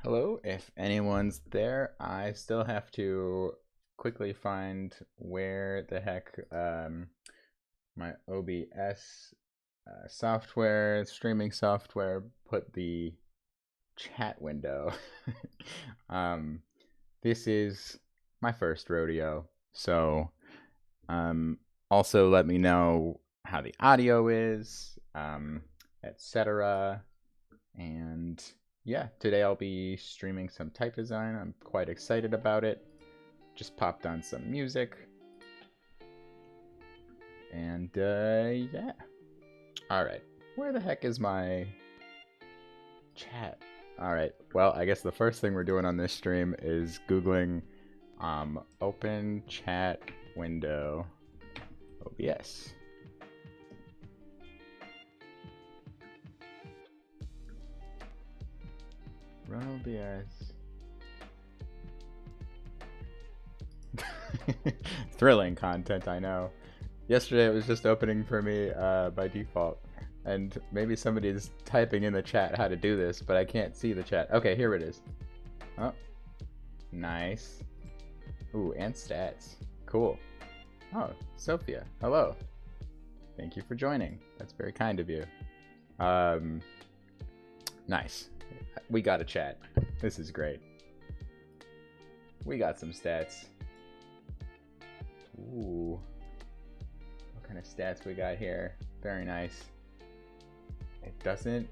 Hello, if anyone's there, I still have to quickly find where the heck my OBS software, streaming software, put the chat window. um, this is my first rodeo, so also let me know how the audio is, etc. And yeah, today I'll be streaming some type design. I'm quite excited about it. Just popped on some music. And yeah. Alright, where the heck is my chat? Alright, well, I guess the first thing we're doing on this stream is Googling open chat window OBS. Run OBS. Thrilling content, I know. Yesterday it was just opening for me by default. And maybe somebody's typing in the chat how to do this, but I can't see the chat. Okay, here it is. Oh, nice. Ooh, and stats. Cool. Oh, Sophia, hello. Thank you for joining. That's very kind of you. Nice. We got a chat. This is great. We got some stats. Ooh. What kind of stats we got here? Very nice. It doesn't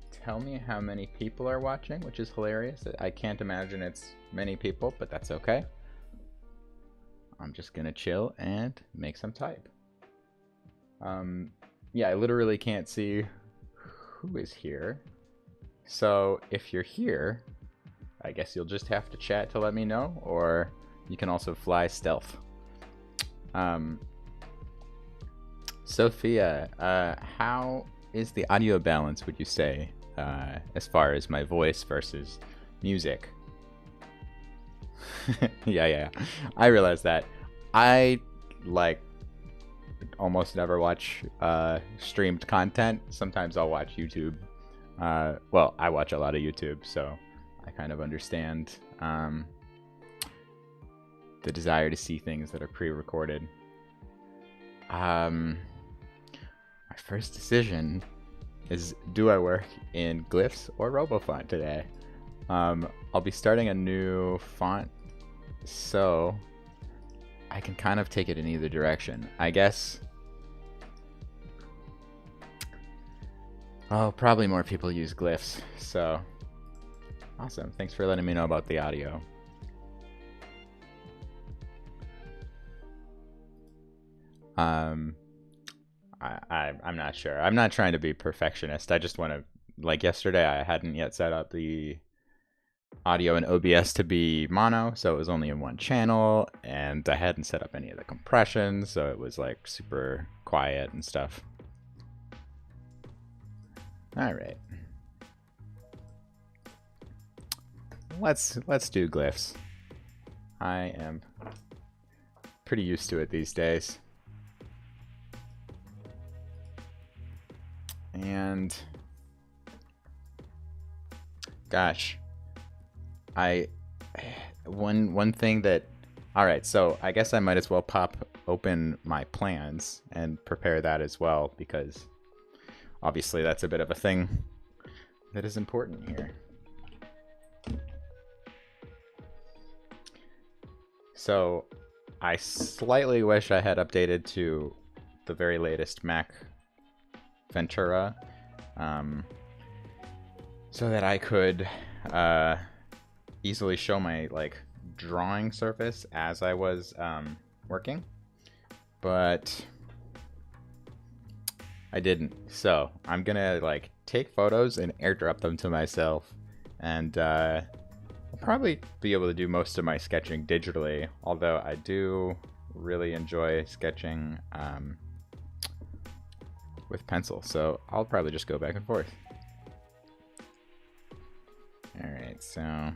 tell me how many people are watching, which is hilarious. I can't imagine it's many people, but that's okay. I'm just gonna chill and make some type. Yeah, I literally can't see who is here. So if you're here, I guess you'll just have to chat to let me know, or you can also fly stealth. Sophia, how is the audio balance, would you say, as far as my voice versus music? yeah, I realize that. I almost never watch streamed content. Sometimes I'll watch YouTube. Well, I watch a lot of YouTube, so I kind of understand the desire to see things that are pre-recorded. My first decision is, do I work in Glyphs or RoboFont today? I'll be starting a new font, so I can kind of take it in either direction. I guess. Oh, probably more people use Glyphs, so awesome. Thanks for letting me know about the audio. I'm not sure. I'm not trying to be perfectionist. I just want to, like yesterday, I hadn't yet set up the audio in OBS to be mono, so it was only in one channel, and I hadn't set up any of the compression, so it was like super quiet and stuff. All right. Let's do glyphs. I am pretty used to it these days. And gosh, one thing that, all right, so I guess I might as well pop open my plans and prepare that as well, because obviously that's a bit of a thing that is important here. So I slightly wish I had updated to the very latest Mac Ventura, so that I could easily show my drawing surface as I was working, but I didn't. So I'm gonna take photos and airdrop them to myself, and I'll probably be able to do most of my sketching digitally, although I do really enjoy sketching with pencil, so I'll probably just go back and forth. Alright, so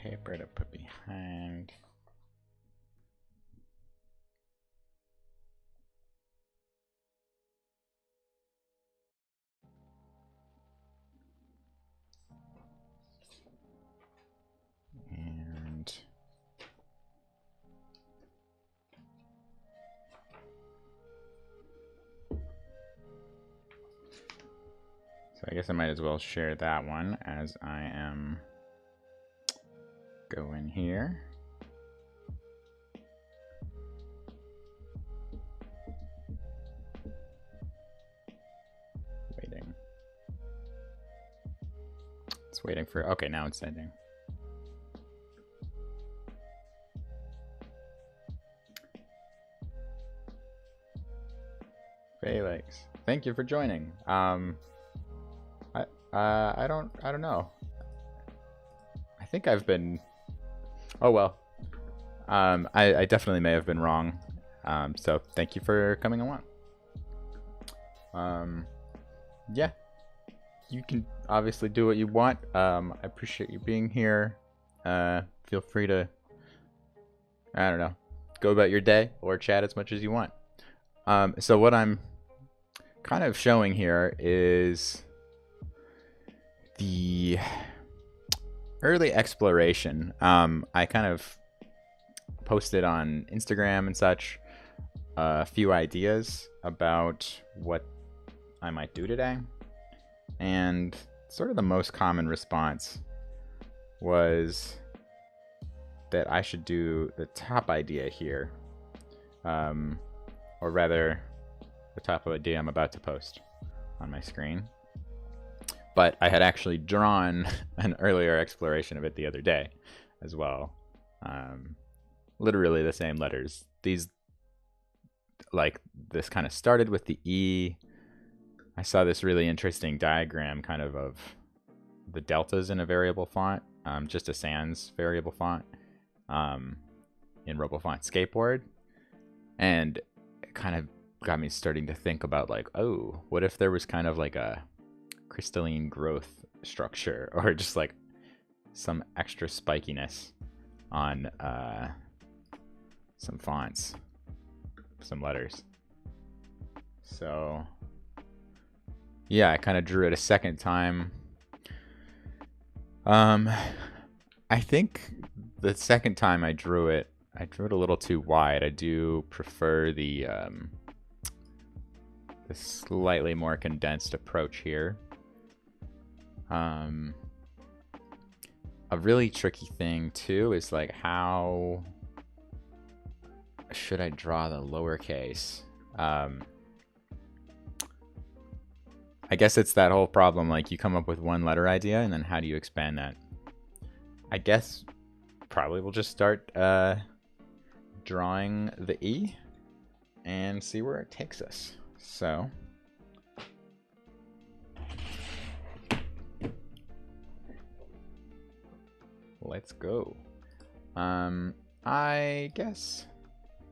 paper to put behind. And so I guess I might as well share that one as I am going here. Waiting. It's waiting for, okay, now it's sending. Felix, thank you for joining. I don't know. I think I've been, oh well. I definitely may have been wrong. So thank you for coming along. Yeah, you can obviously do what you want. I appreciate you being here. Feel free to, I don't know, go about your day or chat as much as you want. So what I'm kind of showing here is the early exploration. I kind of posted on Instagram and such a few ideas about what I might do today, and sort of the most common response was that I should do the top idea here, or rather the top idea I'm about to post on my screen. But I had actually drawn an earlier exploration of it the other day as well. Literally the same letters. These, like, this kind of started with the E. I saw this really interesting diagram kind of the deltas in a variable font, just a sans variable font in RoboFont Skateboard. And it kind of got me starting to think about, like, oh, what if there was kind of like a crystalline growth structure, or just like some extra spikiness on some fonts, some letters. So yeah, I kind of drew it a second time. I think the second time I drew it a little too wide. I do prefer the slightly more condensed approach here. A really tricky thing too is, like, how should I draw the lowercase? I guess it's that whole problem, like, you come up with one letter idea and then how do you expand that? I guess probably we'll just start drawing the E and see where it takes us. So let's go. I guess,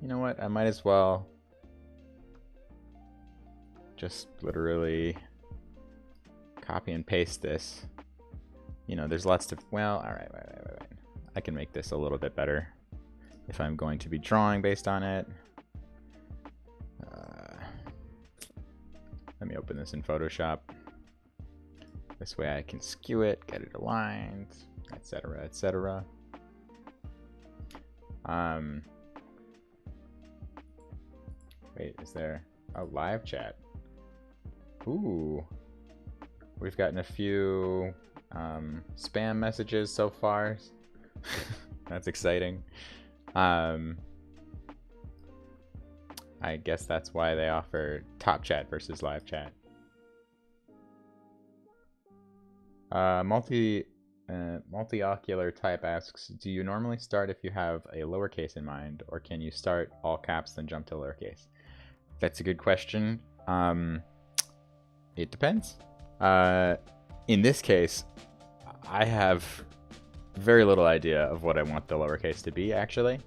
you know what, I might as well just literally copy and paste this. You know, there's lots to, well, all right, wait. I can make this a little bit better if I'm going to be drawing based on it. Let me open this in Photoshop. This way I can skew it, get it aligned, etc., etc. Wait, is there a live chat? Ooh, we've gotten a few spam messages so far. That's exciting. I guess that's why they offer top chat versus live chat. Multi-ocular type asks, do you normally start if you have a lowercase in mind, or can you start all caps then jump to lowercase? That's a good question. It depends. In this case, I have very little idea of what I want the lowercase to be, actually.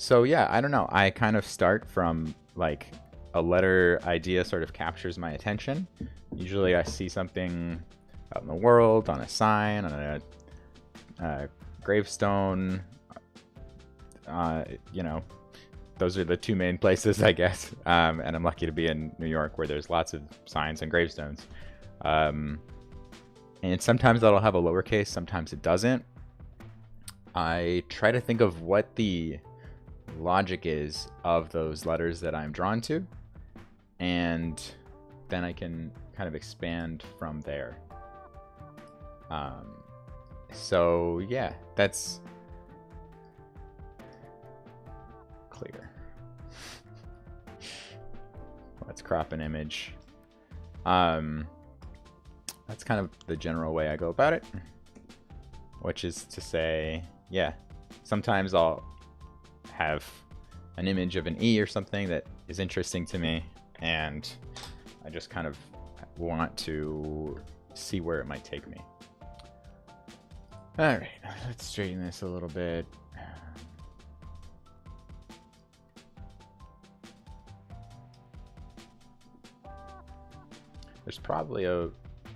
So yeah, I don't know. I kind of start from, like, a letter idea sort of captures my attention. Usually I see something out in the world, on a sign, on a gravestone. You know, those are the two main places, I guess. And I'm lucky to be in New York, where there's lots of signs and gravestones. And sometimes that'll have a lowercase, sometimes it doesn't. I try to think of what the logic is of those letters that I'm drawn to, and then I can kind of expand from there. So yeah, that's clear. Let's crop an image. That's kind of the general way I go about it, which is to say, yeah, sometimes I'll have an image of an E or something that is interesting to me, and I just kind of want to see where it might take me. All right, let's straighten this a little bit. There's probably a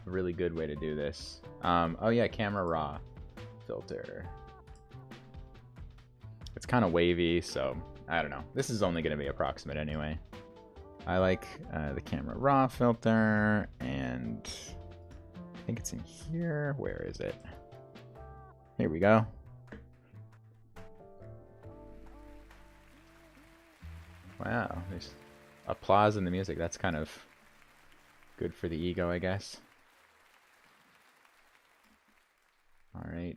really good way to do this. Oh yeah, camera raw filter. It's kind of wavy, so I don't know. This is only going to be approximate anyway. I like the camera raw filter, and I think it's in here. Where is it? Here we go. Wow, there's applause in the music. That's kind of good for the ego, I guess. All right.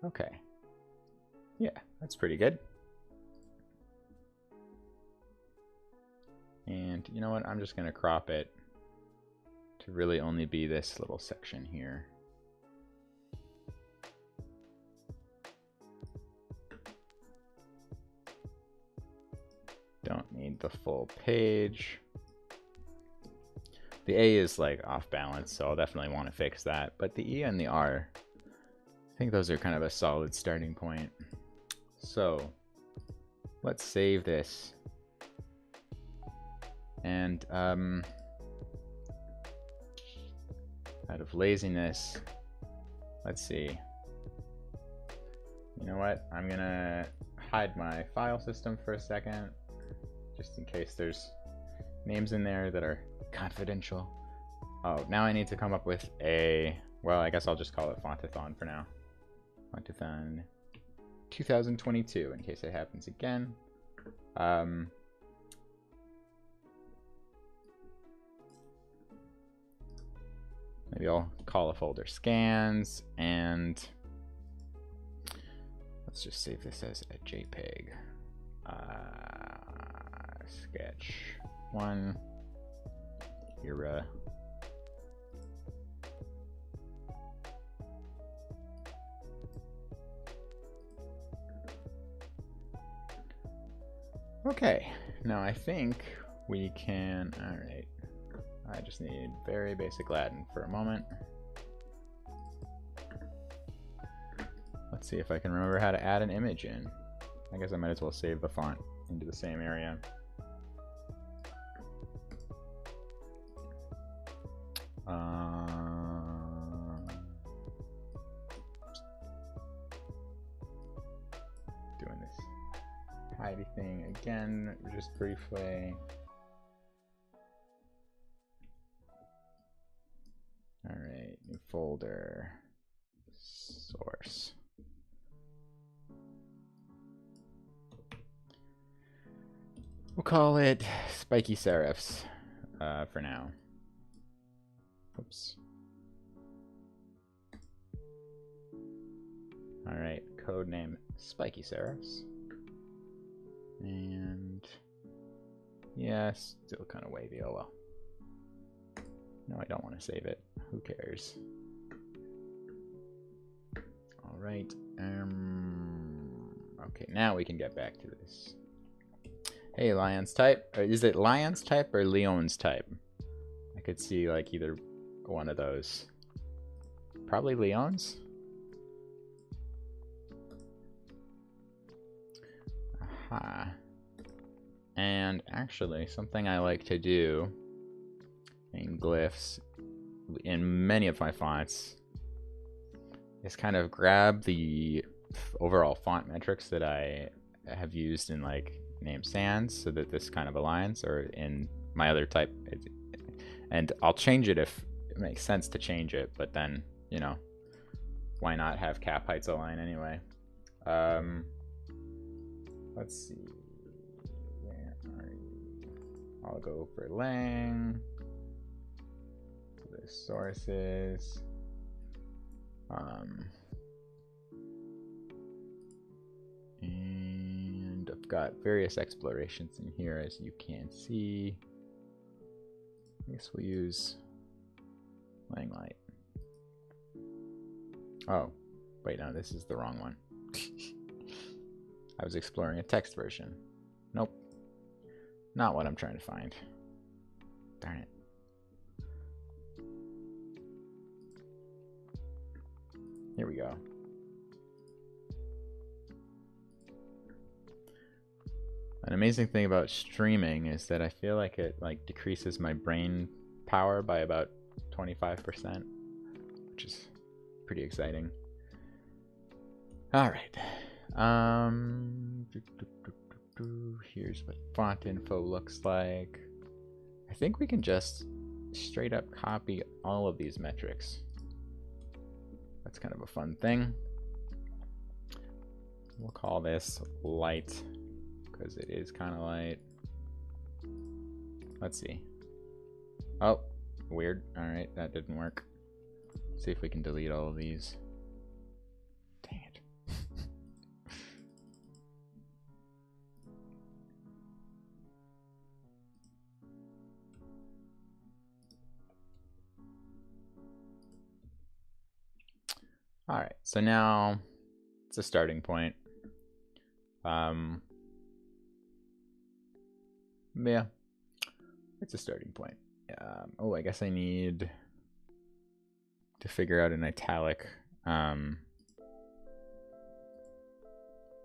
Okay. Yeah, that's pretty good. And you know what? I'm just going to crop it to really only be this little section here. Don't need the full page. The A is like off balance, so I'll definitely want to fix that. But the E and the R, I think those are kind of a solid starting point. So let's save this. And out of laziness, let's see. You know what? I'm gonna hide my file system for a second, just in case there's names in there that are confidential. Oh, now I need to come up with a, well, I guess I'll just call it Fontathon for now. Fontathon 2022, in case it happens again. Maybe I'll call a folder scans, and let's just save this as a JPEG. Sketch 1, era. Okay, now I think we can, all right. I just need very basic Latin for a moment. Let's see if I can remember how to add an image in. I guess I might as well save the font into the same area. Doing this hidey thing again, just briefly. All right, new folder, source. We'll call it spiky serifs for now. Oops. All right, code name spiky serifs. And yeah, still kind of wavy. Oh well. No, I don't want to save it. Who cares? All right. Okay, now we can get back to this. Hey, Lion's type. Or is it Lion's type or Leon's type? I could see like either one of those. Probably Leon's. Aha. And actually, something I like to do in glyphs in many of my fonts is kind of grab the overall font metrics that I have used in like name sans so that this kind of aligns, or in my other type, and I'll change it if it makes sense to change it, but then, you know, why not have cap heights align anyway? Let's see, where are you? I'll go for Lang, the sources, and I've got various explorations in here, as you can see. I guess we'll use Lang Light. Oh, wait, no, this is the wrong one. I was exploring a text version. Nope. Not what I'm trying to find. Darn it. Here we go. An amazing thing about streaming is that I feel like it like decreases my brain power by about 25%, which is pretty exciting. All right. Here's what font info looks like. I think we can just straight up copy all of these metrics. That's kind of a fun thing. We'll call this light because it is kind of light. Let's see. Oh, weird. All right, that didn't work. See if we can delete all of these. Dang it. All right, so now it's a starting point. Yeah, it's a starting point. Oh, I guess I need to figure out an italic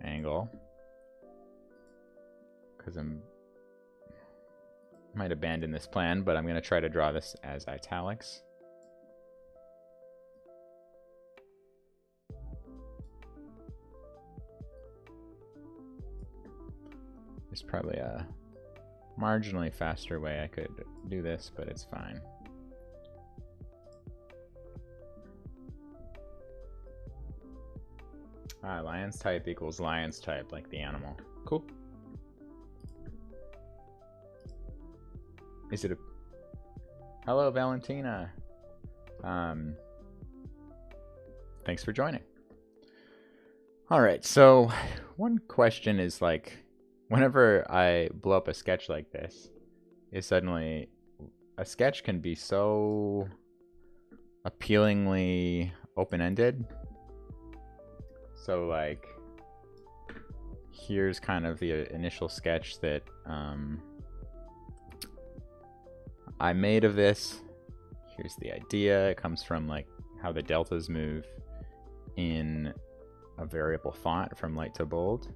angle, because I might abandon this plan, but I'm going to try to draw this as italics. There's probably a marginally faster way I could do this, but it's fine. Lion's type equals lion's type, like the animal. Cool. Is it a... Hello, Valentina. Thanks for joining. All right, so one question is like, whenever I blow up a sketch like this, is suddenly a sketch can be so appealingly open-ended. So like, here's kind of the initial sketch that I made of this. Here's the idea. It comes from like how the deltas move in a variable font from light to bold,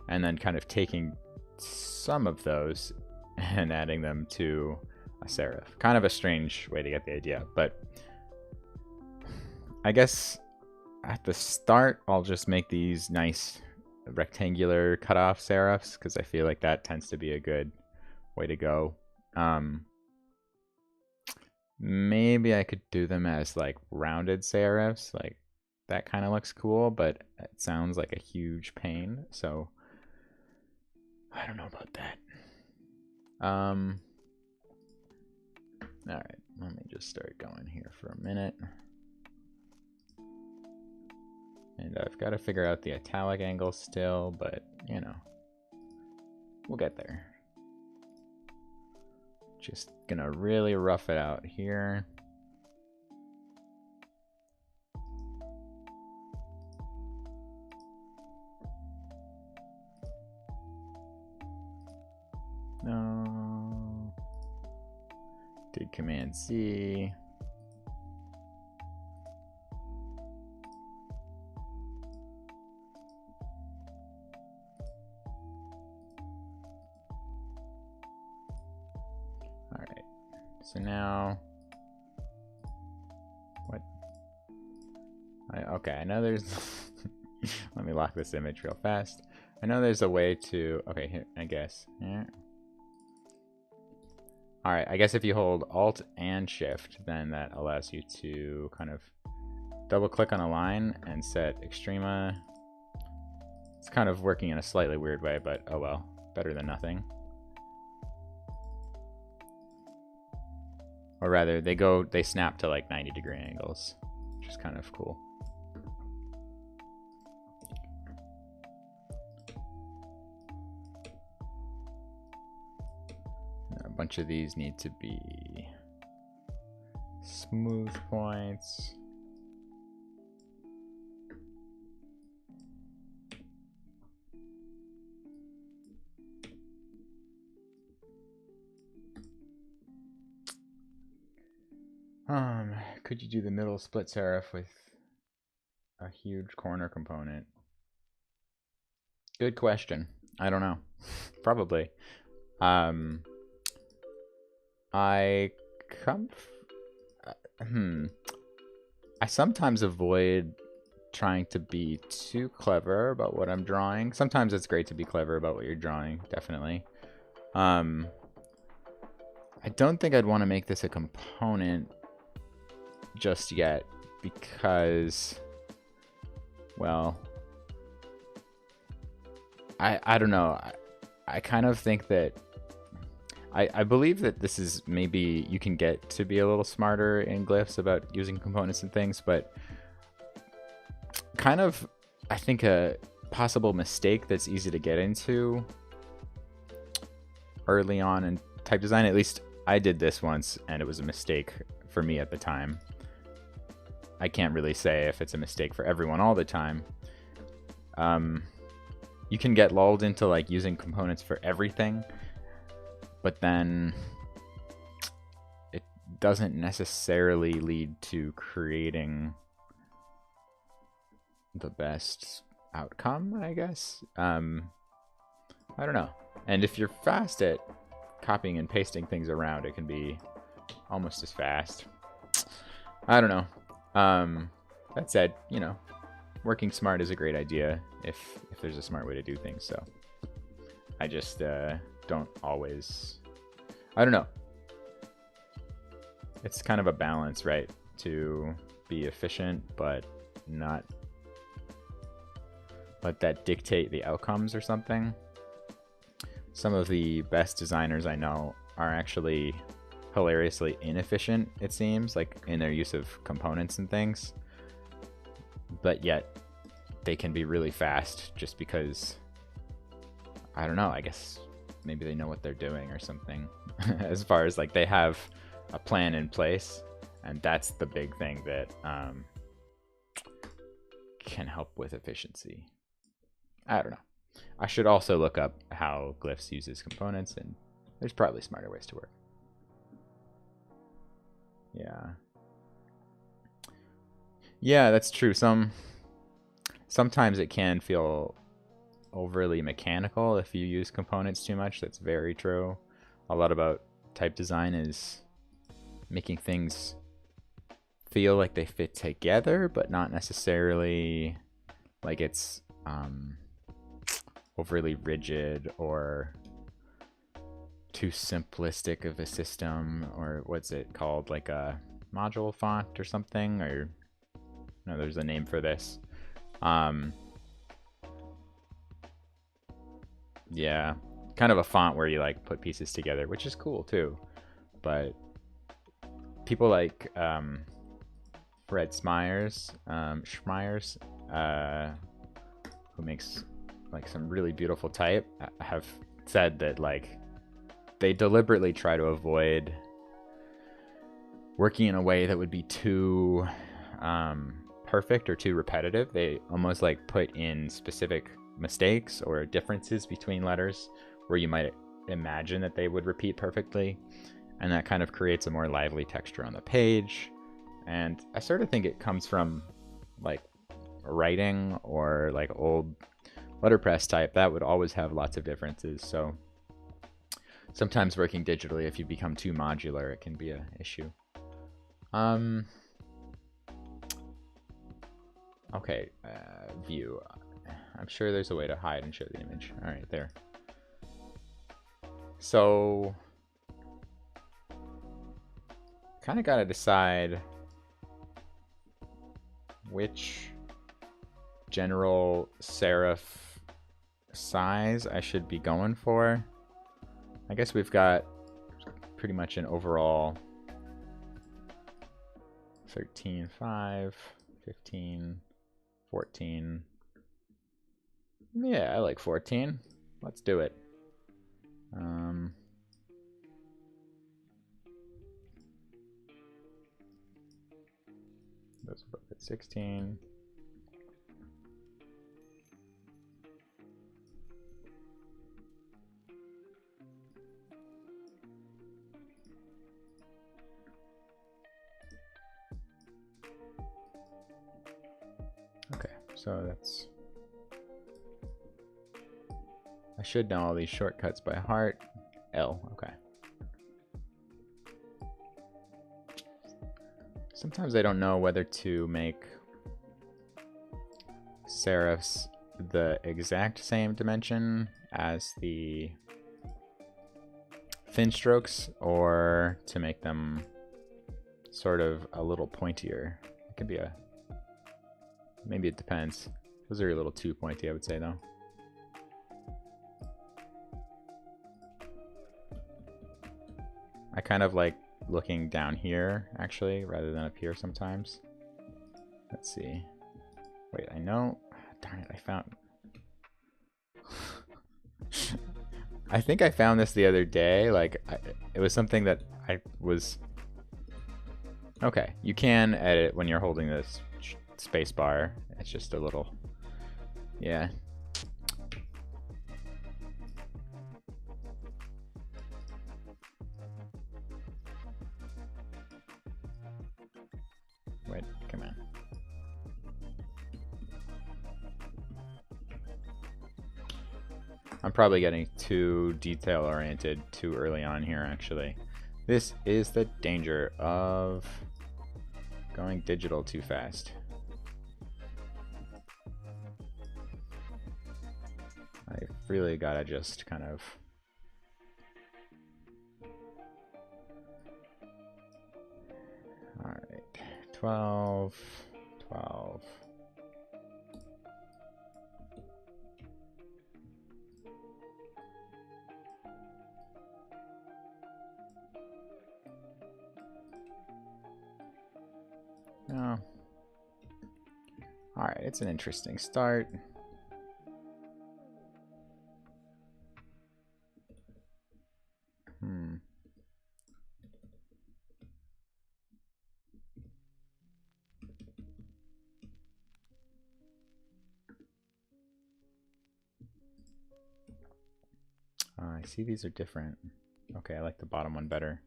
and then kind of taking some of those and adding them to a serif. Kind of a strange way to get the idea, but I guess at the start I'll just make these nice rectangular cutoff serifs because I feel like that tends to be a good way to go. Maybe I could do them as like rounded serifs, like that kind of looks cool, but it sounds like a huge pain, so I don't know about that. All right, let me just start going here for a minute. And I've got to figure out the italic angle still, but you know, we'll get there. Just gonna really rough it out here. No. Did Command C. So now, what? Okay, I know there's, let me lock this image real fast. I know there's a way to, okay, here, I guess. Yeah. All right, I guess if you hold Alt and Shift, then that allows you to kind of double click on a line and set Extrema. It's kind of working in a slightly weird way, but oh well, better than nothing. Or rather, they snap to like 90-degree angles, which is kind of cool. A bunch of these need to be smooth points. Could you do the middle split serif with a huge corner component? Good question. I don't know. Probably. I sometimes avoid trying to be too clever about what I'm drawing. Sometimes it's great to be clever about what you're drawing, definitely. I don't think I'd want to make this a component just yet because, well, I don't know. I kind of think that I believe that this is maybe you can get to be a little smarter in glyphs about using components and things, but kind of I think a possible mistake that's easy to get into early on in type design, at least I did this once and it was a mistake for me at the time. I can't really say if it's a mistake for everyone all the time. You can get lulled into like using components for everything, but then it doesn't necessarily lead to creating the best outcome, I guess. I don't know. And if you're fast at copying and pasting things around, it can be almost as fast. I don't know. That said, you know, working smart is a great idea if there's a smart way to do things. So I just don't always, I don't know. It's kind of a balance, right? To be efficient, but not let that dictate the outcomes or something. Some of the best designers I know are actually hilariously inefficient, it seems, like in their use of components and things. But yet they can be really fast just because, I don't know, I guess maybe they know what they're doing or something. As far as like they have a plan in place, and that's the big thing that can help with efficiency. I don't know. I should also look up how Glyphs uses components, and there's probably smarter ways to work. Yeah, that's true. Sometimes it can feel overly mechanical if you use components too much. That's very true. A lot about type design is making things feel like they fit together, but not necessarily like it's overly rigid or too simplistic of a system, or what's it called, like a module font or something, or no, there's a name for this. Yeah, kind of a font where you like put pieces together, which is cool too. But people like Fred Schmeyers, who makes like some really beautiful type, have said that like they deliberately try to avoid working in a way that would be too perfect or too repetitive. They almost like put in specific mistakes or differences between letters where you might imagine that they would repeat perfectly, and that kind of creates a more lively texture on the page. And I sort of think it comes from like writing or like old letterpress type that would always have lots of differences. So Sometimes working digitally, if you become too modular, it can be an issue. Okay, view. I'm sure there's a way to hide and show the image. All right, there. So, kind of got to decide which general serif size I should be going for. I guess we've got pretty much an overall 13, 5, 15, 14. Yeah, I like 14. Let's do it. Those both at 16. Okay, so that's... I should know all these shortcuts by heart. L, okay. Sometimes I don't know whether to make serifs the exact same dimension as the thin strokes, or to make them sort of a little pointier. It could be a... Maybe it depends. Those are a little too pointy, I would say, though. I kind of like looking down here, actually, rather than up here sometimes. Let's see. Wait, I know... Darn it, I found... I think I found this the other day. Like, it was something that I was... Okay, you can edit when you're holding this space bar. It's just a little... Yeah. Wait, come on. I'm probably getting too detail oriented too early on here, actually. This is the danger of going digital too fast. I've really gotta just kind of... Alright, 12, 12. No. Alright, it's an interesting start. I see these are different. Okay, I like the bottom one better.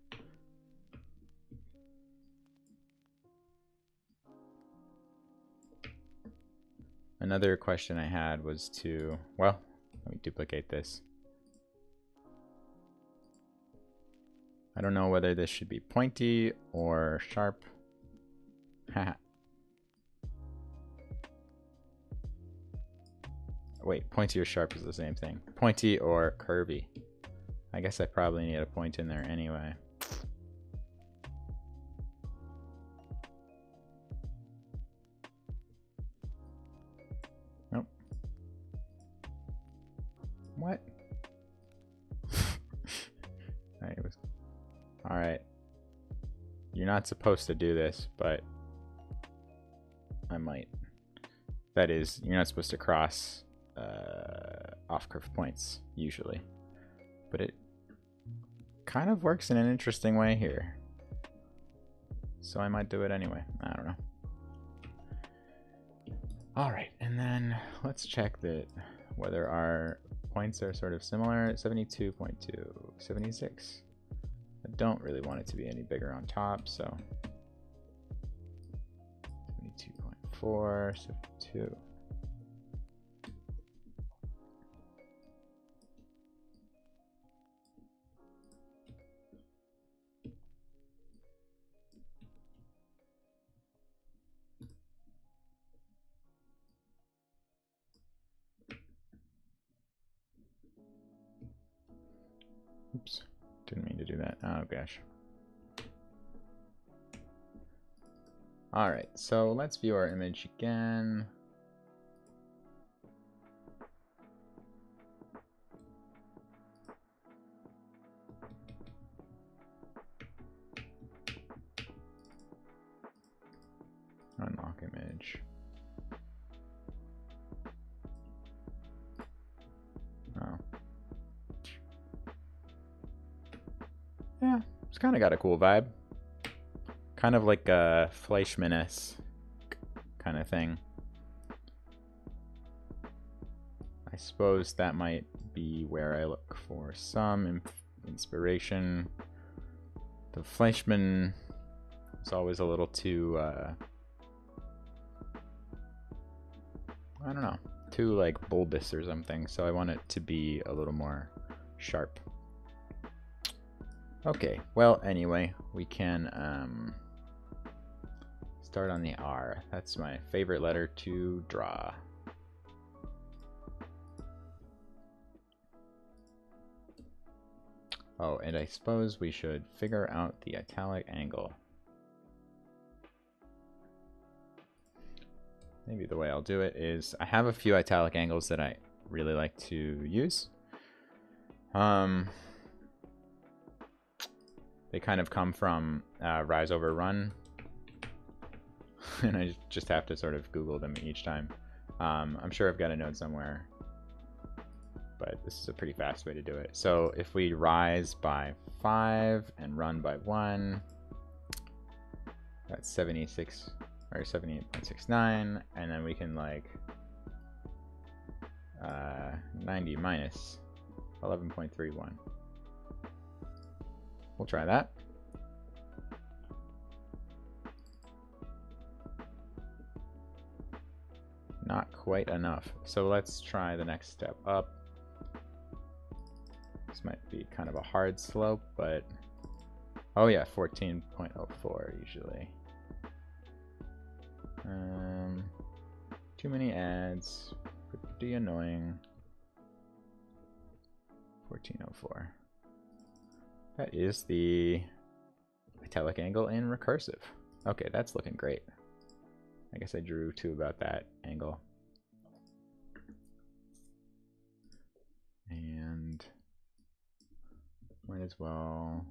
Another question I had was to, well, let me duplicate this. I don't know whether this should be pointy or sharp. Haha. Wait, pointy or sharp is the same thing. Pointy or curvy. I guess I probably need a point in there anyway. Nope. What? Alright. You're not supposed to do this, but I might. That is, you're not supposed to cross off-curve points, usually. But it kind of works in an interesting way here. So I might do it anyway. I don't know. Alright, and then let's check that whether our points are sort of similar. 72.2, 76. I don't really want it to be any bigger on top, so 72.4, 72. Oops, didn't mean to do that. Oh gosh. Alright, so let's view our image again. Unlock image. Oh. Yeah, it's kind of got a cool vibe. Kind of like a Fleischmann-esque kind of thing. I suppose that might be where I look for some inspiration. The Fleischmann is always a little too, I don't know, too like bulbous or something, so I want it to be a little more sharp. Okay, well, anyway, we can start on the R. That's my favorite letter to draw. Oh, and I suppose we should figure out the italic angle. Maybe the way I'll do it is, I have a few italic angles that I really like to use. They kind of come from Rise Over Run, and I just have to sort of Google them each time. I'm sure I've got a note somewhere, but this is a pretty fast way to do it. So if we rise by 5 and run by 1, that's 76 or 78.69, and then we can like 90 minus 11.31. We'll try that. Not quite enough. So let's try the next step up. This might be kind of a hard slope, but oh yeah, 14.04 usually. Too many ads. Pretty annoying. 1404. That is the italic angle in recursive. Okay, that's looking great. I guess I drew to about that angle. And might as well.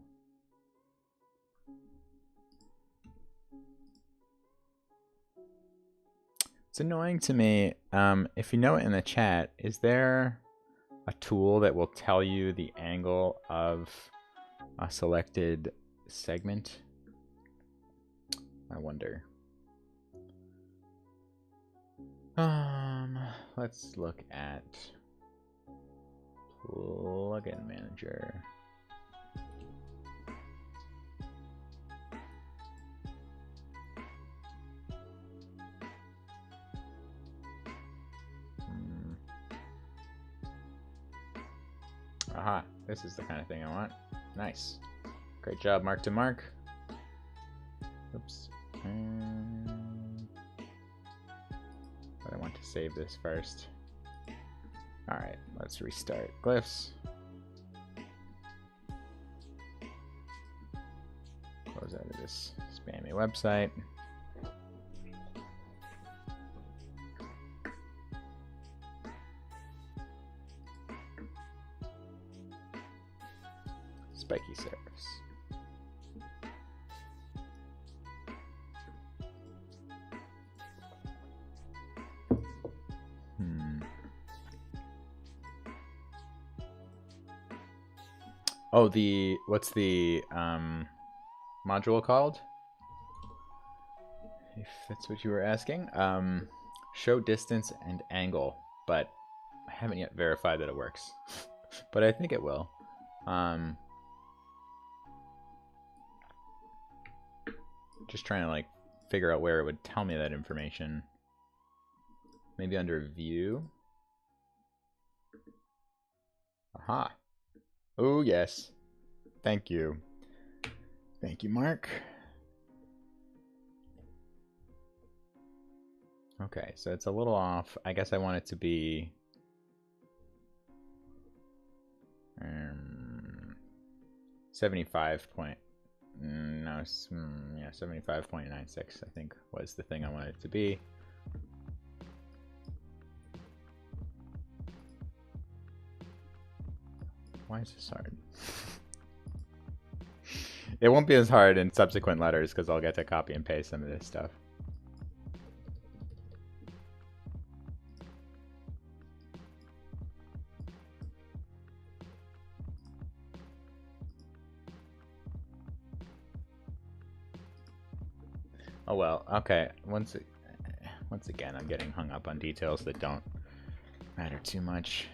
It's annoying to me. If you know it in the chat, is there a tool that will tell you the angle of a selected segment? I wonder. Let's look at plugin manager. Aha, this is the kind of thing I want. Nice. Great job, Mark to Mark. Oops. But I want to save this first. Alright, let's restart glyphs. Close out of this spammy website. Spiky serifs. Oh, what's the module called? If that's what you were asking. Show distance and angle, but I haven't yet verified that it works. But I think it will. Just trying to like figure out where it would tell me that information. Maybe under view. Aha. Oh yes. Thank you. Thank you, Mark. Okay, so it's a little off. I guess I want it to be 75 point. No, yeah, 75.96, I think, was the thing I wanted it to be. Why is this hard? It won't be as hard in subsequent letters because I'll get to copy and paste some of this stuff. Oh well, okay. Once again, I'm getting hung up on details that don't matter too much.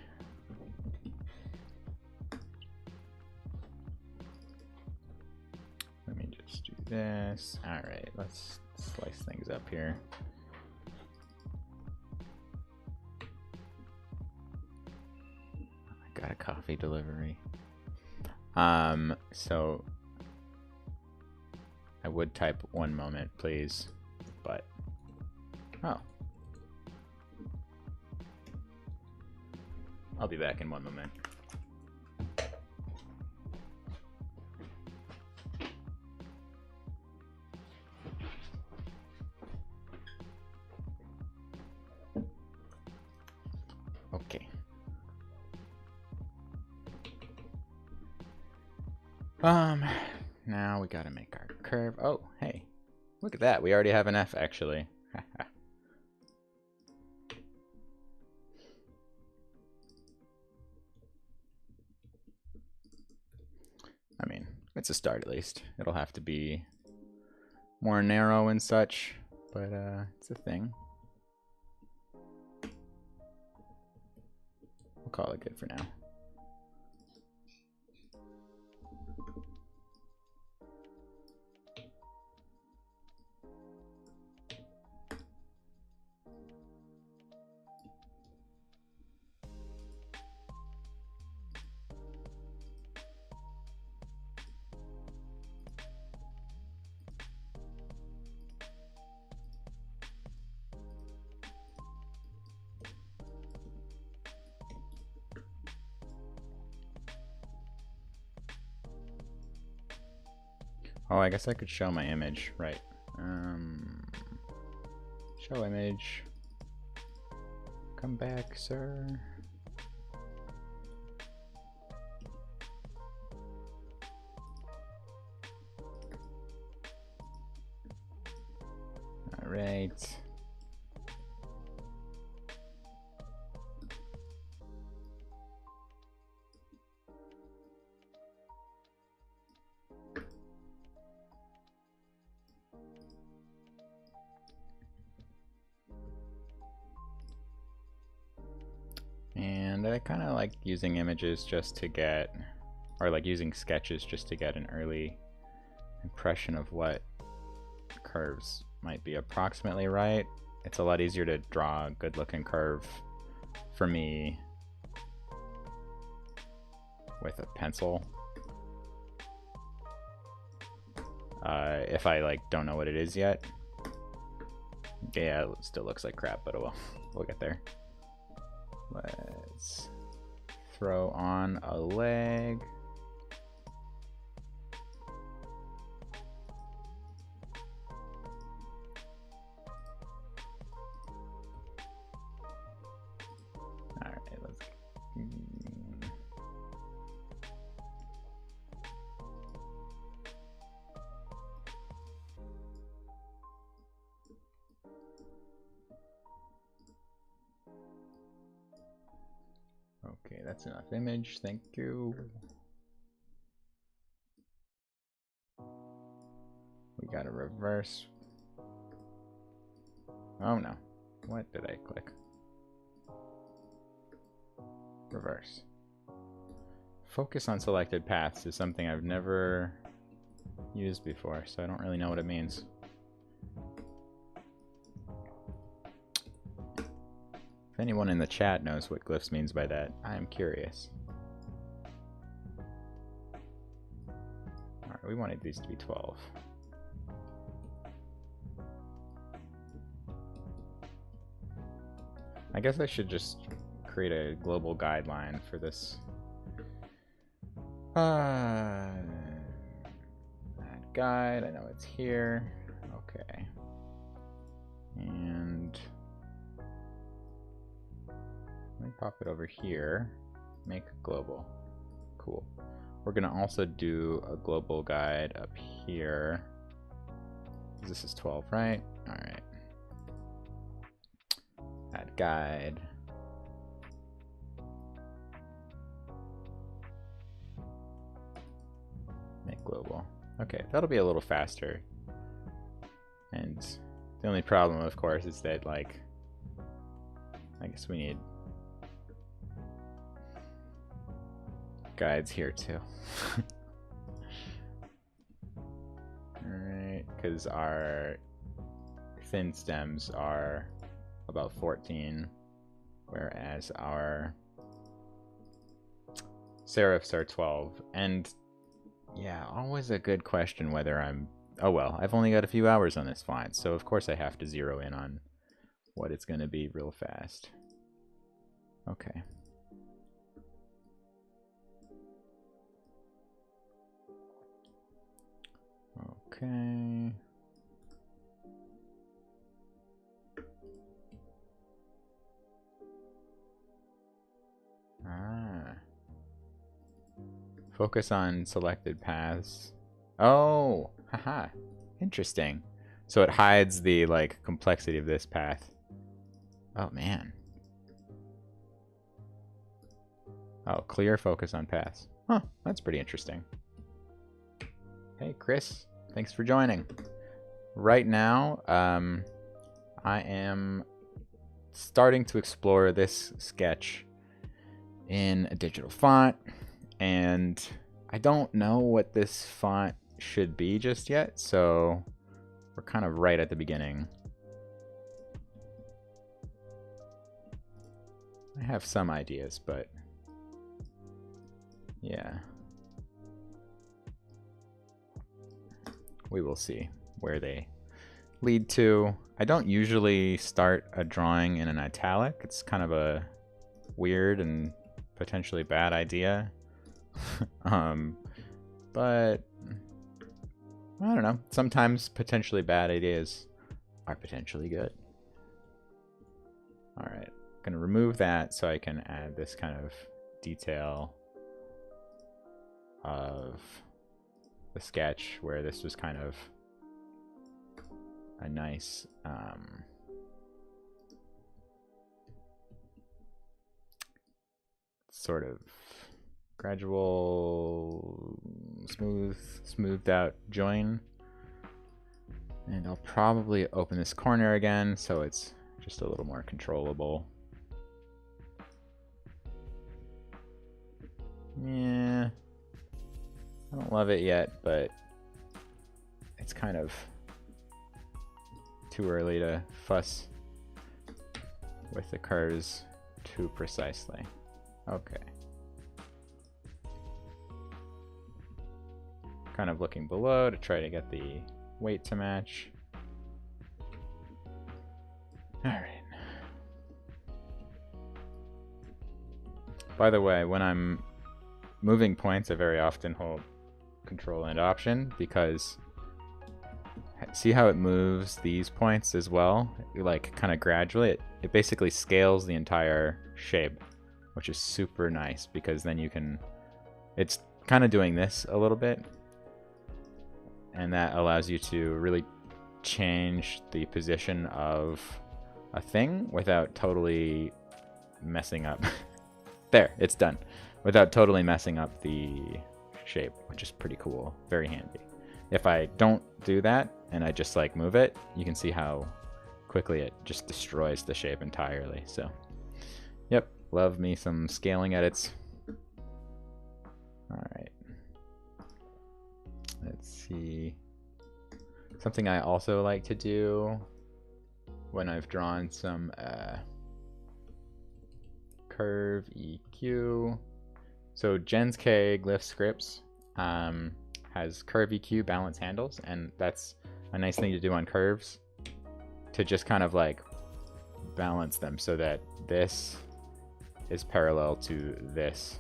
Let me just do this. All right, let's slice things up here. I got a coffee delivery. So I would type 1 moment, please, but oh. I'll be back in 1 moment. Okay. Now we gotta make our curve. Oh, hey, look at that. We already have an F, actually. I mean, it's a start at least. It'll have to be more narrow and such, but it's a thing. We'll call it good for now. Oh, I guess I could show my image, right? Show image. Come back, sir. All right. And I kind of like using images just to get, or like using sketches just to get an early impression of what curves might be approximately right. It's a lot easier to draw a good looking curve for me with a pencil. If I like don't know what it is yet. Yeah, it still looks like crap, but we'll get there. Let's throw on a leg. All right, let's. Okay, that's enough image, thank you. We got a reverse. Oh no, what did I click? Reverse. Focus on selected paths is something I've never used before, so I don't really know what it means. If anyone in the chat knows what glyphs means by that, I am curious. Alright, we wanted these to be 12. I guess I should just create a global guideline for this. guide. I know it's here. Okay. And let me pop it over here. Make global. Cool. We're gonna also do a global guide up here. This is 12, right? All right. Add guide. Make global. Okay, that'll be a little faster. And the only problem, of course, is that, like, I guess we need guides here too. Alright, because our thin stems are about 14, whereas our serifs are 12. And yeah, always a good question whether I'm... Oh well, I've only got a few hours on this font, so of course I have to zero in on what it's going to be real fast. Okay. Okay. Focus on selected paths. Oh, haha. Interesting. So it hides the, like, complexity of this path. Oh, man. Oh, clear focus on paths. Huh, that's pretty interesting. Hey, Chris. Thanks for joining. Right now, I am starting to explore this sketch in a digital font, and I don't know what this font should be just yet, so we're kind of right at the beginning. I have some ideas, but yeah. We will see where they lead to. I don't usually start a drawing in an italic. It's kind of a weird and potentially bad idea. But I don't know. Sometimes potentially bad ideas are potentially good. All right, I'm gonna remove that so I can add this kind of detail of the sketch where this was kind of a nice sort of gradual smoothed out join. And I'll probably open this corner again so it's just a little more controllable. Yeah, I don't love it yet, but it's kind of too early to fuss with the curves too precisely. Okay. Kind of looking below to try to get the weight to match. All right. By the way, when I'm moving points, I very often hold Control and Option, because see how it moves these points as well? Like kind of gradually. It basically scales the entire shape, which is super nice, because then you can... It's kind of doing this a little bit, and that allows you to really change the position of a thing without totally messing up. There, it's done. Without totally messing up the shape, which is pretty cool. Very handy. If I don't do that and I just like move it, you can see how quickly it just destroys the shape entirely. So, yep, love me some scaling edits. All right. Let's see. Something I also like to do when I've drawn some curve EQ. So Jens K glyph scripts has curve EQ balance handles, and that's a nice thing to do on curves, to just kind of like balance them so that this is parallel to this,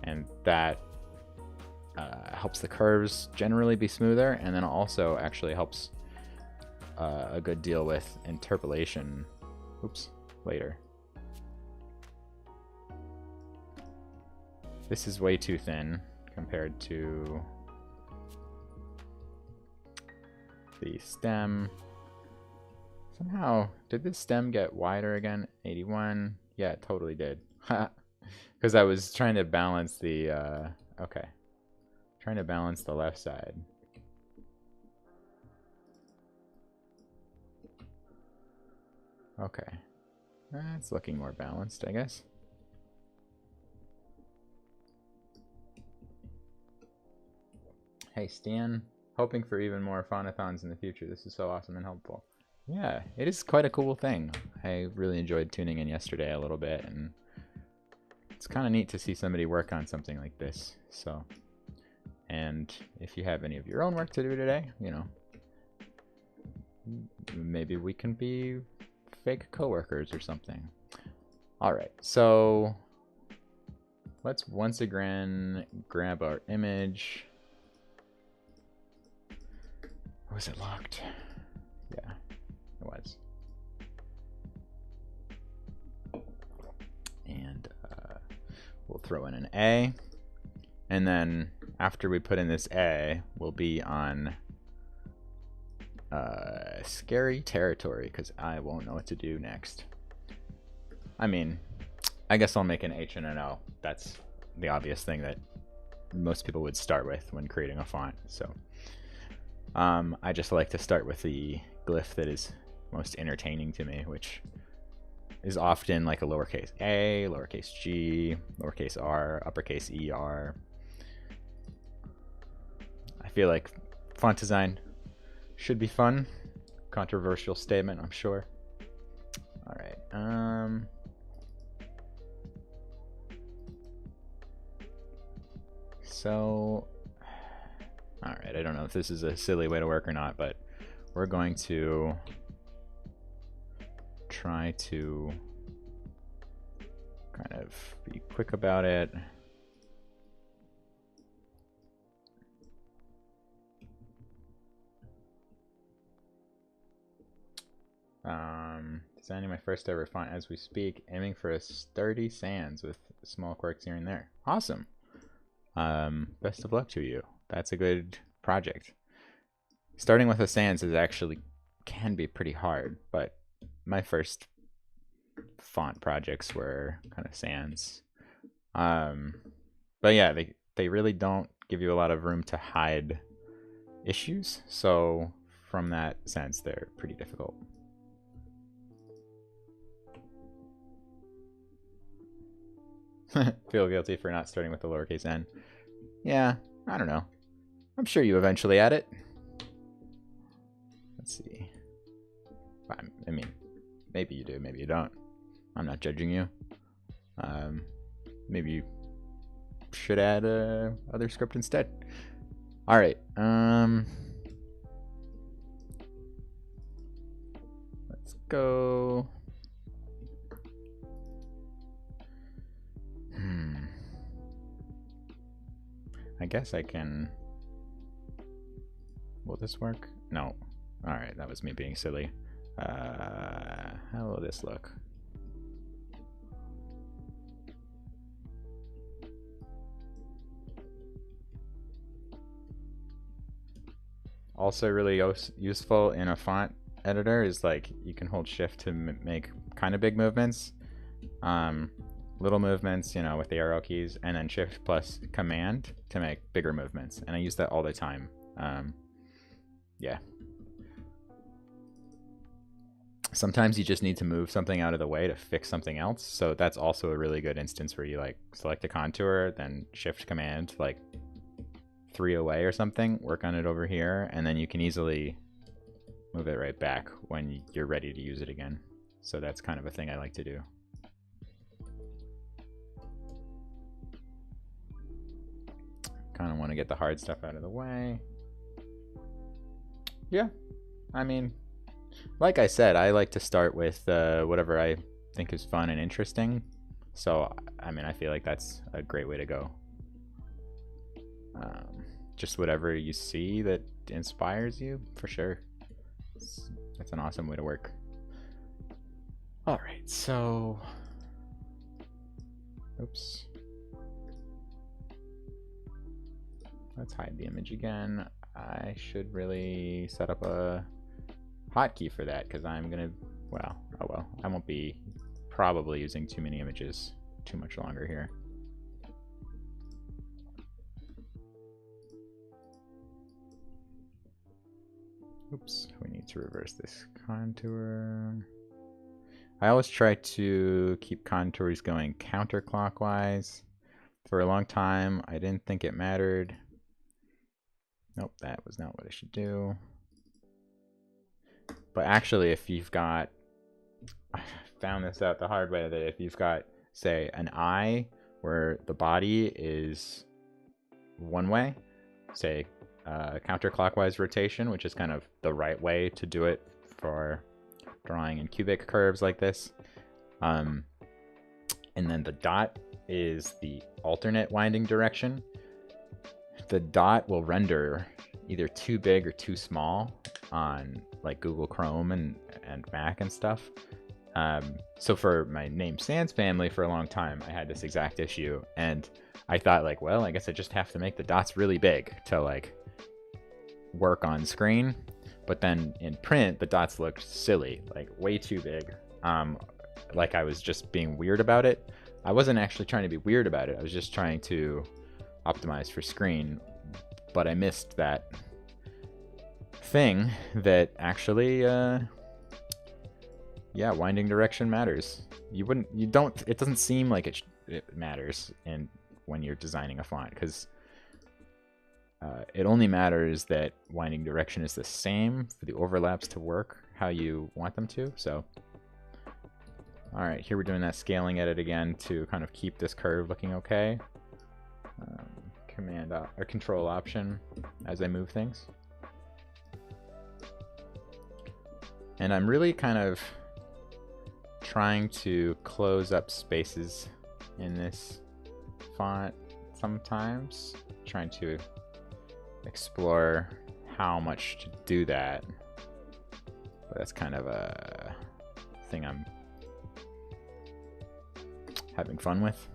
and that helps the curves generally be smoother, and then also actually helps a good deal with interpolation. Oops, later. This is way too thin compared to the stem. Somehow, did this stem get wider again? 81? Yeah, it totally did. Because I was trying to balance the, okay. Trying to balance the left side. Okay. It's looking more balanced, I guess. Hey, Stan. Hoping for even more Fontathons in the future. This is so awesome and helpful. Yeah, it is quite a cool thing. I really enjoyed tuning in yesterday a little bit, and it's kind of neat to see somebody work on something like this. So, and if you have any of your own work to do today, you know, maybe we can be fake coworkers or something. All right, so let's once again grab our image. Was it locked? Yeah, it was. And we'll throw in an A. And then after we put in this A, we'll be on scary territory because I won't know what to do next. I mean, I guess I'll make an H and an O. That's the obvious thing that most people would start with when creating a font. So I just like to start with the glyph that is most entertaining to me, which is often like a lowercase a, lowercase g, lowercase r, uppercase er. I feel like font design should be fun. Controversial statement, I'm sure. All right. So, all right, I don't know if this is a silly way to work or not, but we're going to try to kind of be quick about it. Designing my first ever font as we speak, aiming for a sturdy sans with small quirks here and there. Awesome. Best of luck to you. That's a good project. Starting with a sans is actually can be pretty hard, but my first font projects were kind of sans. But yeah, they really don't give you a lot of room to hide issues, so from that sense, they're pretty difficult. Feel guilty for not starting with the lowercase n. Yeah, I don't know. I'm sure you eventually add it. Let's see. I mean, maybe you do, maybe you don't. I'm not judging you. Maybe you should add other script instead. All right. Let's go. I guess I can. Will this work? No. All right, that was me being silly. How will this look? Also really useful in a font editor is like you can hold shift to make kind of big movements. Little movements, you know, with the arrow keys, and then shift plus command to make bigger movements. And I use that all the time. Yeah. Sometimes you just need to move something out of the way to fix something else. So that's also a really good instance where you like select a contour, then shift command like 3 away or something, work on it over here, and then you can easily move it right back when you're ready to use it again. So that's kind of a thing I like to do. Kind of want to get the hard stuff out of the way. Yeah, I mean, like I said, I like to start with whatever I think is fun and interesting. So, I mean, I feel like that's a great way to go. Just whatever you see that inspires you, for sure. That's an awesome way to work. All right, so, oops. Let's hide the image again. I should really set up a hotkey for that because I'm gonna, well, oh well, I won't be probably using too many images too much longer here. Oops, we need to reverse this contour. I always try to keep contours going counterclockwise. For a long time, I didn't think it mattered. Nope, that was not what I should do. But actually, if you've got, I found this out the hard way, that if you've got, say, an eye where the body is one way, say, counterclockwise rotation, which is kind of the right way to do it for drawing in cubic curves like this. And then the dot is the alternate winding direction. The dot will render either too big or too small on like Google Chrome and Mac and stuff. So for my name Sans family for a long time, I had this exact issue, and I thought like, well, I guess I just have to make the dots really big to like work on screen. But then in print, the dots looked silly, like way too big. Like I was just being weird about it. I wasn't actually trying to be weird about it. I was just trying to optimize for screen, but I missed that thing that actually, yeah, winding direction matters. It doesn't seem like it matters when you're designing a font, because it only matters that winding direction is the same for the overlaps to work how you want them to. So, all right, here we're doing that scaling edit again to kind of keep this curve looking okay. Control option as I move things. And I'm really kind of trying to close up spaces in this font sometimes, trying to explore how much to do that. But that's kind of a thing I'm having fun with.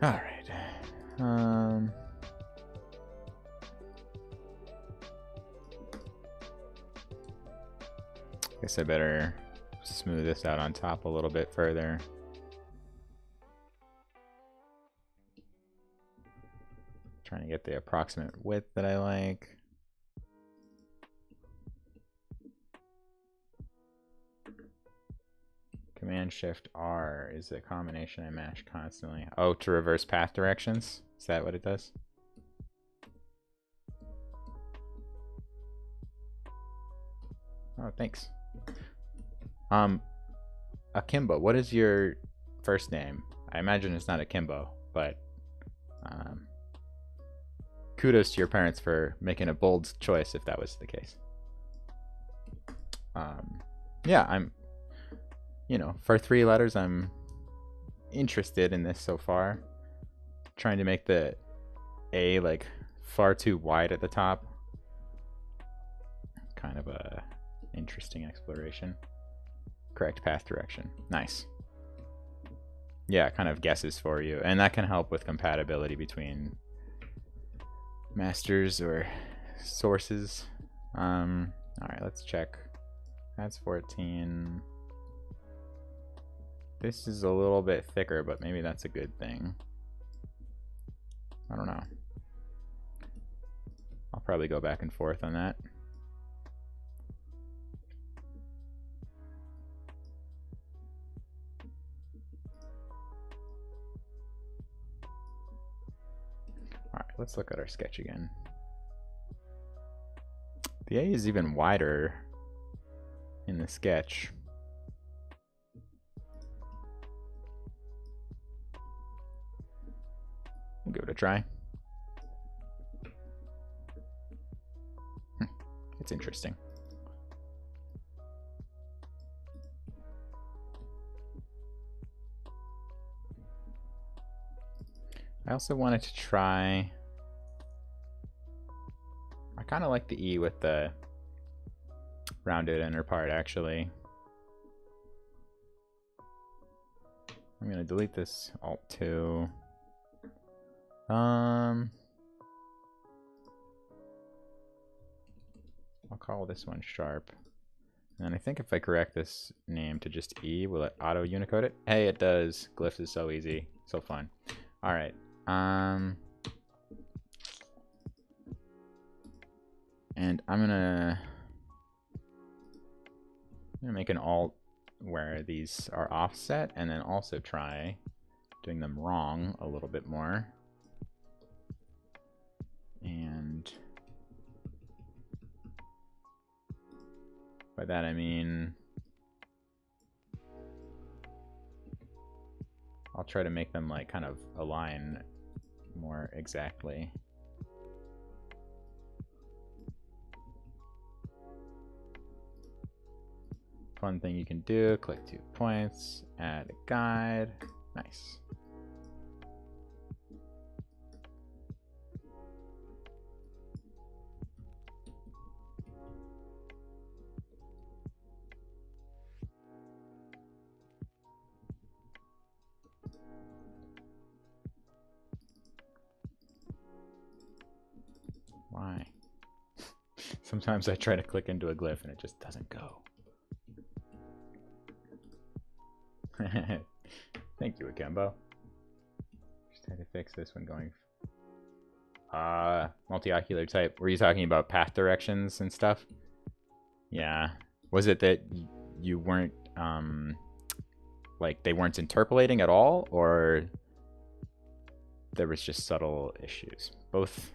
All right. Guess I better smooth this out on top a little bit further. Trying to get the approximate width that I like. Command-Shift-R is a combination I mash constantly. Oh, to reverse path directions? Is that what it does? Oh, thanks. Akimbo, what is your first name? I imagine it's not Akimbo, but kudos to your parents for making a bold choice if that was the case. Yeah, for 3 letters, I'm interested in this so far. Trying to make the A like far too wide at the top. Kind of a interesting exploration. Correct path direction. Nice. Yeah, it kind of guesses for you. And that can help with compatibility between masters or sources. Alright, let's check. That's 14. This is a little bit thicker, but maybe that's a good thing. I don't know. I'll probably go back and forth on that. Alright, let's look at our sketch again. The A is even wider in the sketch. We'll give it a try. It's interesting. I also wanted to try... I kind of like the E with the rounded inner part, actually. I'm going to delete this Alt-2. I'll call this one sharp. And I think if I correct this name to just E, will it auto Unicode it? Hey, it does. Glyphs is so easy. So fun. Alright. And I'm gonna make an alt where these are offset, and then also try doing them wrong a little bit more. And by that I mean I'll try to make them like kind of align more exactly. Fun thing you can do, click 2 points, add a guide. Nice. Why? Sometimes I try to click into a glyph and it just doesn't go. Thank you, Akembo. Just had to fix this one going. Multi-ocular type. Were you talking about path directions and stuff? Yeah. Was it that you weren't, like they weren't interpolating at all, or there was just subtle issues? Both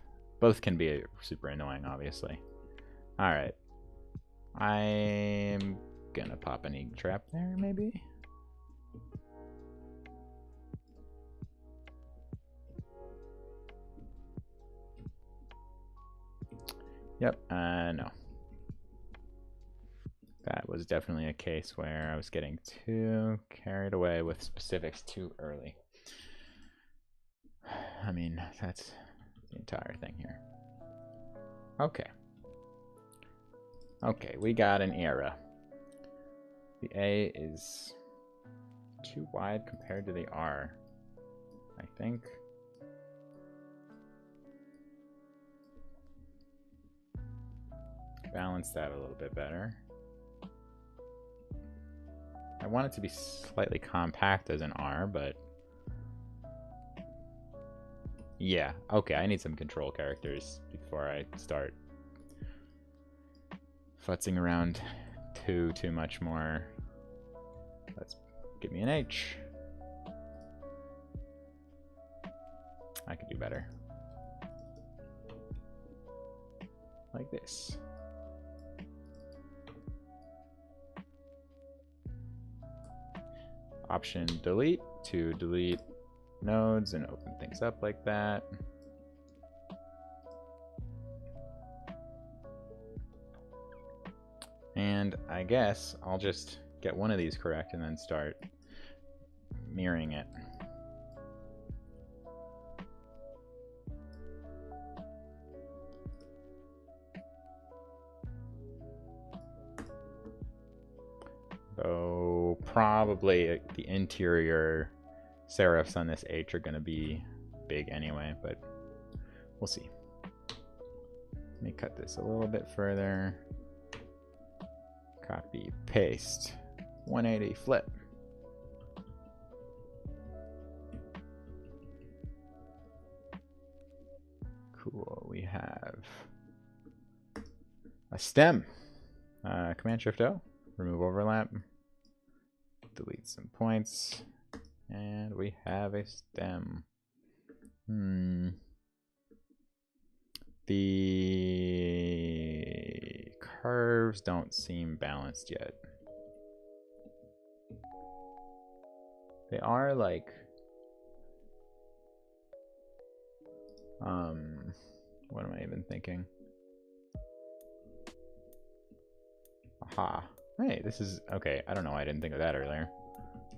can be super annoying, obviously. All right. I'm gonna pop an egg trap there, maybe. Yep, no. That was definitely a case where I was getting too carried away with specifics too early. I mean, that's the entire thing here. Okay. Okay, we got an error. The A is too wide compared to the R, I think. Balance that a little bit better. I want it to be slightly compact as an R, but yeah, okay, I need some control characters before I start futzing around too much more. Let's give me an H. I could do better. Like this. Option delete to delete nodes and open things up like that. And I guess I'll just get one of these correct and then start mirroring it. So probably the interior serifs on this H are going to be big anyway, but we'll see. Let me cut this a little bit further. Copy, paste, 180, flip. Cool, we have a stem. Command-Shift-O, remove overlap, delete some points, and we have a stem. The curves don't seem balanced yet. They are like, what am I even thinking? Aha. Hey, this is, okay, I don't know why I didn't think of that earlier.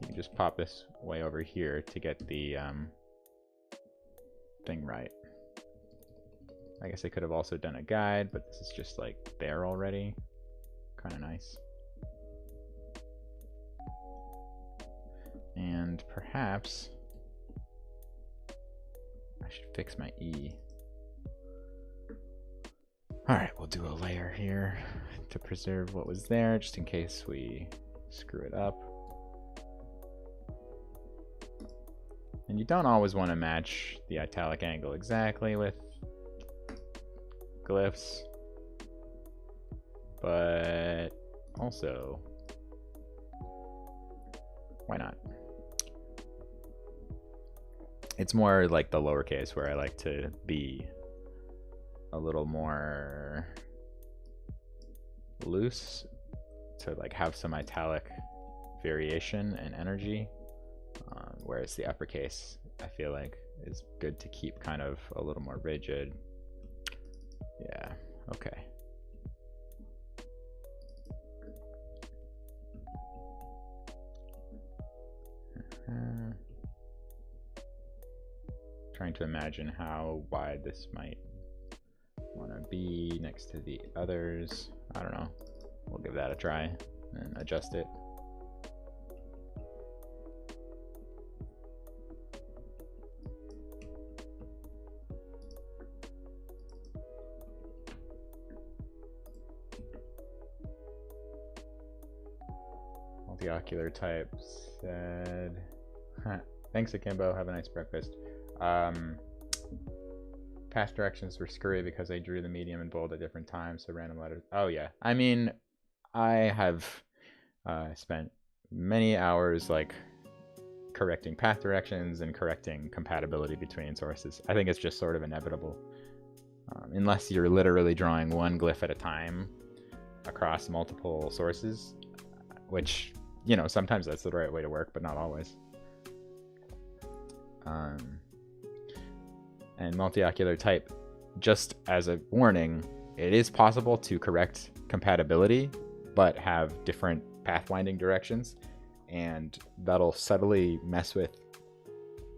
You can just pop this way over here to get the, thing right. I guess I could have also done a guide, but this is just like there already. Kind of nice. And perhaps I should fix my E. Alright, we'll do a layer here to preserve what was there, just in case we screw it up. And you don't always want to match the italic angle exactly with glyphs, but also, why not? It's more like the lowercase where I like to be a little more loose to like have some italic variation and energy, whereas the uppercase I feel like is good to keep kind of a little more rigid. Yeah, okay. Trying to imagine how wide this might want to be next to the others. I don't know. We'll give that a try and adjust it. Multi-ocular type said, thanks Akimbo, have a nice breakfast. Past directions were screwy because I drew the medium and bold at different times, so random letters. Oh yeah, I mean, I have spent many hours like correcting path directions and correcting compatibility between sources. I think it's just sort of inevitable. Unless you're literally drawing one glyph at a time across multiple sources, which, you know, sometimes that's the right way to work, but not always. And multi-ocular type, just as a warning, it is possible to correct compatibility, but have different pathfinding directions, and that'll subtly mess with,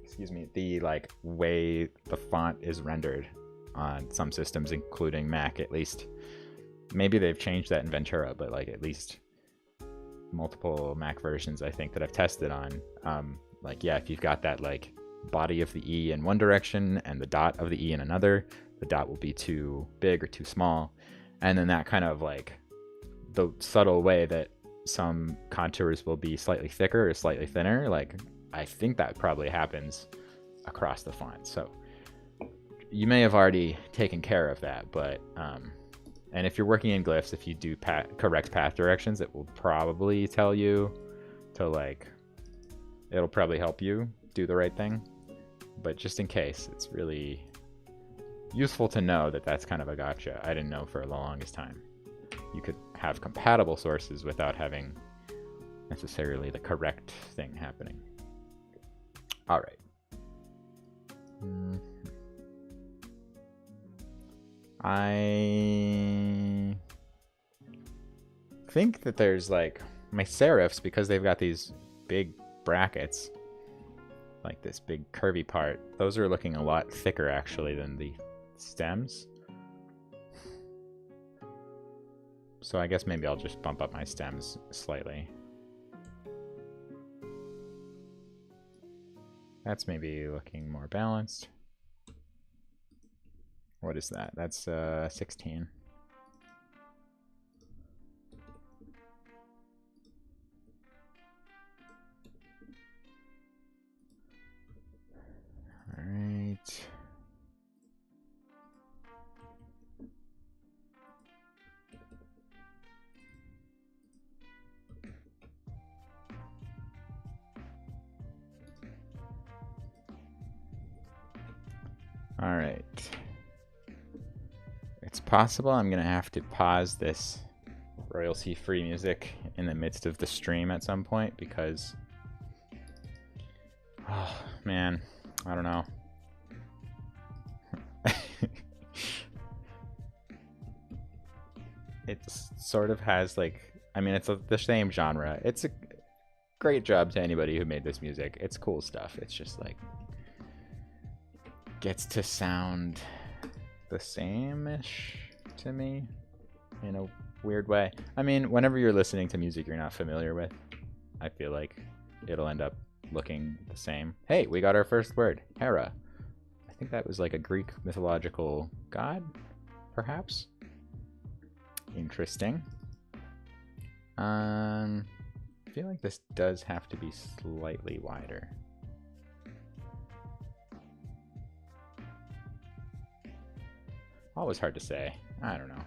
excuse me, the like way the font is rendered on some systems, including Mac at least. Maybe they've changed that in Ventura, but like at least multiple Mac versions I think that I've tested on, like yeah, if you've got that like body of the E in one direction and the dot of the E in another, the dot will be too big or too small, and then that kind of like the subtle way that some contours will be slightly thicker or slightly thinner, like I think that probably happens across the font. So you may have already taken care of that, but and if you're working in glyphs, if you do correct path directions, it will probably tell you to like, it'll probably help you do the right thing. But just in case, it's really useful to know that that's kind of a gotcha. I didn't know for the longest time. You could have compatible sources without having necessarily the correct thing happening. All right. I think that there's like my serifs, because they've got these big brackets, like this big curvy part, those are looking a lot thicker actually than the stems. So I guess maybe I'll just bump up my stems slightly. That's maybe looking more balanced. What is that? That's 16. All right. All right. It's possible I'm gonna have to pause this royalty-free music in the midst of the stream at some point, because, oh man, I don't know. It sort of has like, I mean, it's the same genre. It's a great job to anybody who made this music. It's cool stuff. It's just like, gets to sound the same-ish to me in a weird way. I mean, whenever you're listening to music you're not familiar with, I feel like it'll end up looking the same. Hey, we got our first word, Hera. I think that was like a Greek mythological god, perhaps. Interesting. I feel like this does have to be slightly wider. Always hard to say. I don't know.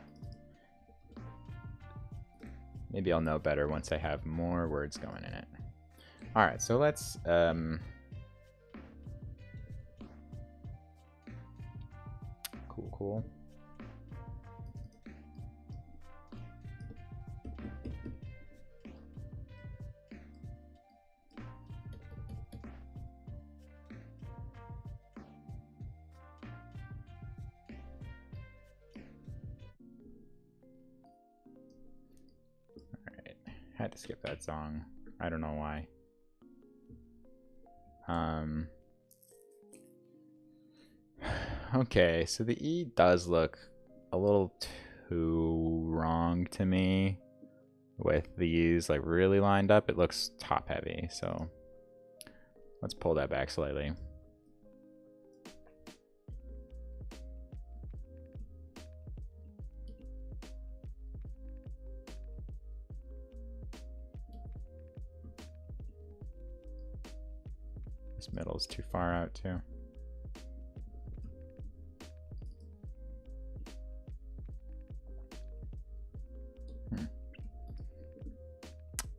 Maybe I'll know better once I have more words going in it. All right, so let's cool. Had to skip that song. I don't know why. Okay, so the E does look a little too wrong to me. With these like really lined up, it looks top heavy. So let's pull that back slightly. This middle's too far out too.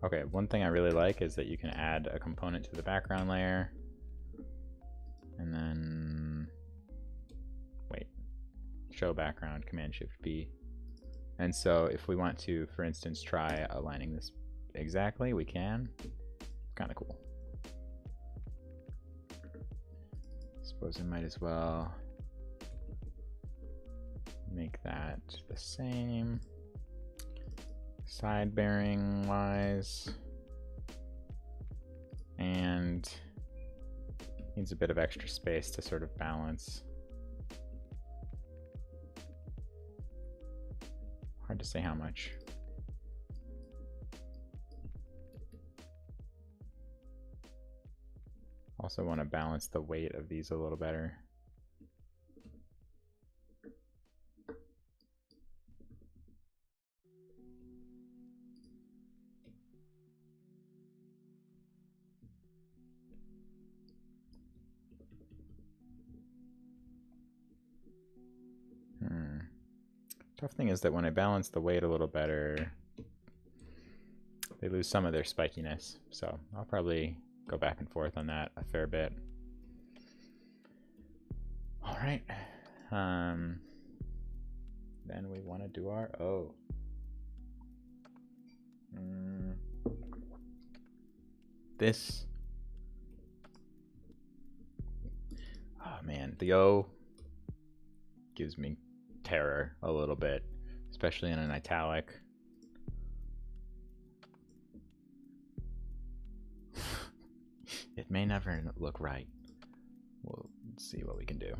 Okay, one thing I really like is that you can add a component to the background layer. And then, wait, show background, Command-Shift-B. And so if we want to, for instance, try aligning this exactly, we can. Kind of cool. Suppose I might as well make that the same. Side bearing wise, and needs a bit of extra space to sort of balance. Hard to say how much. Also want to balance the weight of these a little better. Tough thing is that when I balance the weight a little better, they lose some of their spikiness. So I'll probably go back and forth on that a fair bit. All right. Then we want to do our O. This. Oh man, the O gives me terror a little bit, especially in an italic. It may never look right. We'll see what we can do.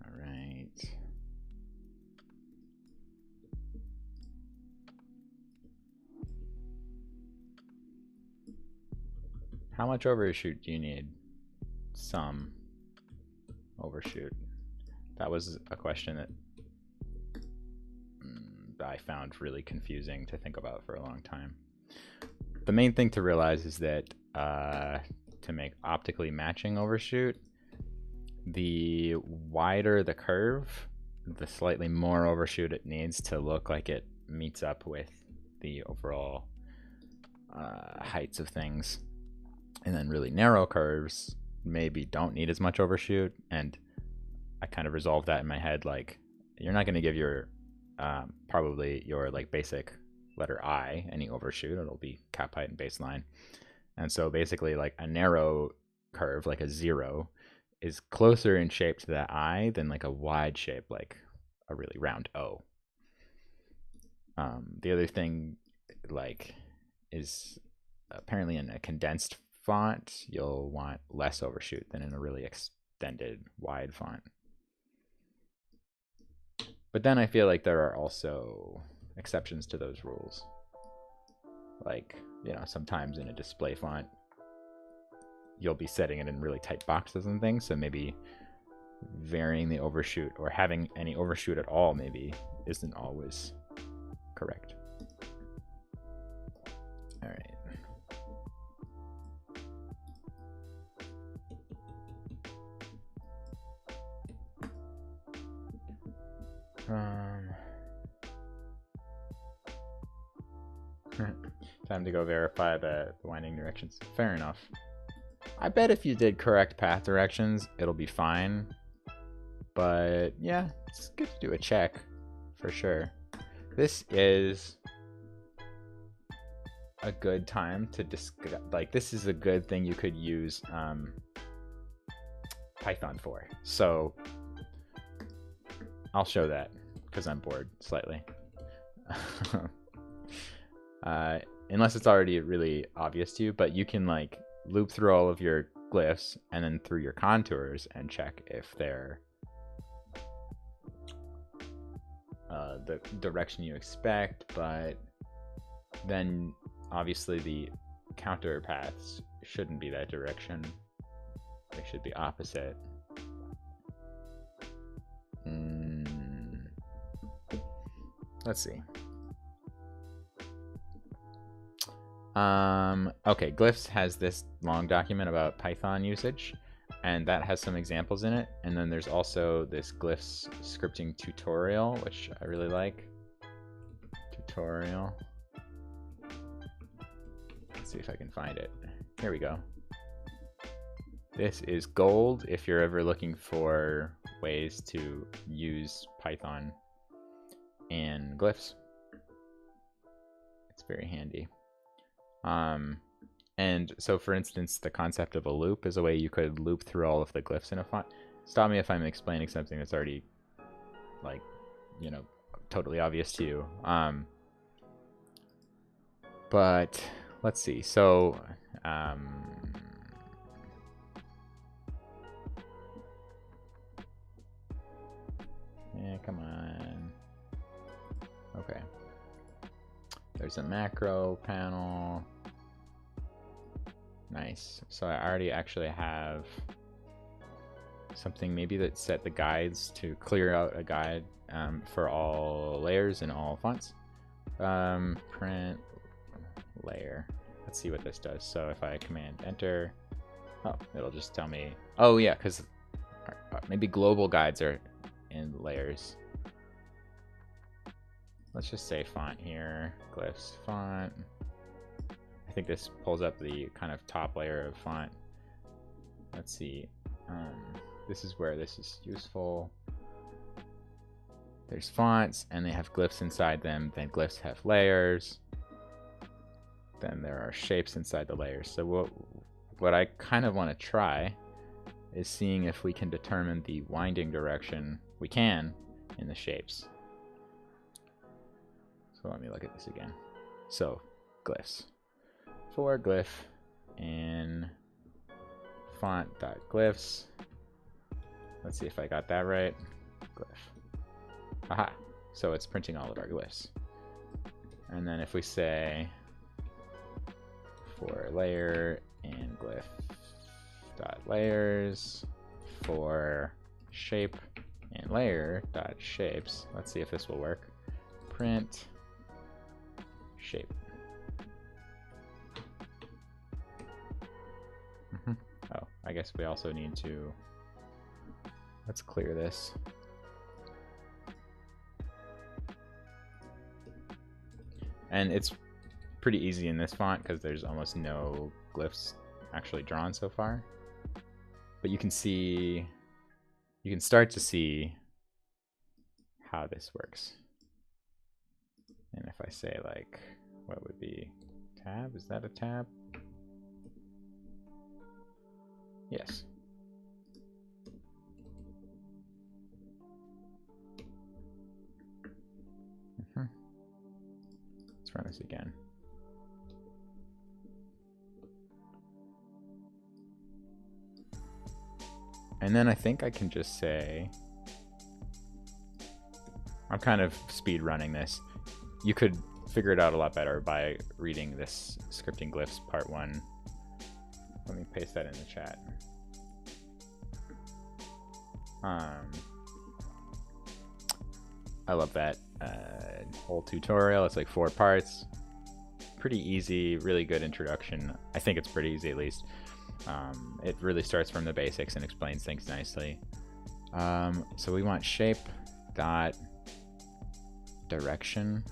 All right. How much overshoot do you need? Some overshoot. That was a question that I found really confusing to think about for a long time. The main thing to realize is that to make optically matching overshoot, the wider the curve, the slightly more overshoot it needs to look like it meets up with the overall heights of things. And then really narrow curves maybe don't need as much overshoot, and I kind of resolved that in my head. Like, you're not going to give your probably your like basic letter I any overshoot. It'll be cap height and baseline. And so basically like a narrow curve like a 0 is closer in shape to that I than like a wide shape like a really round O. The other thing like is apparently in a condensed font, you'll want less overshoot than in a really extended wide font. But then I feel like there are also exceptions to those rules. Like, you know, sometimes in a display font, you'll be setting it in really tight boxes and things, so maybe varying the overshoot or having any overshoot at all maybe isn't always correct. All right. Time to go verify the winding directions. Fair enough. I bet if you did correct path directions, it'll be fine. But yeah, it's good to do a check for sure. This is a good time to discuss. Like, this is a good thing you could use Python for. So I'll show that because I'm bored slightly. Unless it's already really obvious to you, but you can like loop through all of your glyphs and then through your contours and check if they're the direction you expect, but then obviously the counter paths shouldn't be that direction. They should be opposite. Let's see. Okay, Glyphs has this long document about Python usage, and that has some examples in it. And then there's also this Glyphs scripting tutorial, which I really like. Tutorial. Let's see if I can find it. Here we go. This is gold if you're ever looking for ways to use Python and Glyphs. It's very handy. And so for instance, the concept of a loop is a way you could loop through all of the glyphs in a font. Stop me if I'm explaining something that's already, like, you know, totally obvious to you. But let's see. So, yeah, come on. Okay. There's a macro panel. Nice. So I already actually have something maybe that set the guides to clear out a guide for all layers and all fonts. Print layer. Let's see what this does. So if I command enter, oh, it'll just tell me. Oh yeah, because maybe global guides are in layers. Let's just say font here, glyphs font. I think this pulls up the kind of top layer of font. Let's see. This is where this is useful. There's fonts, and they have glyphs inside them. Then glyphs have layers. Then there are shapes inside the layers. So what I kind of want to try is seeing if we can determine the winding direction. We can in the shapes. So let me look at this again. So glyphs. For glyph in font.glyphs. Let's see if I got that right. Glyph. Aha. So it's printing all of our glyphs. And then if we say for layer in glyph dot layers for shape and layer dot shapes. Let's see if this will work. Print shape. Oh, I guess we also need to, let's clear this. And it's pretty easy in this font because there's almost no glyphs actually drawn so far. But you can see, you can start to see how this works. And if I say like, what would be tab? Is that a tab? Yes. Let's run this again. And then I think I can just say, I'm kind of speed running this. You could figure it out a lot better by reading this scripting glyphs part 1. Let me paste that in the chat. I love that whole tutorial. It's like 4 parts. Pretty easy, really good introduction. I think it's pretty easy at least. It really starts from the basics and explains things nicely. So we want shape dot direction.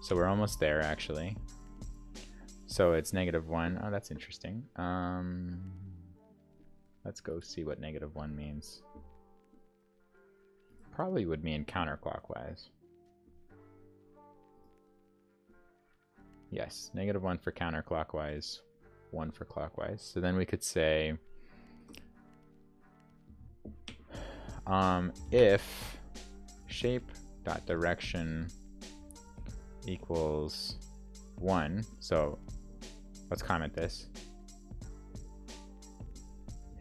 So we're almost there actually. So it's -1. Oh, that's interesting. Let's go see what -1 means. Probably would mean counterclockwise. Yes, -1 for counterclockwise, 1 for clockwise. So then we could say if shape.direction equals 1, so let's comment this.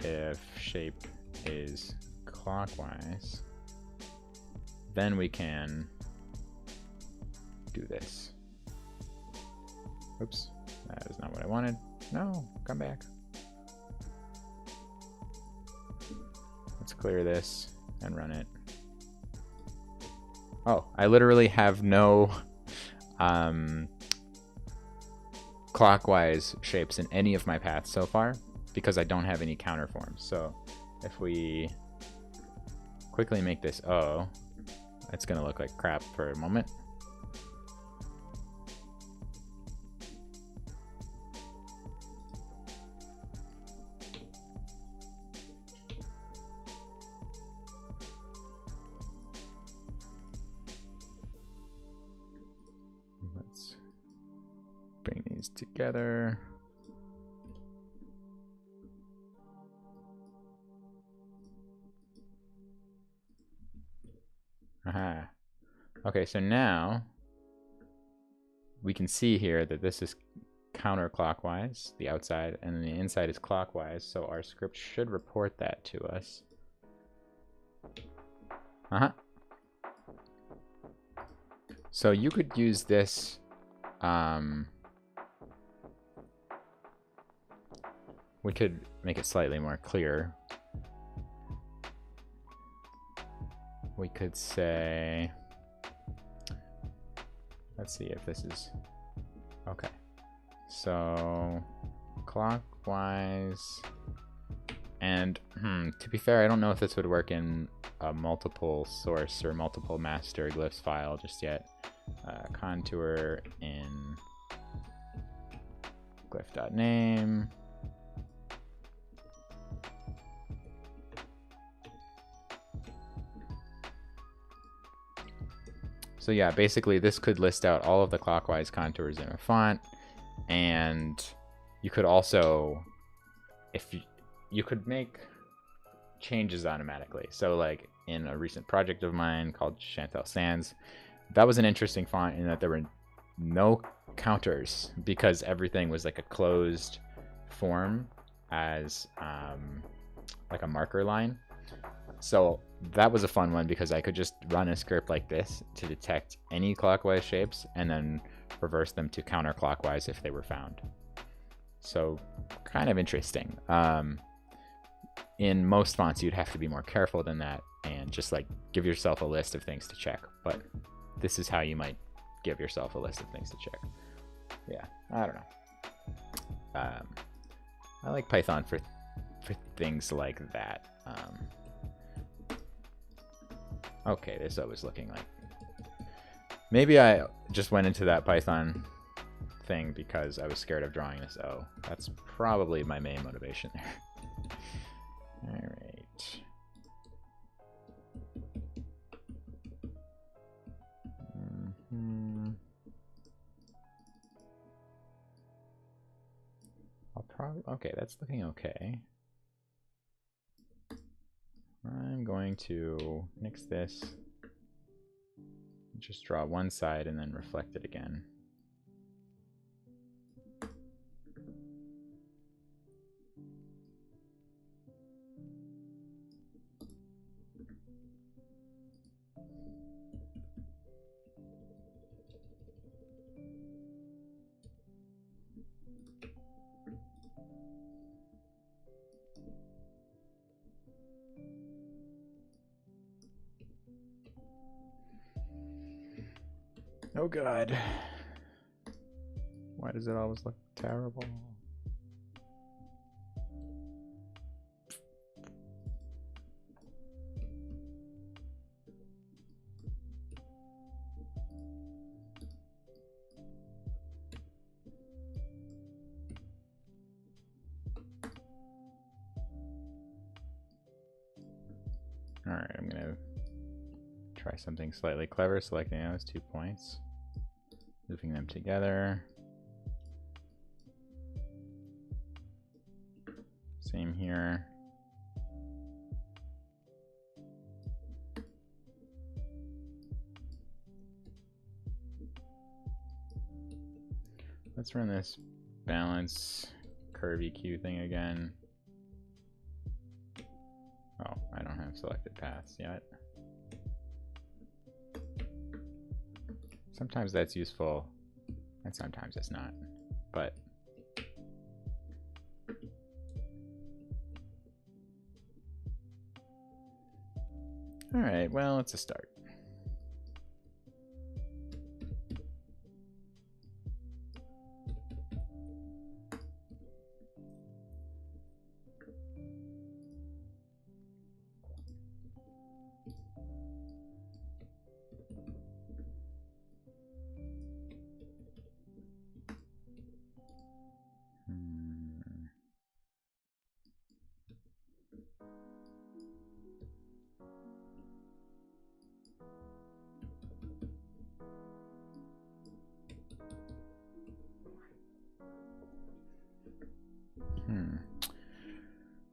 If shape is clockwise, then we can do this. Oops, that is not what I wanted. No, come back. Let's clear this and run it. Oh, I literally have no clockwise shapes in any of my paths so far because I don't have any counterforms. So if we quickly make this O, it's gonna look like crap for a moment. Let's bring these together. Aha. Okay, so now we can see here that this is counterclockwise, the outside, and then the inside is clockwise, so our script should report that to us. So you could use this we could make it slightly more clear. We could say, let's see if this is okay. So clockwise, and to be fair, I don't know if this would work in a multiple source or multiple master glyphs file just yet. Contour in glyph.name. So yeah, basically this could list out all of the clockwise contours in a font, and you could also, if you could make changes automatically. So like in a recent project of mine called Chantal Sands, that was an interesting font in that there were no counters because everything was like a closed form as like a marker line. So that was a fun one because I could just run a script like this to detect any clockwise shapes and then reverse them to counterclockwise if they were found. So kind of interesting. In most fonts, you'd have to be more careful than that and just like give yourself a list of things to check. But this is how you might give yourself a list of things to check. Yeah, I don't know. I like Python for things like that. Okay, this O is looking like... Maybe I just went into that Python thing because I was scared of drawing this O. That's probably my main motivation there. All right. I'll probably... Okay, that's looking okay. I'm going to nix this, just draw one side and then reflect it again. Oh god. Why does it always look terrible? Alright, I'm gonna try something slightly clever, selecting those 2 points, moving them together. Same here. Let's run this balance curvy Q thing again. Oh, I don't have selected paths yet. Sometimes that's useful, and sometimes it's not, but all right, well, it's a start.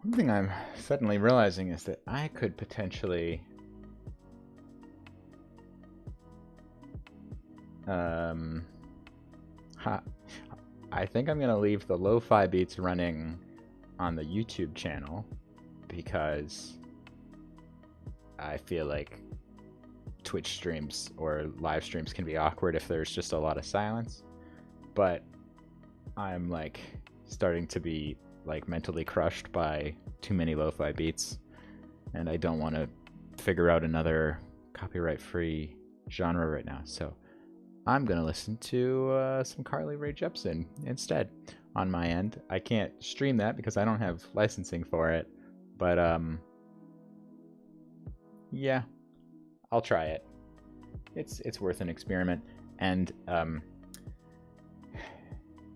One thing I'm suddenly realizing is that I could potentially I think I'm gonna leave the lo-fi beats running on the YouTube channel because I feel like Twitch streams or live streams can be awkward if there's just a lot of silence, but I'm like starting to be like mentally crushed by too many lo-fi beats, and I don't want to figure out another copyright-free genre right now, so I'm gonna listen to some Carly Rae Jepsen instead on my end. I can't stream that because I don't have licensing for it, but yeah, I'll try it. It's worth an experiment, and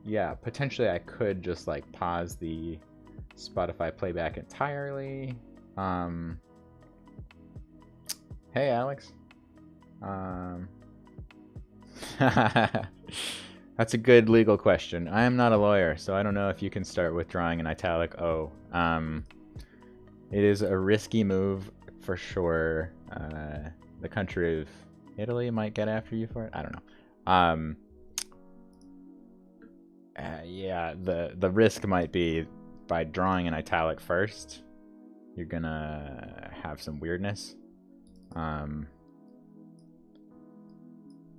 yeah, potentially I could just like pause the Spotify playback entirely. Hey Alex. That's a good legal question. I am not a lawyer, so I don't know if you can start withdrawing an italic O. It is a risky move for sure. The country of Italy might get after you for it. I don't know. Yeah, the risk might be by drawing an italic first, you're gonna have some weirdness.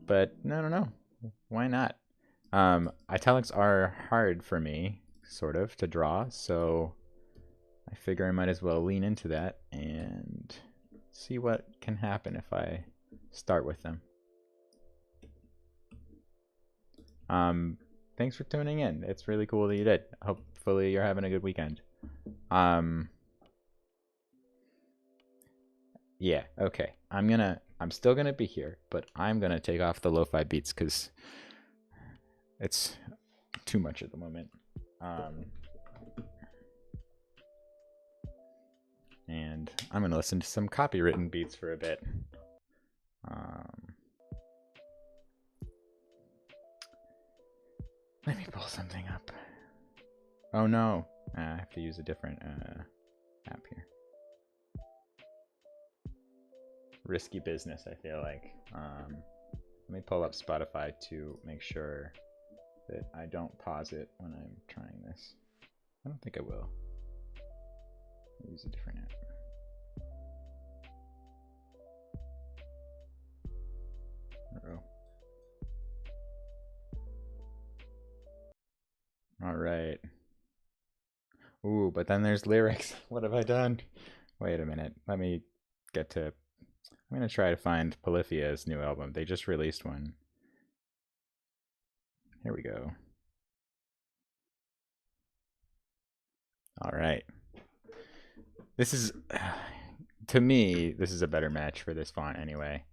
But no. Why not? Italics are hard for me, sort of, to draw, so I figure I might as well lean into that and see what can happen if I start with them. Thanks for tuning in. It's really cool that you did. Hopefully you're having a good weekend. Yeah, okay. I'm still gonna be here, but I'm gonna take off the lo-fi beats because it's too much at the moment. And I'm gonna listen to some copywritten beats for a bit. Let me pull something up. Oh no, I have to use a different app here. Risky business, I feel like. Let me pull up Spotify to make sure that I don't pause it when I'm trying this. I don't think I will. I'll use a different app. Uh-oh. All right. Ooh, but then there's lyrics. What have I done? Wait a minute. Let me get to... I'm going to try to find Polyphia's new album. They just released one. Here we go. All right. This is, to me, this is a better match for this font anyway.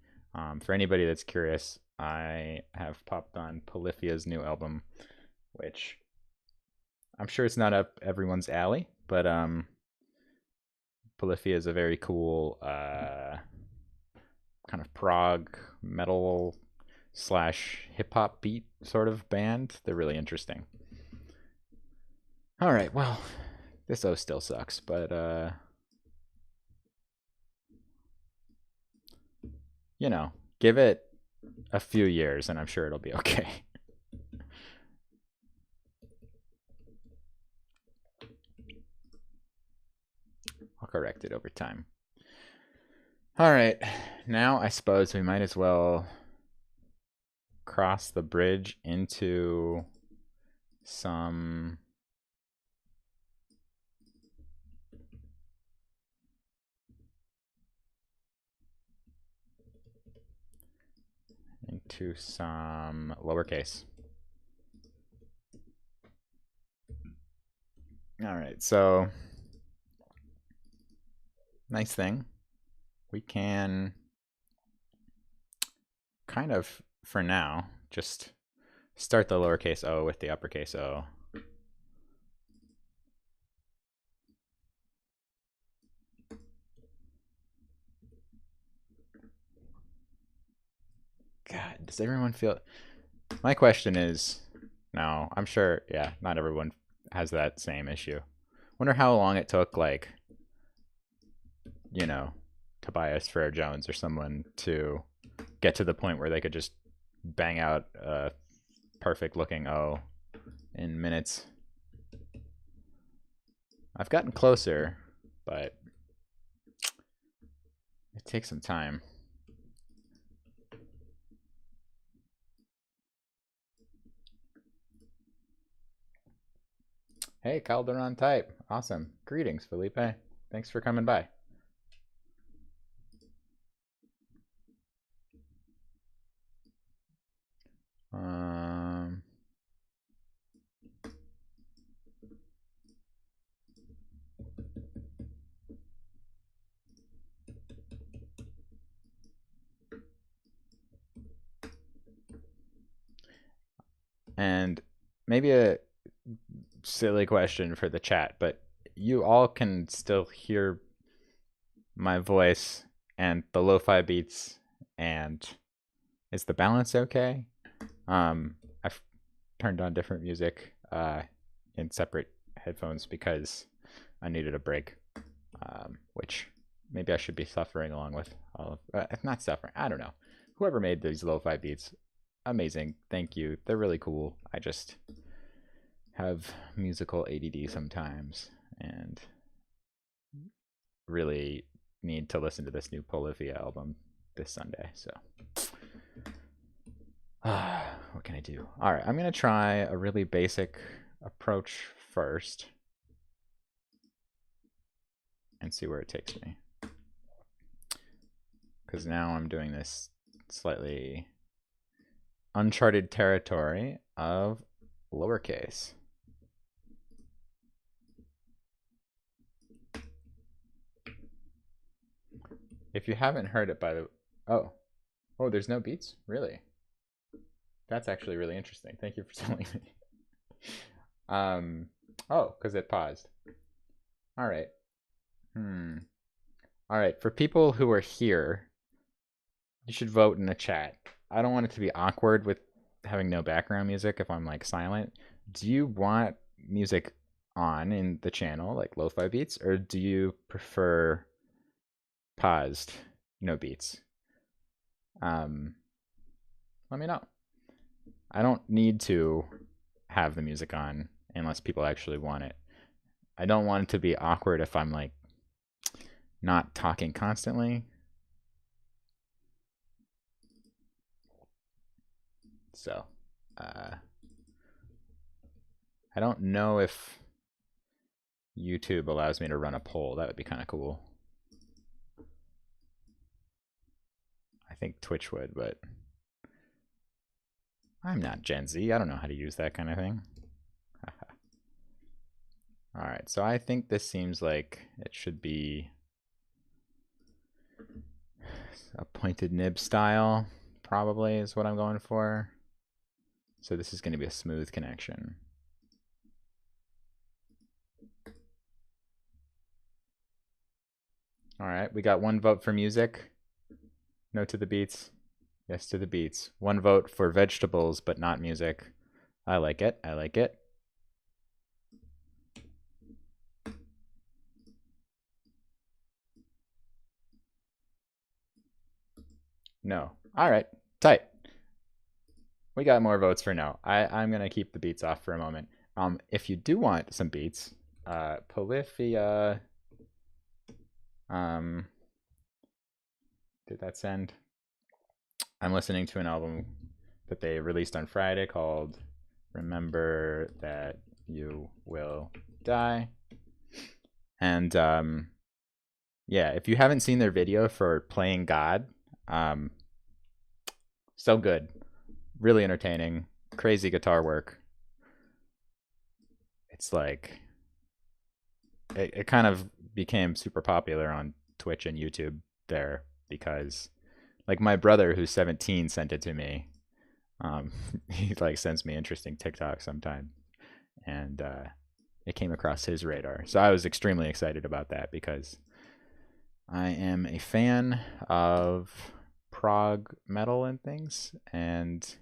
For anybody that's curious, I have popped on Polyphia's new album, which I'm sure it's not up everyone's alley, but Polyphia is a very cool kind of prog metal slash hip hop beat sort of band. They're really interesting. All right, well, this O still sucks, but you know, give it a few years and I'm sure it'll be okay. I'll correct it over time. All right, now I suppose we might as well cross the bridge into some lowercase. All right, so nice thing. We can kind of, for now, just start the lowercase o with the uppercase O. God, does everyone feel... My question is, no, I'm sure, yeah, not everyone has that same issue. Wonder how long it took, like, you know, Tobias Frere Jones or someone to get to the point where they could just bang out a perfect looking O in minutes. I've gotten closer, but it takes some time. Hey, Calderon Type. Awesome. Greetings, Felipe. Thanks for coming by. And maybe a silly question for the chat, but you all can still hear my voice and the lo-fi beats, and is the balance okay? I've turned on different music in separate headphones because I needed a break, which maybe I should be suffering along with all of, not suffering, I don't know. Whoever made these lo-fi beats, amazing, thank you, they're really cool. I just have musical ADD sometimes and really need to listen to this new Polyphia album this Sunday, so what can I do? All right, I'm gonna try a really basic approach first and see where it takes me, because now I'm doing this slightly uncharted territory of lowercase. If you haven't heard it, by the oh, there's no beats? Really? That's actually really interesting. Thank you for telling me. Oh, because it paused. All right. All right, for people who are here, you should vote in the chat. I don't want it to be awkward with having no background music if I'm like silent. Do you want music on in the channel, like lo-fi beats, or do you prefer paused, no beats? Let me know. I don't need to have the music on unless people actually want it. I don't want it to be awkward if I'm like not talking constantly. So, I don't know if YouTube allows me to run a poll. That would be kind of cool. I think Twitch would, but I'm not Gen Z. I don't know how to use that kind of thing. All right, so I think this seems like it should be a pointed nib style, probably is what I'm going for. So this is going to be a smooth connection. All right, we got 1 vote for music. No to the beats. Yes to the beats. 1 vote for vegetables, but not music. I like it. I like it. No. All right. Tight. We got more votes for no. I'm going to keep the beats off for a moment. If you do want some beats, Polyphia... did that send? I'm listening to an album that they released on Friday called Remember That You Will Die. And yeah, if you haven't seen their video for Playing God, so good. Really entertaining. Crazy guitar work. It's like it kind of became super popular on Twitch and YouTube there because like my brother who's 17 sent it to me. He like sends me interesting TikToks sometimes, and it came across his radar. So I was extremely excited about that because I am a fan of prog metal and things, and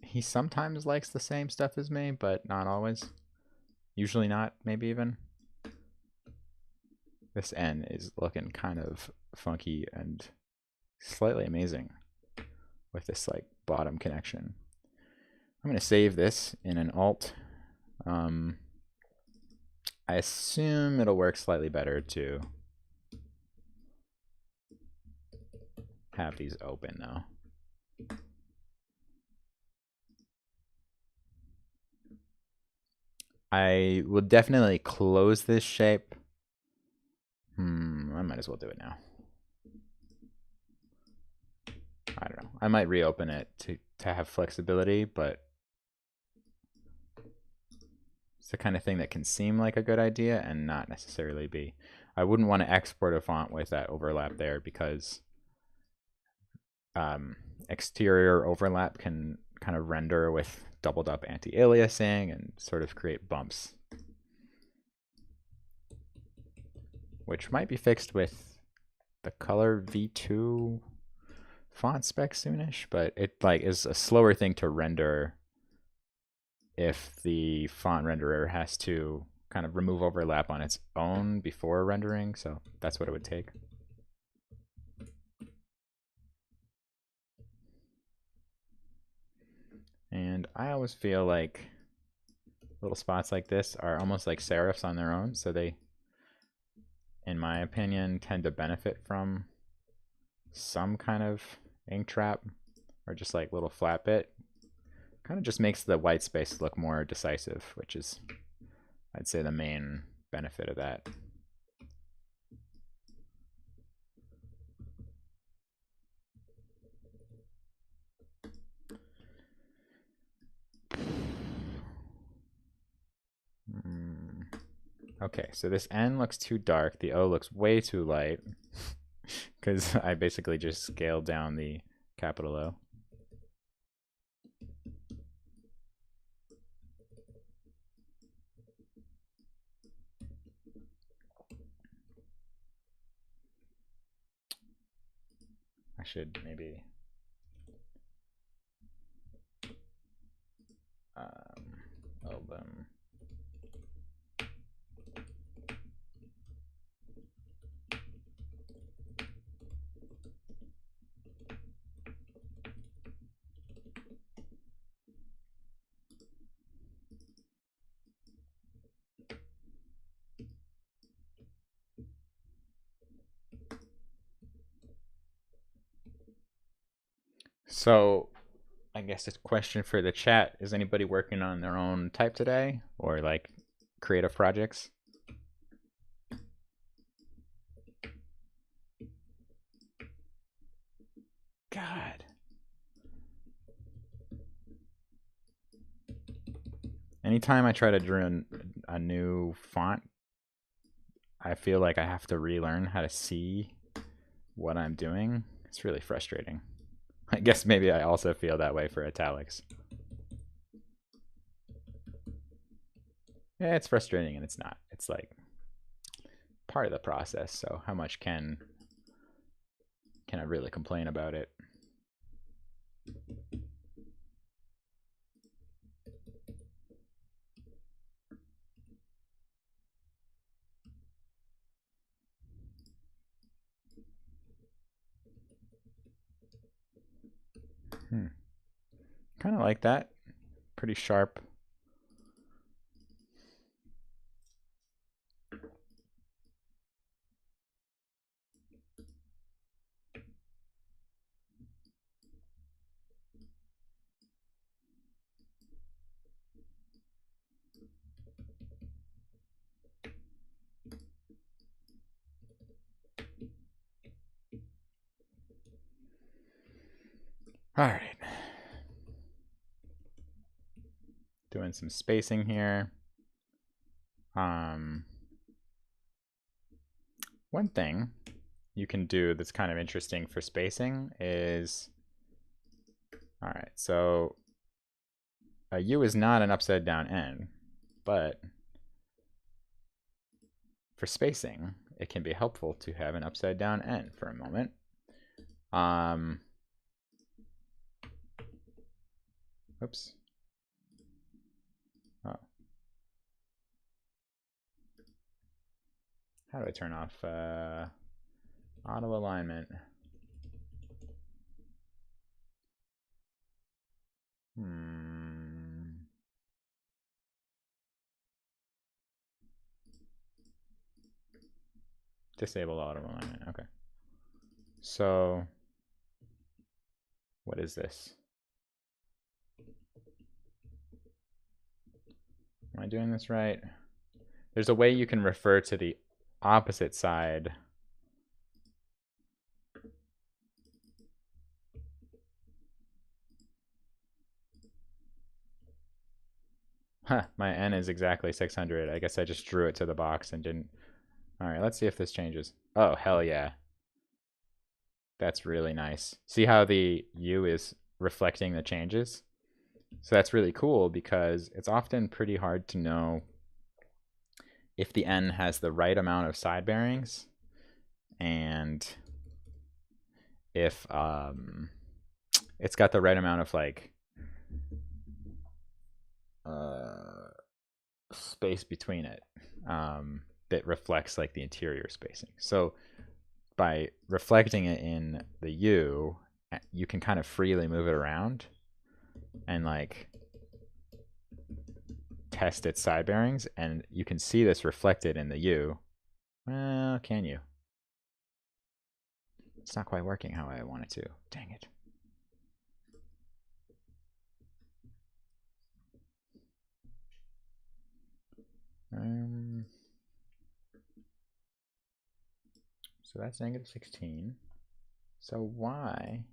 he sometimes likes the same stuff as me, but not always. Usually not, maybe even. This N is looking kind of funky and slightly amazing with this like bottom connection. I'm going to save this in an alt. I assume it'll work slightly better to have these open though. I will definitely close this shape. I might as well do it now. I don't know. I might reopen it to have flexibility, but it's the kind of thing that can seem like a good idea and not necessarily be. I wouldn't want to export a font with that overlap there because exterior overlap can kind of render with doubled up anti-aliasing and sort of create bumps, which might be fixed with the color V2 font spec soonish, but it like is a slower thing to render if the font renderer has to kind of remove overlap on its own before rendering, so that's what it would take. And I always feel like little spots like this are almost like serifs on their own, so they, in my opinion, tend to benefit from some kind of ink trap or just like little flat bit. Kind of just makes the white space look more decisive, which is, I'd say, the main benefit of that. Okay, so this N looks too dark. The O looks way too light because I basically just scaled down the capital O. I should maybe album. So I guess it's a question for the chat. Is anybody working on their own type today or like creative projects? God. Anytime I try to draw a new font, I feel like I have to relearn how to see what I'm doing. It's really frustrating. I guess maybe I also feel that way for italics. Yeah, it's frustrating and it's not. It's like part of the process. So how much can I really complain about it? Kind of like that. Pretty sharp. All right. Doing some spacing here. One thing you can do that's kind of interesting for spacing is, all right, so a U is not an upside down N, but for spacing, it can be helpful to have an upside down N for a moment. Oops. Oh. How do I turn off auto alignment? Disable auto alignment. Okay. So what is this? Am I doing this right? There's a way you can refer to the opposite side. Huh, my N is exactly 600. I guess I just drew it to the box and didn't. All right, let's see if this changes. Oh, hell yeah. That's really nice. See how the U is reflecting the changes? So that's really cool because it's often pretty hard to know if the N has the right amount of side bearings and if it's got the right amount of like space between it that reflects like the interior spacing. So by reflecting it in the U, you can kind of freely move it around and like test its side bearings, and you can see this reflected in the U. Well, can you? It's not quite working how I want it to. Dang it. So that's negative 16. So why?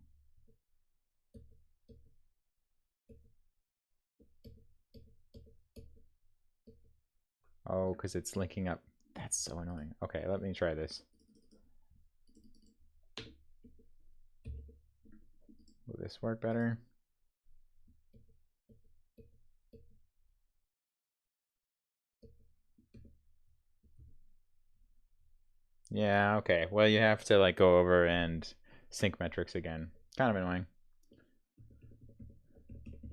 Oh, because it's linking up. That's so annoying. Okay, let me try this. Will this work better? Yeah, okay. Well, you have to like go over and sync metrics again. Kind of annoying.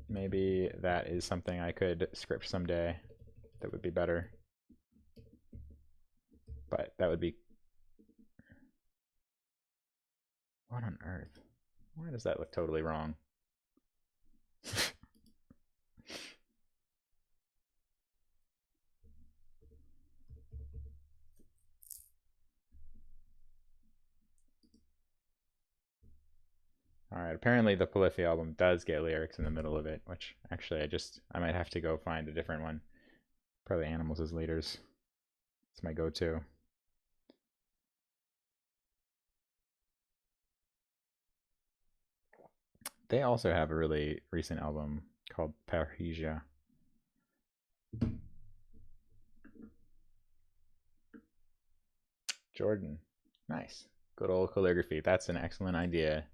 Maybe that is something I could script someday that would be better. But that would be... What on earth? Why does that look totally wrong? All right, apparently the Polyphia album does get lyrics in the middle of it, which actually I might have to go find a different one. Probably Animals as Leaders. It's my go-to. They also have a really recent album called Parrhesia. Jordan. Nice. Good old calligraphy. That's an excellent idea.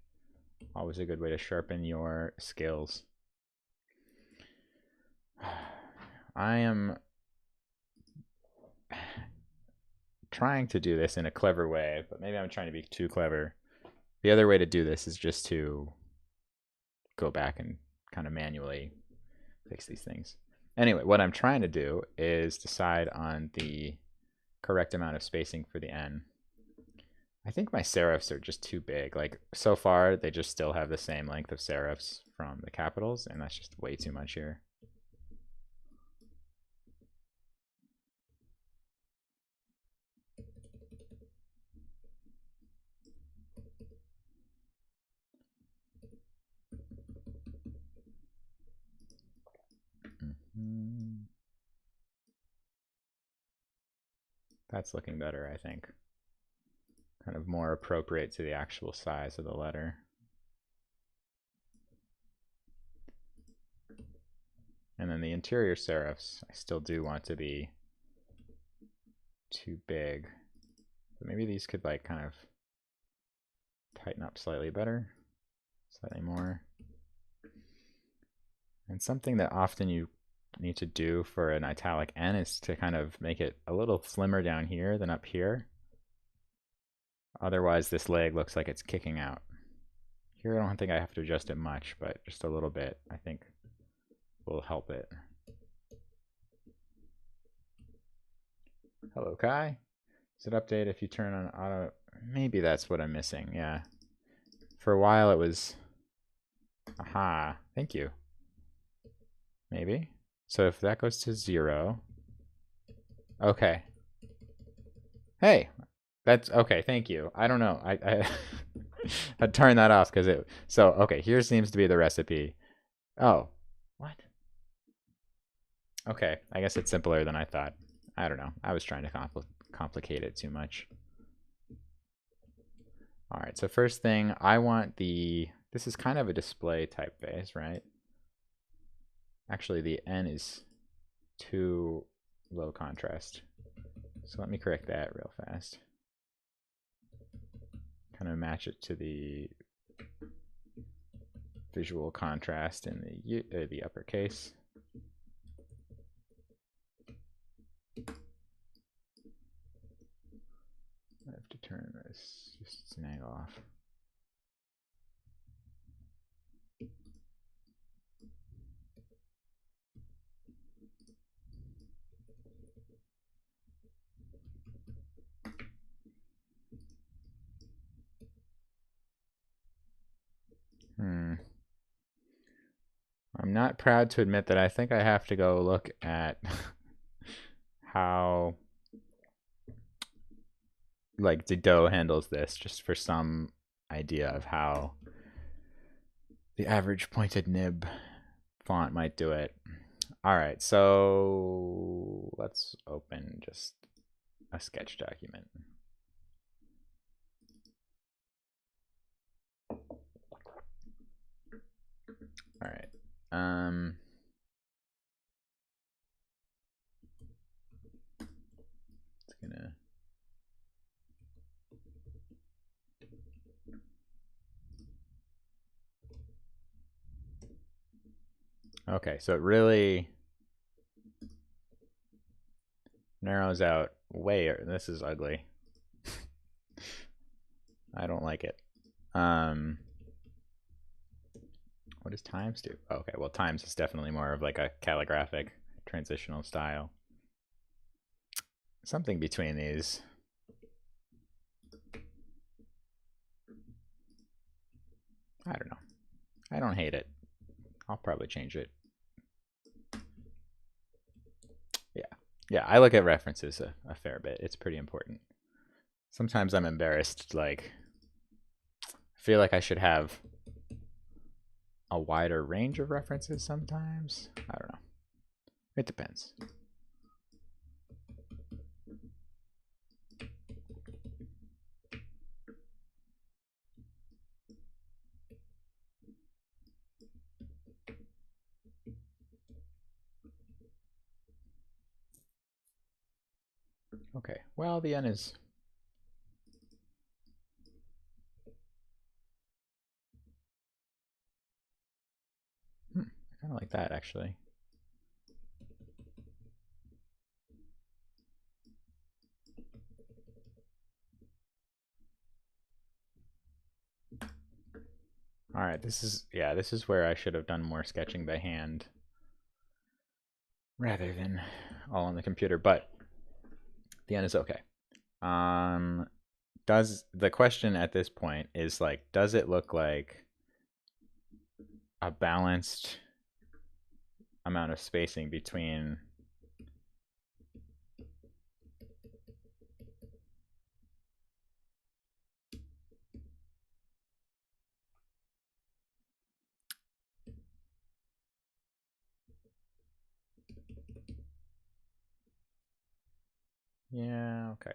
Always a good way to sharpen your skills. I am trying to do this in a clever way, but maybe I'm trying to be too clever. The other way to do this is just to go back and kind of manually fix these things. Anyway, what I'm trying to do is decide on the correct amount of spacing for the N. I think my serifs are just too big. Like, so far, they just still have the same length of serifs from the capitals, and that's just way too much here. That's looking better, I think. Kind of more appropriate to the actual size of the letter. And then the interior serifs, I still do want to be too big. But maybe these could like kind of tighten up slightly better, slightly more. And something that often you need to do for an italic N is to kind of make it a little slimmer down here than up here. Otherwise, this leg looks like it's kicking out. Here, I don't think I have to adjust it much, but just a little bit, I think, will help it. Hello, Kai. Does it update if you turn on auto? Maybe that's what I'm missing, yeah. For a while it was... Aha, thank you. Maybe. So if that goes to 0... Okay. Hey! That's... Okay, thank you. I don't know. I I'd turn that off because it... So, okay, here seems to be the recipe. Oh. What? Okay, I guess it's simpler than I thought. I don't know. I was trying to complicate it too much. All right, so first thing, I want the... This is kind of a display typeface, right? Actually, the N is too low contrast. So let me correct that real fast. Kind of match it to the visual contrast in the uppercase. I have to turn this, just snag off. I'm not proud to admit that I think I have to go look at how like Didot handles this, just for some idea of how the average pointed nib font might do it. All right, so let's open just a sketch document. All right. It's gonna... Okay, so it really narrows out way. This is ugly. I don't like it. What does Times do? Oh, okay, well, Times is definitely more of like a calligraphic transitional style. Something between these. I don't know. I don't hate it. I'll probably change it. Yeah, I look at references a fair bit. It's pretty important. Sometimes I'm embarrassed, like, I feel like I should have a wider range of references sometimes. I don't know. It depends. Okay, well, the N is... I kind of like that, actually. All right, this is where I should have done more sketching by hand rather than all on the computer, but the N is okay. Does the question at this point is like, does it look like a balanced amount of spacing between yeah, okay.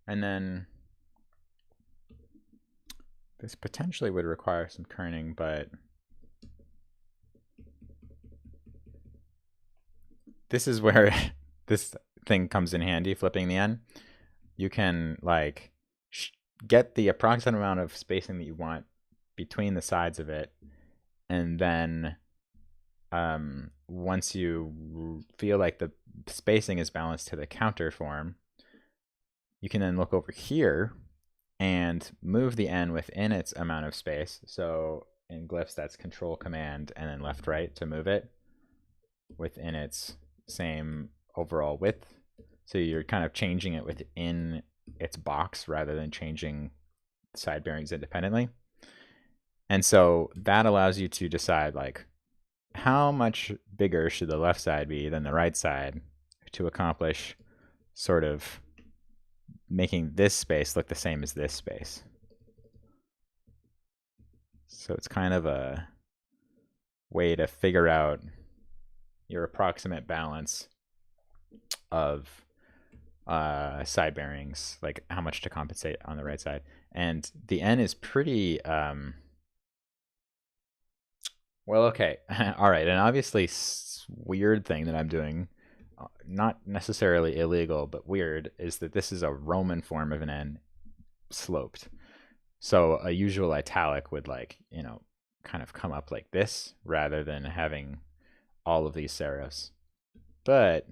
And then this potentially would require some kerning, but this is where this thing comes in handy, flipping the N. You can like get the approximate amount of spacing that you want between the sides of it, and then once you feel like the spacing is balanced to the counter form, you can then look over here and move the N within its amount of space. So in glyphs, that's Control Command and then left right to move it within its same overall width. So you're kind of changing it within its box rather than changing side bearings independently. And so that allows you to decide like how much bigger should the left side be than the right side to accomplish sort of making this space look the same as this space. So it's kind of a way to figure out your approximate balance of side bearings, like how much to compensate on the right side. And the N is pretty, well, okay. All right. And obviously weird thing that I'm doing, not necessarily illegal, but weird, is that this is a Roman form of an N sloped. So a usual italic would like, kind of come up like this rather than having all of these serifs. But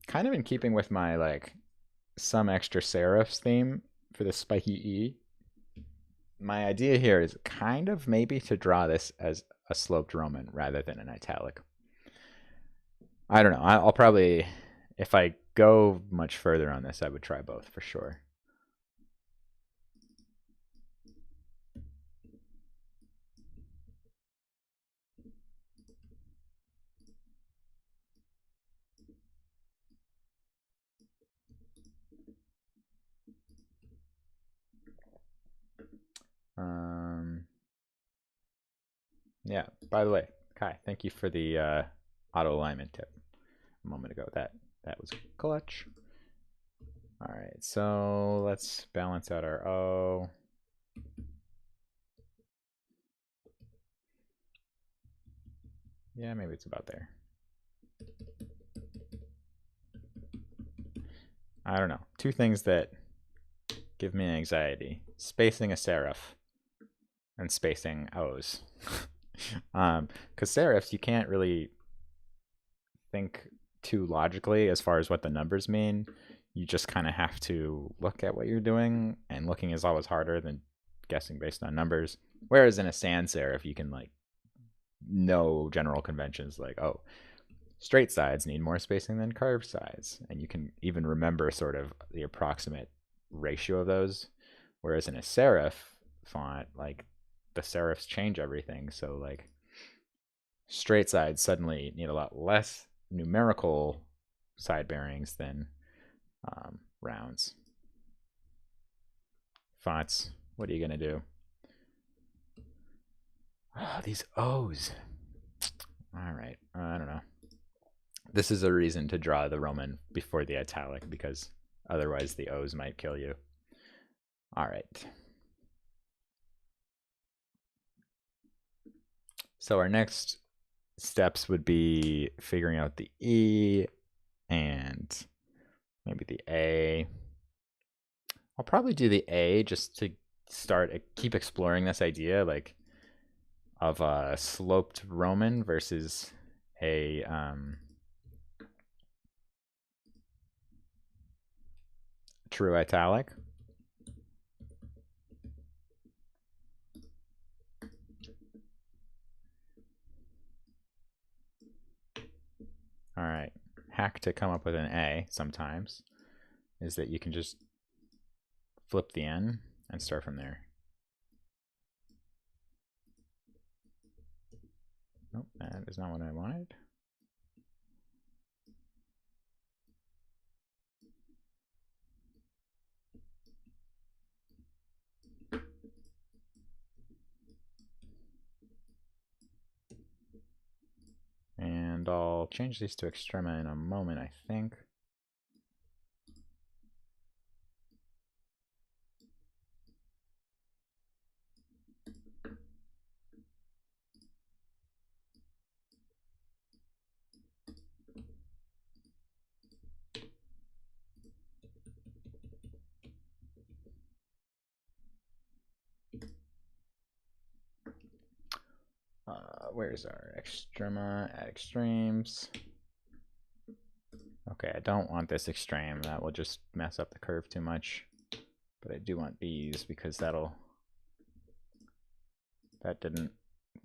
kind of in keeping with my like some extra serifs theme for the spiky E, my idea here is kind of maybe to draw this as a sloped Roman rather than an italic. I don't know. I'll probably, if I go much further on this, I would try both for sure. Yeah, by the way, Kai, thank you for the auto alignment tip a moment ago. That was clutch. All right, so let's balance out our O. Yeah, maybe it's about there. I don't know. Two things that give me anxiety: spacing a serif and spacing O's. Because serifs, you can't really think too logically as far as what the numbers mean. You just kind of have to look at what you're doing, and looking is always harder than guessing based on numbers. Whereas in a sans serif, you can like know general conventions like, oh, straight sides need more spacing than curved sides, and you can even remember sort of the approximate ratio of those. Whereas in a serif font, like the serifs change everything, so like straight sides suddenly need a lot less numerical side bearings than rounds. Fonts, what are you gonna do? Oh, these O's. All right, I don't know. This is a reason to draw the Roman before the italic, because otherwise the O's might kill you. All right. So our next steps would be figuring out the E and maybe the A. I'll probably do the A just to keep exploring this idea, like of a sloped Roman versus a true italic. All right, hack to come up with an A sometimes is that you can just flip the N and start from there. Nope, that is not what I wanted. And I'll change these to extrema in a moment, I think. Where's our extrema? Add extremes. Okay, I don't want this extreme. That will just mess up the curve too much. But I do want these because that didn't,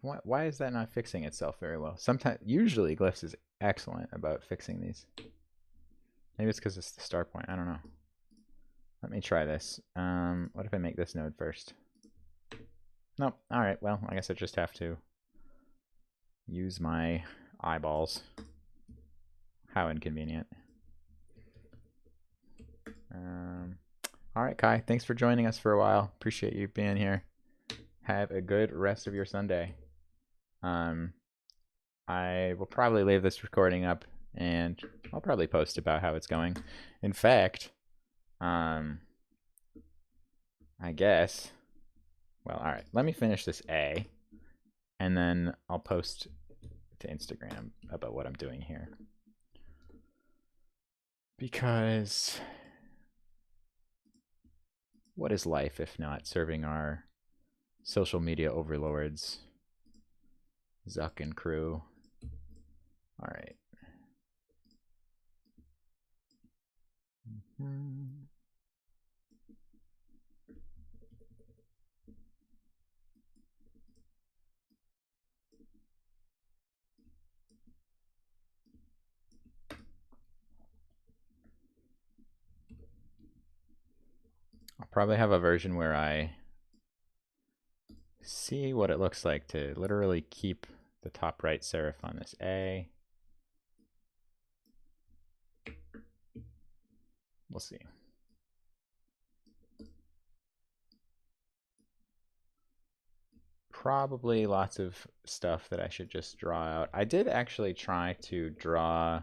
why is that not fixing itself very well? Usually Glyphs is excellent about fixing these. Maybe it's because it's the start point, I don't know. Let me try this. What if I make this node first? Nope, alright, well, I guess I just have to use my eyeballs. How inconvenient. Alright, Kai, thanks for joining us for a while. Appreciate you being here. Have a good rest of your Sunday. I will probably leave this recording up and I'll probably post about how it's going. In fact, I guess, well, alright, let me finish this A and then I'll post to Instagram about what I'm doing here. Because what is life if not serving our social media overlords, Zuck and crew? All right. I'll probably have a version where I see what it looks like to literally keep the top right serif on this A. We'll see. Probably lots of stuff that I should just draw out. I did actually try to draw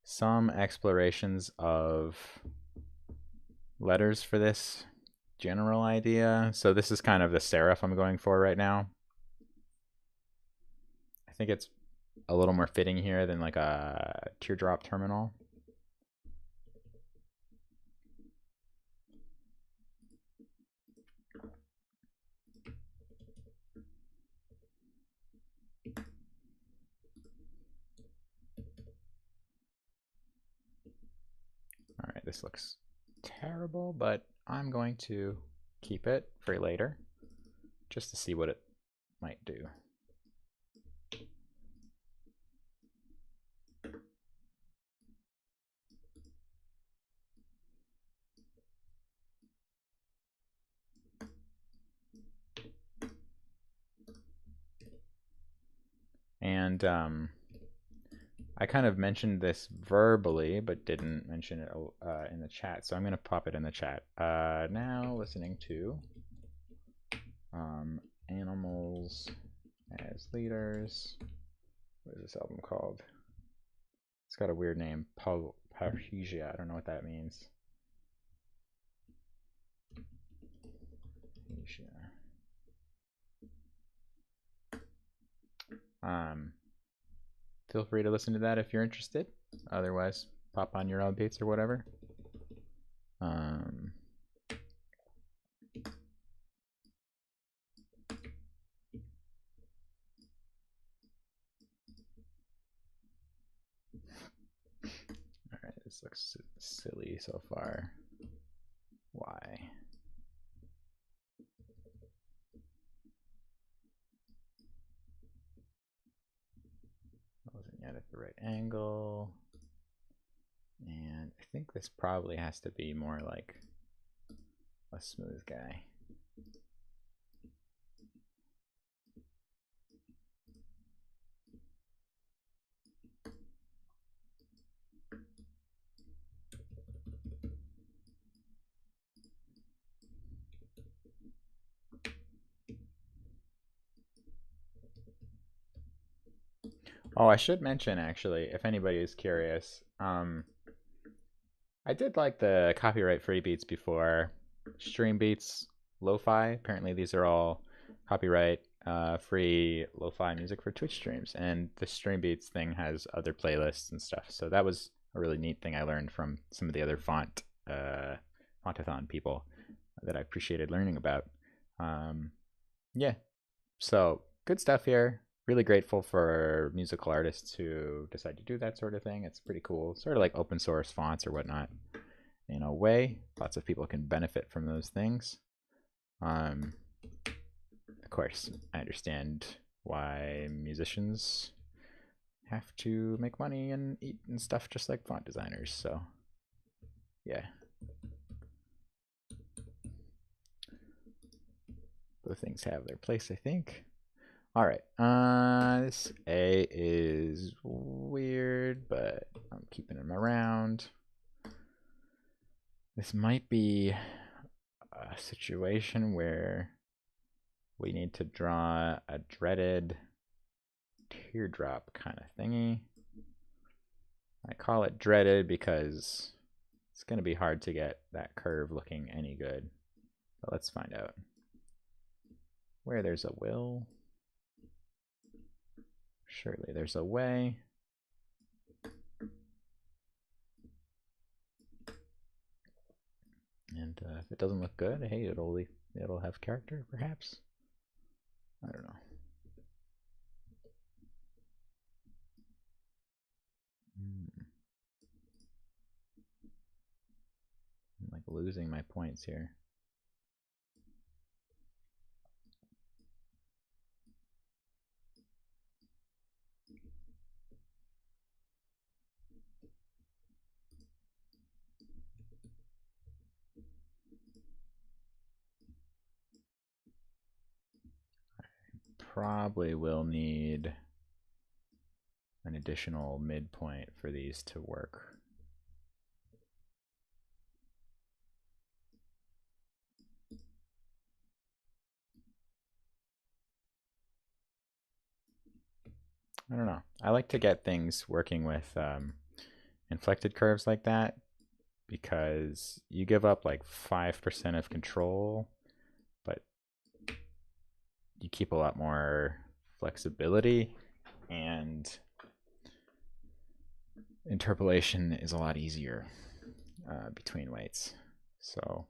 some explorations of letters for this general idea. So this is kind of the serif I'm going for right now. I think it's a little more fitting here than like a teardrop terminal. All right, this looks terrible, but I'm going to keep it for later just to see what it might do. And I kind of mentioned this verbally, but didn't mention it in the chat, so I'm going to pop it in the chat. Now listening to Animals as Leaders. What is this album called? It's got a weird name, Parrhesia. I don't know what that means. feel free to listen to that if you're interested. Otherwise, pop on your own beats or whatever. Alright, this looks silly so far. Why? I wasn't yet at the right angle. And I think this probably has to be more like a smooth guy. Oh, I should mention actually, if anybody is curious, I did like the copyright-free beats before. Stream beats, lo-fi. Apparently, these are all copyright free lo-fi music for Twitch streams, and the stream beats thing has other playlists and stuff. So that was a really neat thing I learned from some of the other Fontathon people that I appreciated learning about. Yeah, so good stuff here. Really grateful for musical artists who decide to do that sort of thing. It's pretty cool. Sort of like open source fonts or whatnot. In a way, lots of people can benefit from those things. Of course, I understand why musicians have to make money and eat and stuff just like font designers. So, yeah. Both things have their place, I think. All right. This A is weird, but I'm keeping him around. This might be a situation where we need to draw a dreaded teardrop kind of thingy. I call it dreaded because it's going to be hard to get that curve looking any good. But let's find out. Where there's a will, surely there's a way. And if it doesn't look good, hey, it'll have character, perhaps. I don't know. I'm like losing my points here. Probably will need an additional midpoint for these to work. I don't know. I like to get things working with inflected curves like that because you give up like 5% of control, but you keep a lot more flexibility, and interpolation is a lot easier between weights. So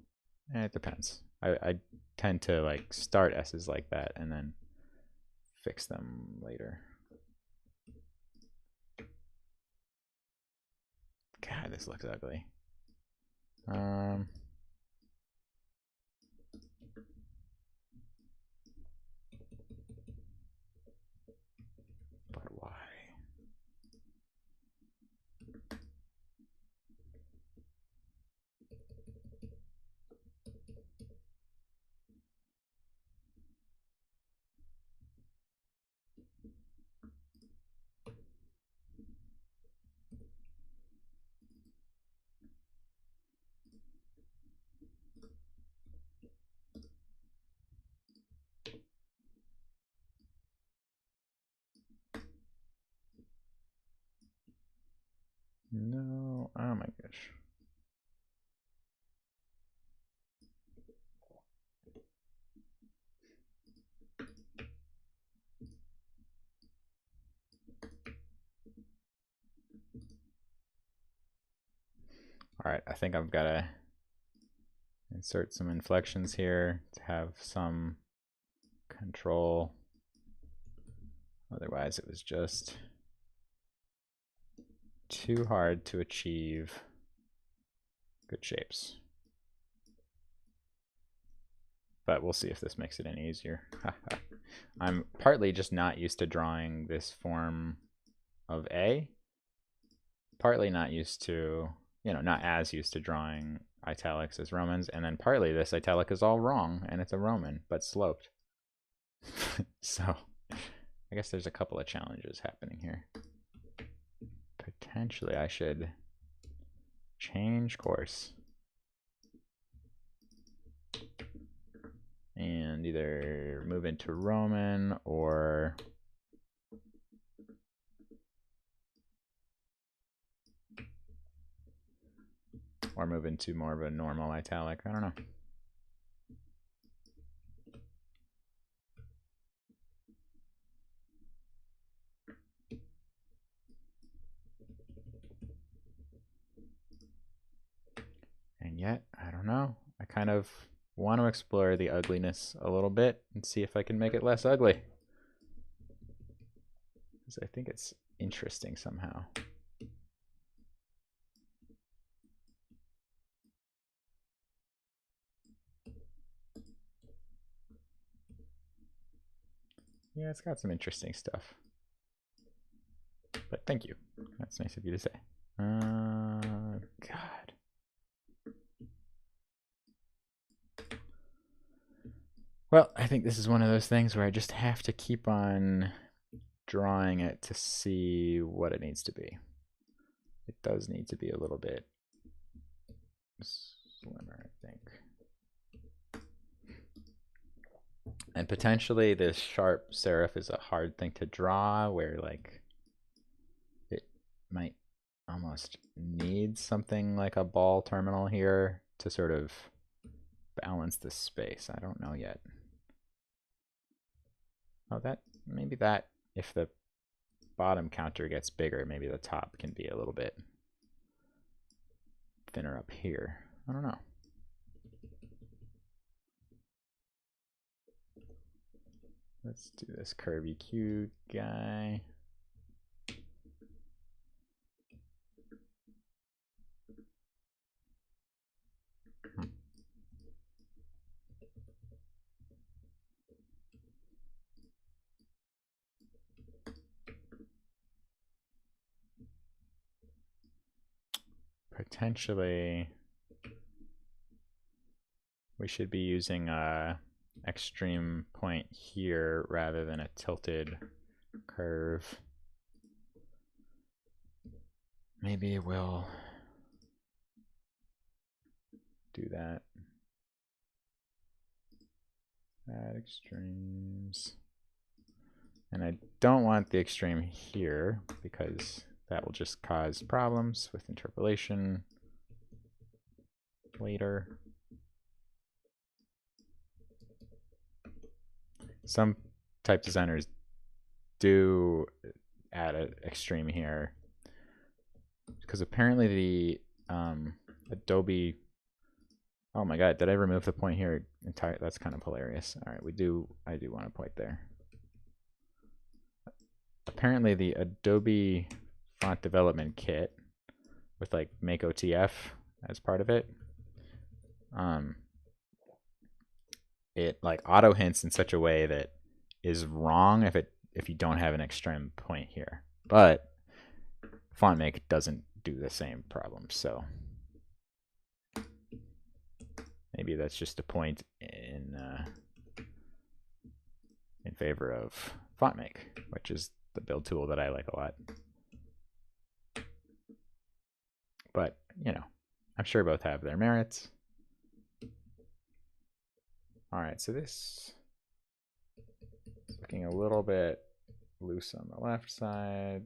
it depends. I tend to like start S's like that and then fix them later. God, this looks ugly. But why? No, oh my gosh. right, I think I've got to insert some inflections here to have some control. Otherwise, it was just too hard to achieve good shapes. But we'll see if this makes it any easier. I'm partly just not used to drawing this form of A, partly not used to, not as used to drawing italics as Romans, and then partly this italic is all wrong, and it's a Roman, but sloped. So I guess there's a couple of challenges happening here. Potentially I should change course and either move into Roman or move into more of a normal italic. I don't know. And yet, I don't know. I kind of want to explore the ugliness a little bit and see if I can make it less ugly. Because I think it's interesting somehow. Yeah, it's got some interesting stuff. But thank you. That's nice of you to say. God. Well, I think this is one of those things where I just have to keep on drawing it to see what it needs to be. It does need to be a little bit slimmer, I think. And potentially this sharp serif is a hard thing to draw, where like it might almost need something like a ball terminal here to sort of balance the space. I don't know yet. Oh, maybe if the bottom counter gets bigger, maybe the top can be a little bit thinner up here. I don't know. Let's do this curvy Q guy. Potentially, we should be using a extreme point here rather than a tilted curve. Maybe we'll do that. Add extremes. And I don't want the extreme here because that will just cause problems with interpolation later. Some type designers do add an extreme here because apparently the Adobe, oh my god, did I remove the point here entirely? That's kind of hilarious. All right, I do want a point there. Apparently the Adobe font development kit with like make OTF as part of it, it like auto hints in such a way that is wrong if you don't have an extreme point here, but FontMake doesn't do the same problem. So maybe that's just a point in favor of FontMake, which is the build tool that I like a lot. But, I'm sure both have their merits. All right, so this is looking a little bit loose on the left side.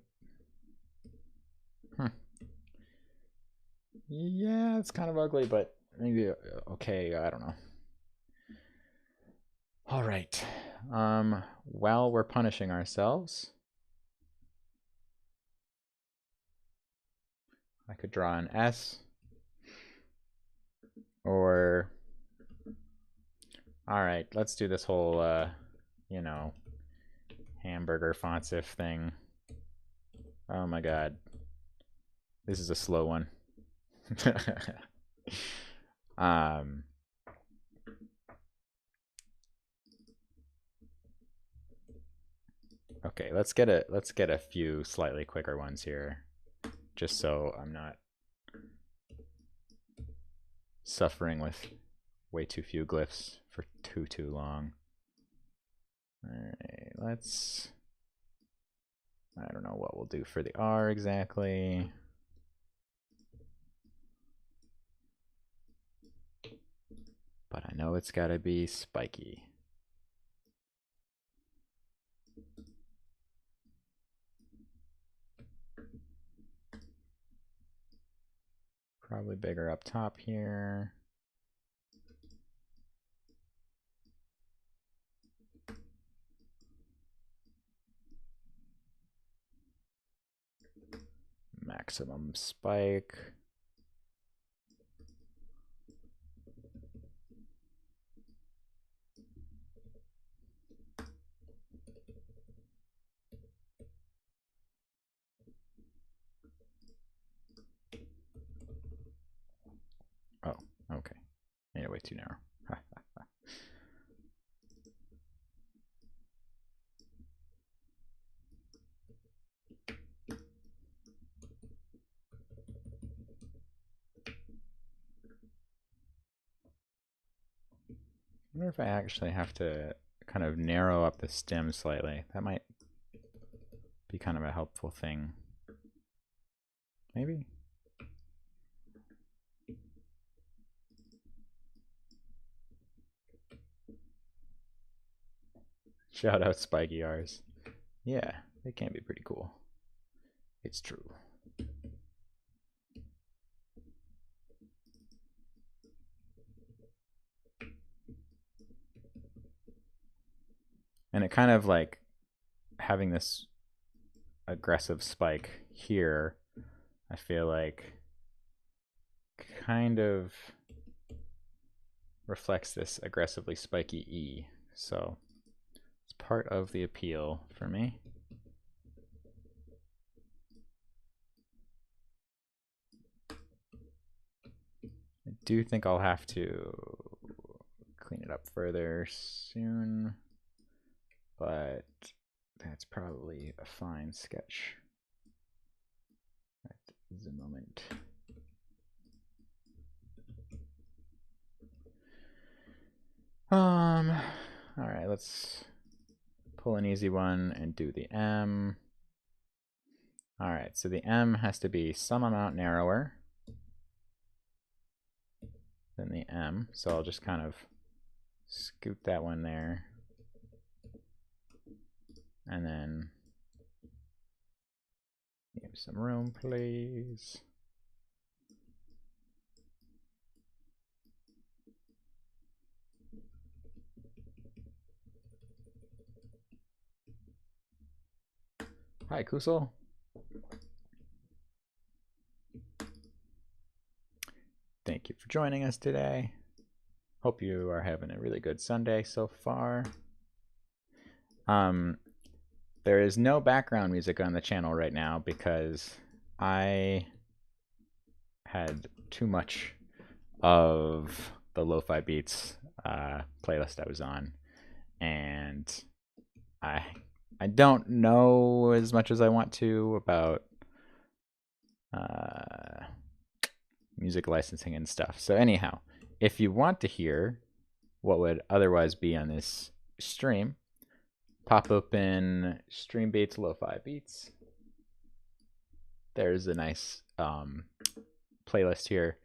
Yeah, it's kind of ugly, but maybe okay, I don't know. All right. While we're punishing ourselves, I could draw an S. Or, all right, let's do this whole, you know, hamburger fontsif thing. Oh my god. This is a slow one. um, okay, let's get a few slightly quicker ones here, just so I'm not suffering with way too few glyphs for too long. Alright, let's... I don't know what we'll do for the R exactly. But I know it's gotta be spiky. Probably bigger up top here. Maximum spike. Oh, okay. Made it way too narrow. I wonder if I actually have to kind of narrow up the stem slightly. That might be kind of a helpful thing. Maybe? Shout out Spiky R's. Yeah, they can be pretty cool. It's true. And it kind of like having this aggressive spike here, I feel like kind of reflects this aggressively spiky E. So it's part of the appeal for me. I do think I'll have to clean it up further soon, but that's probably a fine sketch at the moment. All right, let's pull an easy one and do the M. All right, so the M has to be some amount narrower than the M, so I'll just kind of scoot that one there. And then give some room, please. Hi, Kusel. Thank you for joining us today. Hope you are having a really good Sunday so far. There is no background music on the channel right now because I had too much of the lo-fi beats playlist I was on, and I don't know as much as I want to about music licensing and stuff. So anyhow, if you want to hear what would otherwise be on this stream, pop open Stream Beats Lo-Fi Beats. There's a nice playlist here.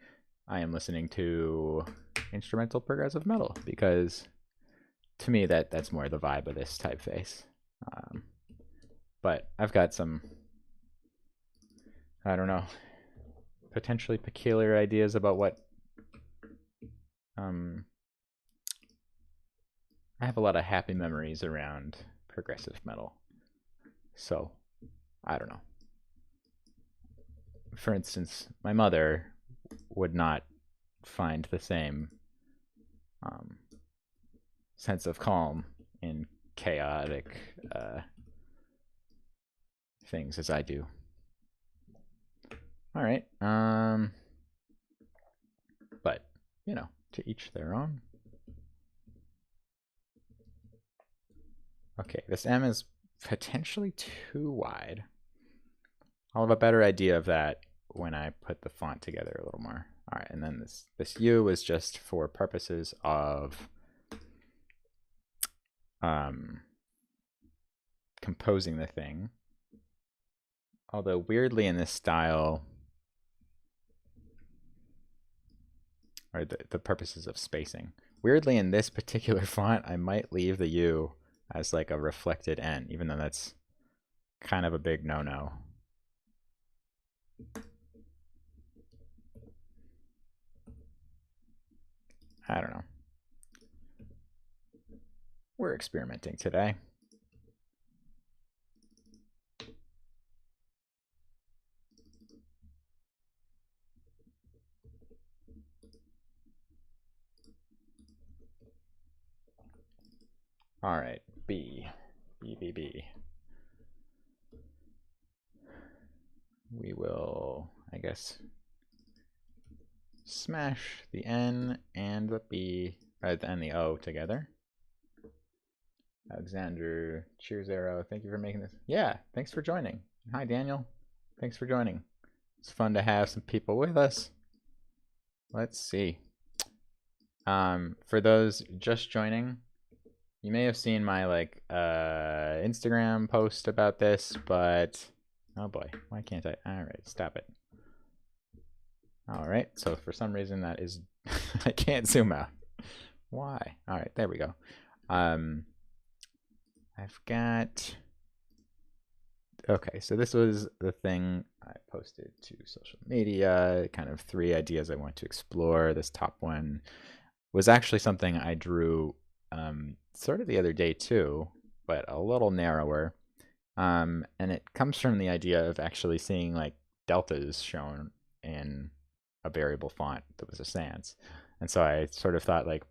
I am listening to instrumental progressive metal because to me that's more the vibe of this typeface. But I've got some, I don't know, potentially peculiar ideas about what I have a lot of happy memories around progressive metal. So, I don't know. For instance, my mother would not find the same sense of calm in chaotic things as I do. All right. But, you know, to each their own. Okay, this M is potentially too wide. I'll have a better idea of that when I put the font together a little more. All right, and then this U is just for purposes of composing the thing. Although weirdly in this style, or the purposes of spacing, weirdly in this particular font, I might leave the U as like a reflected N, even though that's kind of a big no-no. I don't know. We're experimenting today. All right, B. We will, I guess, smash the N and the B, and the O together. Alexander, cheers arrow. Thank you for making this. Yeah, thanks for joining. Hi, Daniel. Thanks for joining. It's fun to have some people with us. Let's see. For those just joining, you may have seen my Instagram post about this, but oh boy, why can't I? All right, stop it. All right, so for some reason that is I can't zoom out. Why? All right, there we go. I've got, okay, so this was the thing I posted to social media, kind of 3 ideas I want to explore. This top one was actually something I drew sort of the other day too, but a little narrower. And it comes from the idea of actually seeing like deltas shown in a variable font that was a sans. And so I sort of thought like,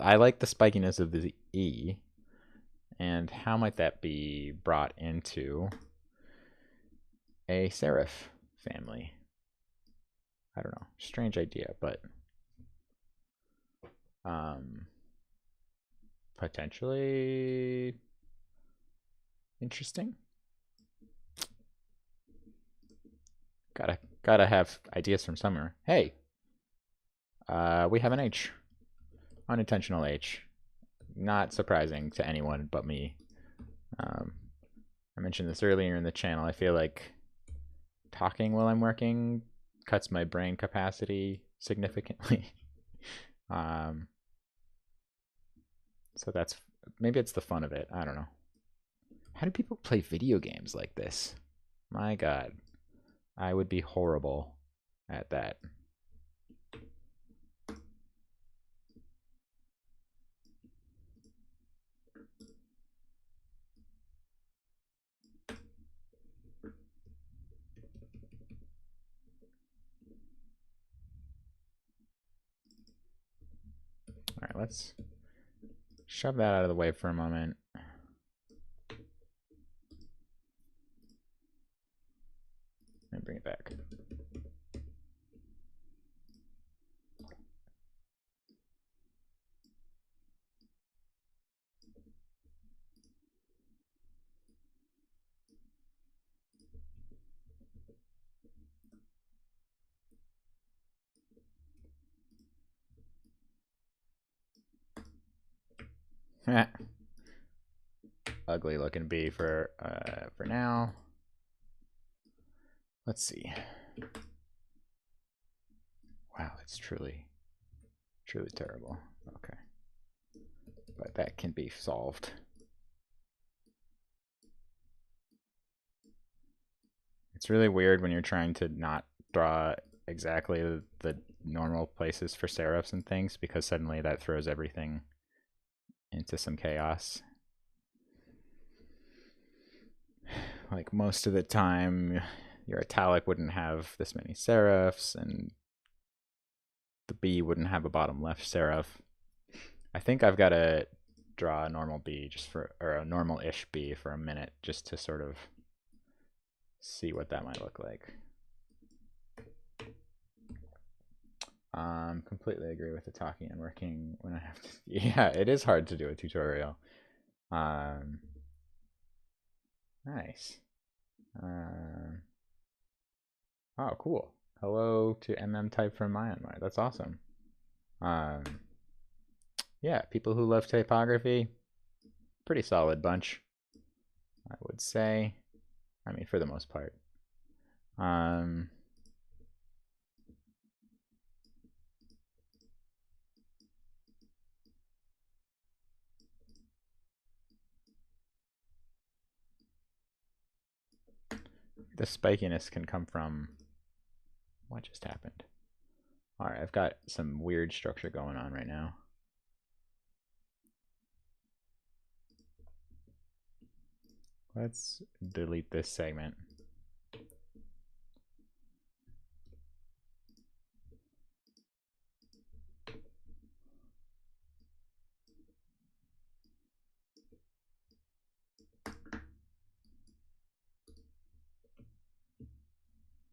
I like the spikiness of the E, and how might that be brought into a serif family? I don't know, strange idea, but potentially interesting. Gotta have ideas from somewhere. Hey, we have an H. Unintentional H. Not surprising to anyone but me. I mentioned this earlier in the channel. I feel like talking while I'm working cuts my brain capacity significantly. So that's, maybe it's the fun of it. I don't know. How do people play video games like this? My God, I would be horrible at that. All right, let's shove that out of the way for a moment. And bring it back. Ugly looking bee for now. Let's see. Wow, it's truly terrible. Okay, but that can be solved. It's really weird when you're trying to not draw exactly the normal places for serifs and things, because suddenly that throws everything into some chaos. Like most of the time, your italic wouldn't have this many serifs, and the B wouldn't have a bottom left serif. I think I've got to draw a normal B just for, or a normal-ish B for a minute just to sort of see what that might look like. Completely agree with the talking and working when I have to. Yeah, it is hard to do a tutorial. Nice. Oh, cool. Hello to Type from Myanmar. That's awesome. Yeah, people who love typography, pretty solid bunch, I would say. I mean, for the most part. The spikiness can come from what just happened. All right, I've got some weird structure going on right now. Let's delete this segment.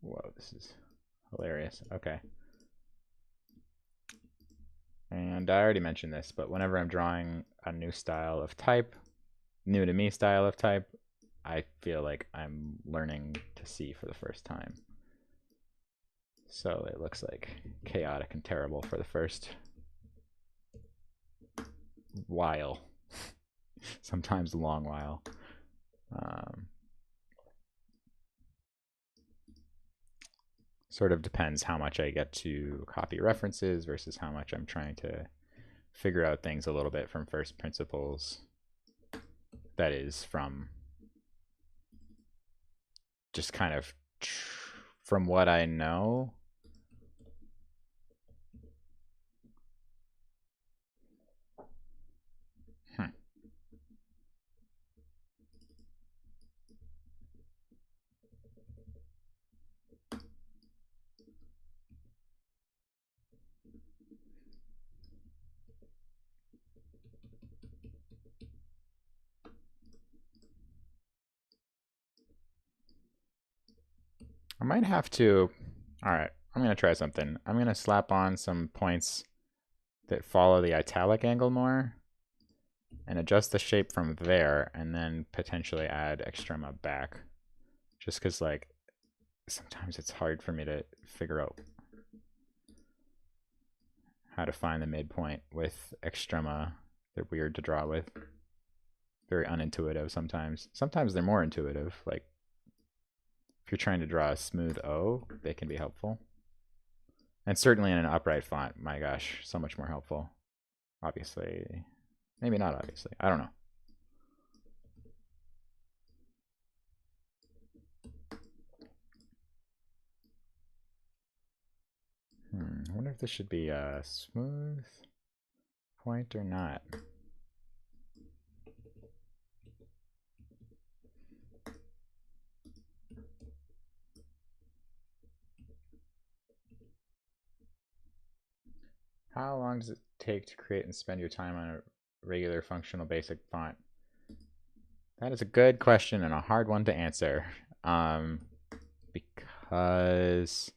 Whoa, this is hilarious. Okay. And I already mentioned this, but whenever I'm drawing a new style of type, new to me style of type, I feel like I'm learning to see for the first time. So it looks like chaotic and terrible for the first while. Sometimes a long while. Sort of depends how much I get to copy references versus how much I'm trying to figure out things a little bit from first principles. That is, from just kind of from what I know. I might have to. All right, I'm going to try something. I'm going to slap on some points that follow the italic angle more and adjust the shape from there, and then potentially add extrema back. Just because, like, sometimes it's hard for me to figure out how to find the midpoint with extrema. They're weird to draw with. Very unintuitive sometimes. Sometimes they're more intuitive. Like, if you're trying to draw a smooth O, they can be helpful. And certainly in an upright font, my gosh, so much more helpful. Obviously. Maybe not obviously. I don't know. I wonder if this should be a smooth point or not. How long does it take to create and spend your time on a regular functional basic font? That is a good question and a hard one to answer, because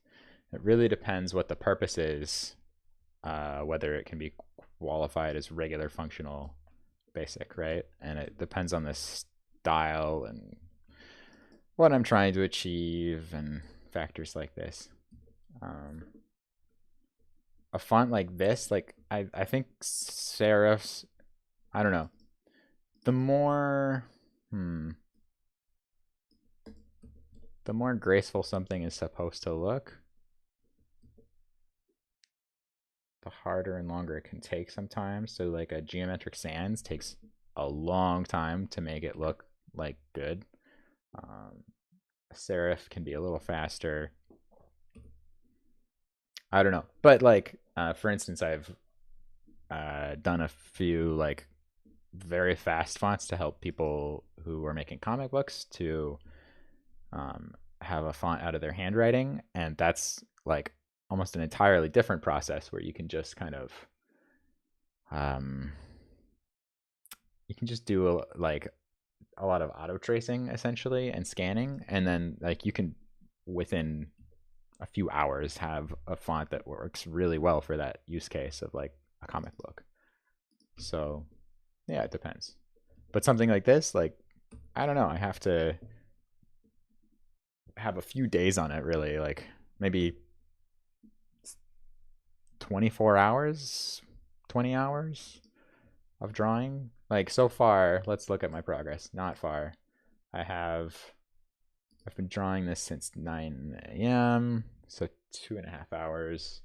it really depends what the purpose is, whether it can be qualified as regular functional basic, right? And it depends on the style and what I'm trying to achieve and factors like this. A font like this, like I think serifs, I don't know. The more the more graceful something is supposed to look, the harder and longer it can take sometimes. So like a geometric sans takes a long time to make it look like good. A serif can be a little faster. I don't know, but like for instance, I've done a few like very fast fonts to help people who are making comic books to have a font out of their handwriting, and that's like almost an entirely different process where you can just kind of um, you can just do like a lot of auto tracing essentially and scanning, and then like you can within a few hours have a font that works really well for that use case of like a comic book. So yeah, it depends. But something like this, like I don't know, I have to have a few days on it really, like maybe 24 hours, 20 hours of drawing. Like so far, let's look at my progress. Not far. I've been drawing this since 9 a.m. So 2.5 hours.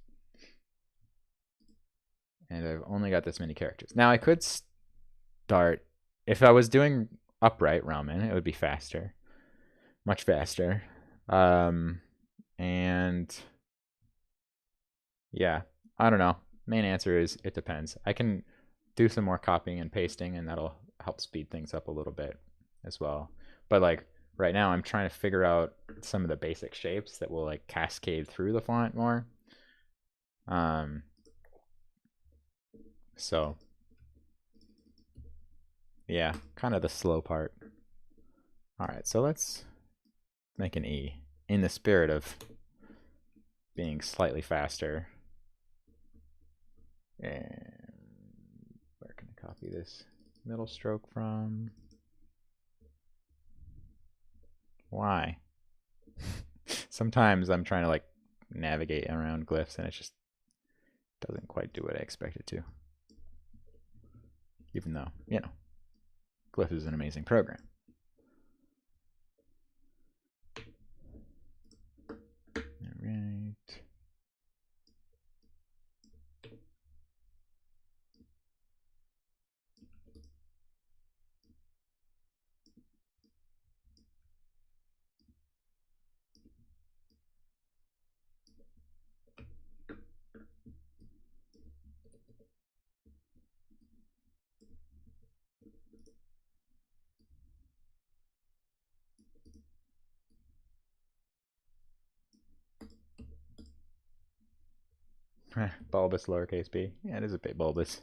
And I've only got this many characters. Now I could start, if I was doing upright Roman, it would be faster. Much faster. And yeah, I don't know. Main answer is it depends. I can do some more copying and pasting, and that'll help speed things up a little bit as well. But like right now, I'm trying to figure out some of the basic shapes that will like cascade through the font more. So yeah, kind of the slow part. All right, so let's make an E in the spirit of being slightly faster. And where can I copy this middle stroke from? Why? Sometimes I'm trying to like navigate around glyphs and it just doesn't quite do what I expect it to. Even though, you know, Glyph is an amazing program. All right. Bulbous lowercase b. Yeah, it is a bit bulbous.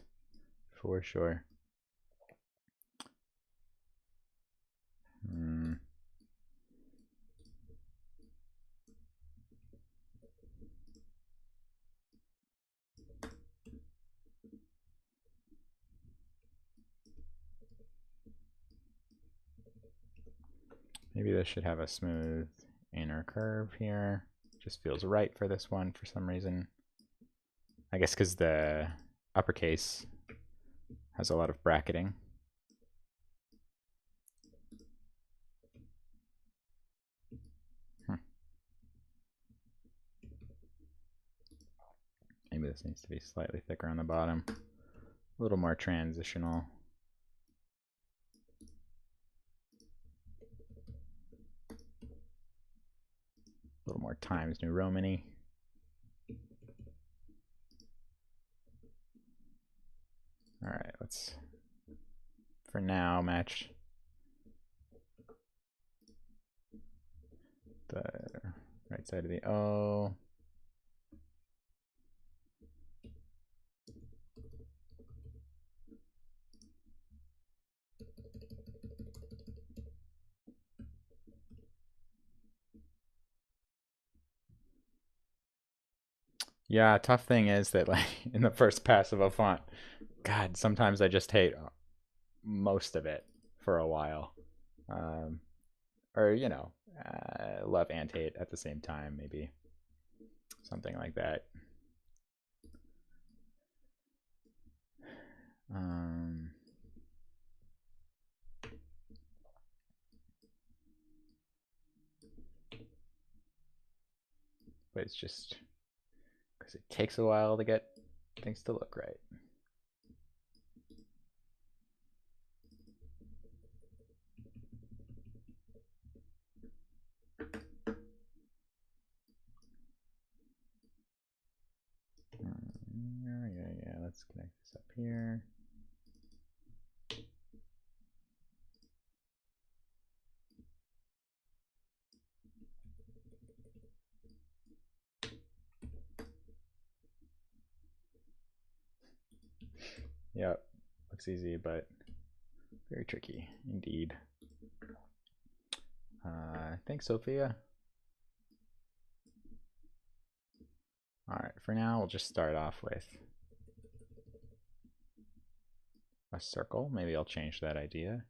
For sure. Maybe this should have a smooth inner curve here. Just feels right for this one for some reason. I guess because the uppercase has a lot of bracketing. Maybe this needs to be slightly thicker on the bottom. A little more transitional. A little more Times New Roman-y. All right, let's, for now, match the right side of the O. Yeah, tough thing is that like in the first pass of a font, God, sometimes I just hate most of it for a while. Or, you know, love and hate at the same time, maybe. Something like that. But it's just because it takes a while to get things to look right. Yeah, let's connect this up here. Yep, looks easy, but very tricky indeed. Thanks, Sophia. All right, for now, we'll just start off with a circle. Maybe I'll change that idea.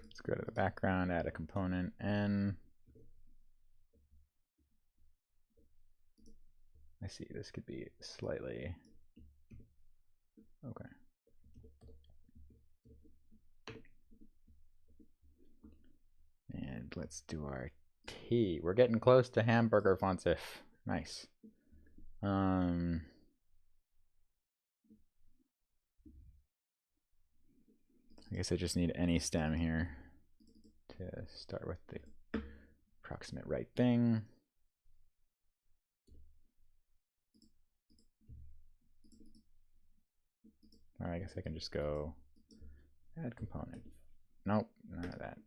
Let's go to the background, add a component, N. I see, this could be slightly, okay. And let's do our T. We're getting close to hamburger Fontathon. Nice. I guess I just need any stem here to start with the approximate right thing. Or I guess I can just go add component. Nope, none of that.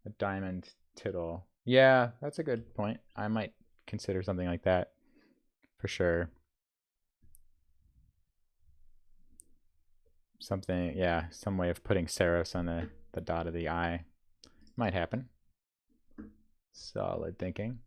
A diamond tittle. Yeah, that's a good point. I might consider something like that for sure. Something, yeah, some way of putting Saros on the dot of the I. Might happen. Solid thinking.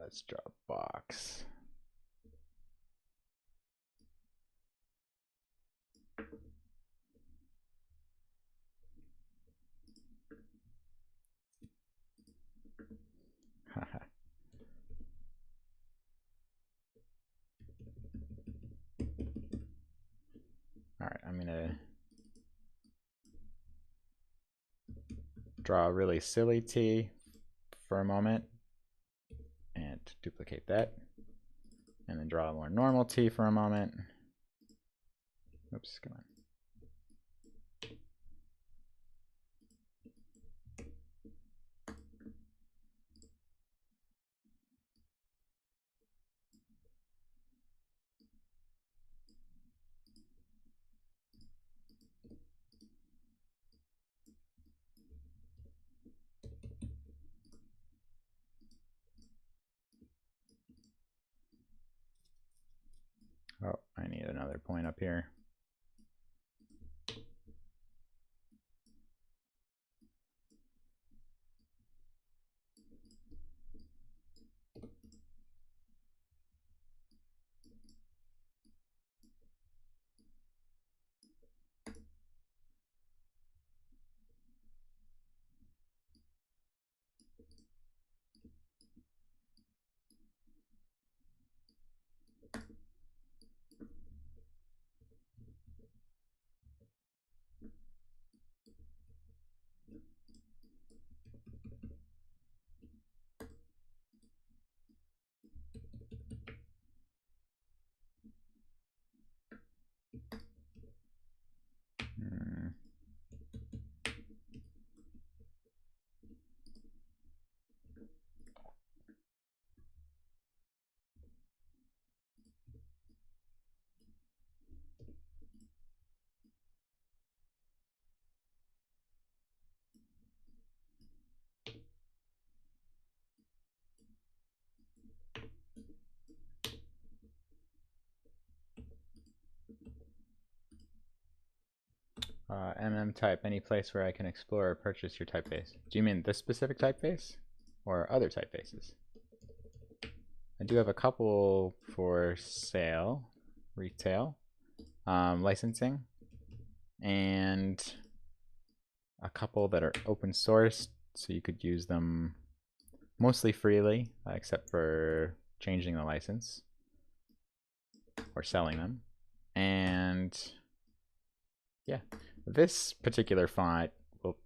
Let's draw a box. All right, I'm gonna draw a really silly T for a moment and duplicate that, and then draw a more normal T for a moment. Oops, come on. Oh, I need another point up here. MM type, any place where I can explore or purchase your typeface. Do you mean this specific typeface or other typefaces? I do have a couple for sale, retail. licensing, and a couple that are open source, so you could use them mostly freely, except for changing the license or selling them. And yeah, this particular font will,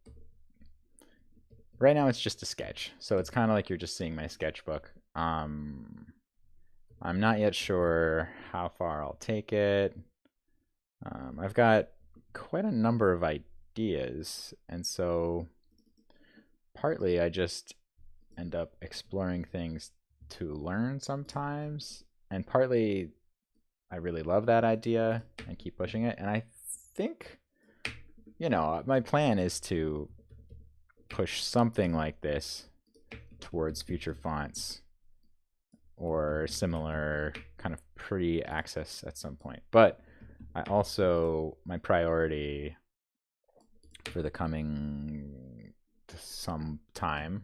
right now it's just a sketch, so it's kind of like you're just seeing my sketchbook. I'm not yet sure how far I'll take it. I've got quite a number of ideas, and so partly I just end up exploring things to learn sometimes, and partly I really love that idea and keep pushing it. And I think, my plan is to push something like this towards future fonts or similar kind of pre-access at some point. But my priority for the coming some time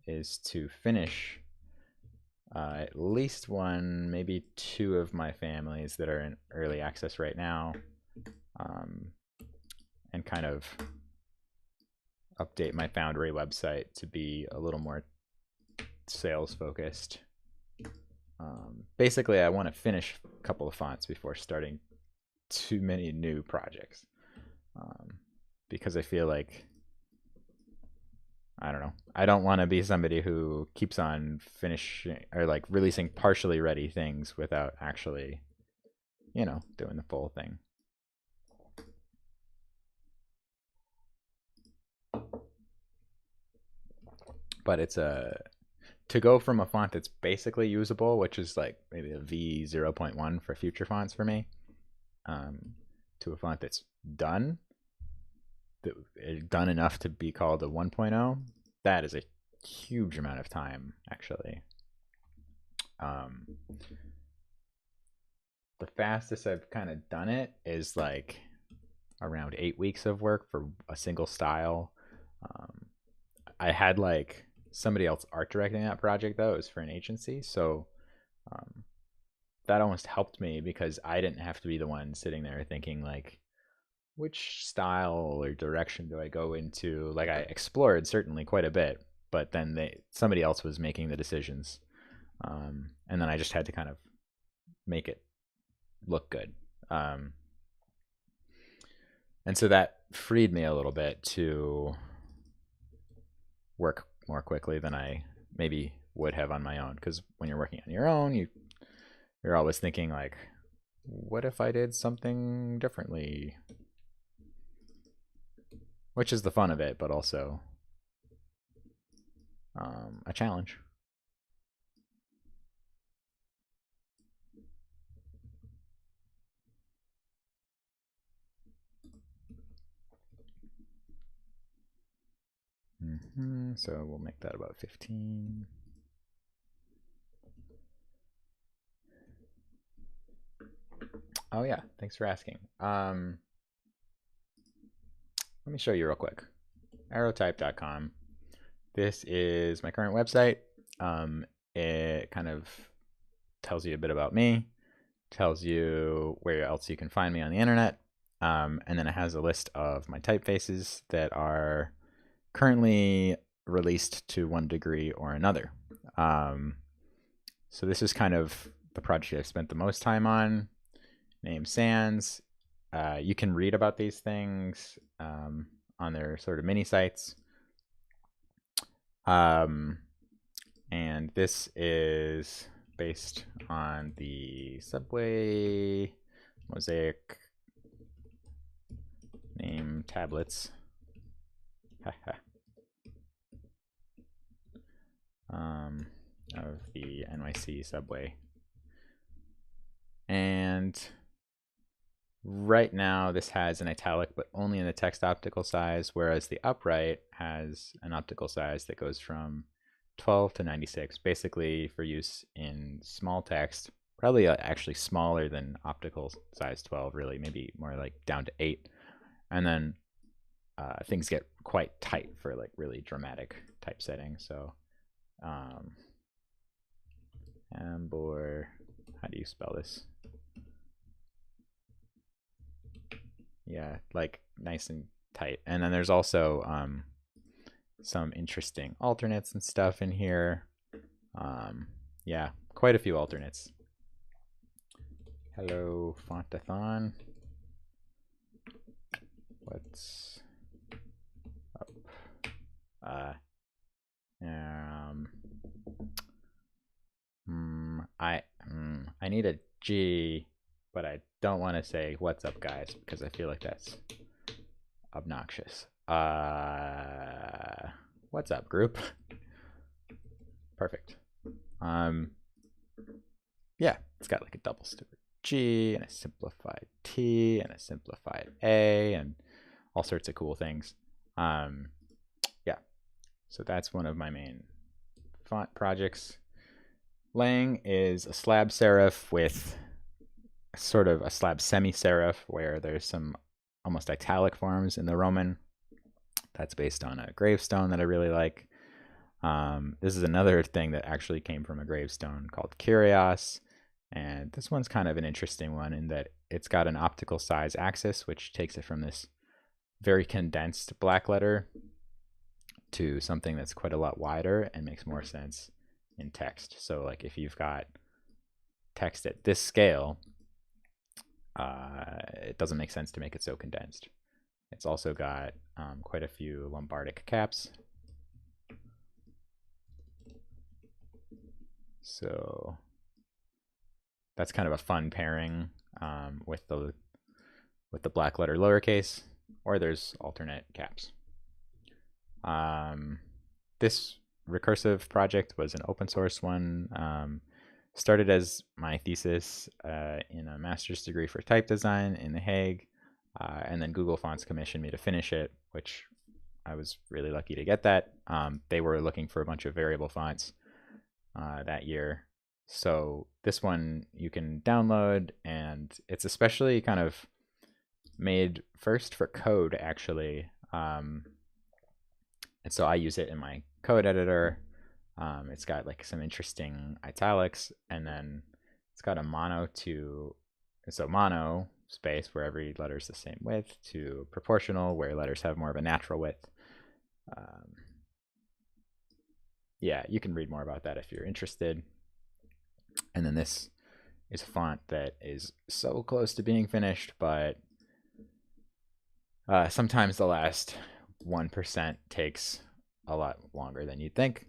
is to finish at least one, maybe two of my families that are in early access right now, and kind of update my Foundry website to be a little more sales focused. Basically, I want to finish a couple of fonts before starting too many new projects, because I feel like, I don't know, I don't want to be somebody who keeps on finishing or like releasing partially ready things without actually, doing the full thing. But it's to go from a font that's basically usable, which is like maybe a V0.1 for future fonts for me, to a font that's done enough to be called a 1.0, that is a huge amount of time, actually. The fastest I've kind of done it is like around 8 weeks of work for a single style. I had like somebody else art directing that project, though. It was for an agency, so that almost helped me because I didn't have to be the one sitting there thinking like, which style or direction do I go into? Like, I explored certainly quite a bit, but then somebody else was making the decisions, and then I just had to kind of make it look good. And so that freed me a little bit to work more quickly than I maybe would have on my own. Because when you're working on your own, you're always thinking like, what if I did something differently? Which is the fun of it, but also a challenge. So we'll make that about 15. Oh yeah, thanks for asking. Let me show you real quick. Aerotype.com. This is my current website. It kind of tells you a bit about me, tells you where else you can find me on the internet, and then it has a list of my typefaces that are currently released to one degree or another. So this is kind of the project I've spent the most time on, named Sans. You can read about these things on their sort of mini sites. And this is based on the Subway Mosaic name tablets. Of the NYC subway. And right now this has an italic, but only in the text optical size, whereas the upright has an optical size that goes from 12 to 96, basically for use in small text, probably actually smaller than optical size 12, really, maybe more like down to 8. And then things get quite tight for like really dramatic typesetting. So Ambor, how do you spell this? Yeah, like nice and tight. And then there's also some interesting alternates and stuff in here. Yeah, quite a few alternates. Hello, Fontathon. What's up? I need a G, but I don't want to say what's up, guys, because I feel like that's obnoxious. What's up, group? Perfect. Yeah, it's got like a double stupid G and a simplified T and a simplified A and all sorts of cool things. Yeah, so that's one of my main font projects. Lang is a slab serif with sort of a slab semi-serif where there's some almost italic forms in the Roman. That's based on a gravestone that I really like. This is another thing that actually came from a gravestone called Kyrios. And this one's kind of an interesting one in that it's got an optical size axis, which takes it from this very condensed black letter to something that's quite a lot wider and makes more sense in text. So like if you've got text at this scale, it doesn't make sense to make it so condensed. It's also got quite a few Lombardic caps. So that's kind of a fun pairing with the black letter lowercase, or there's alternate caps. This recursive project was an open source one. Started as my thesis in a master's degree for type design in The Hague, and then Google Fonts commissioned me to finish it, which I was really lucky to get that. They were looking for a bunch of variable fonts that year. So this one you can download, and it's especially kind of made first for code, actually. And so I use it in my code editor. It's got like some interesting italics, and then it's got a mono space where every letter is the same width, to proportional where letters have more of a natural width. Yeah, you can read more about that if you're interested. And then this is a font that is so close to being finished, but sometimes the last 1% takes a lot longer than you'd think.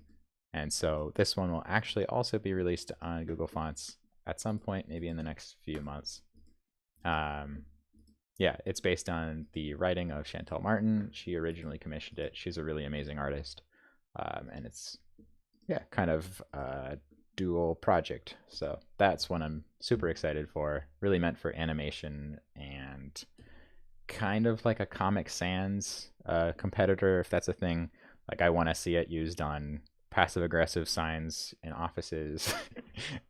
And so this one will actually also be released on Google Fonts at some point, maybe in the next few months. Yeah, it's based on the writing of Chantal Martin. She originally commissioned it. She's a really amazing artist. And it's, yeah, kind of a dual project. So that's one I'm super excited for. Really meant for animation and kind of like a Comic Sans competitor, if that's a thing. Like I want to see it used on passive aggressive signs in offices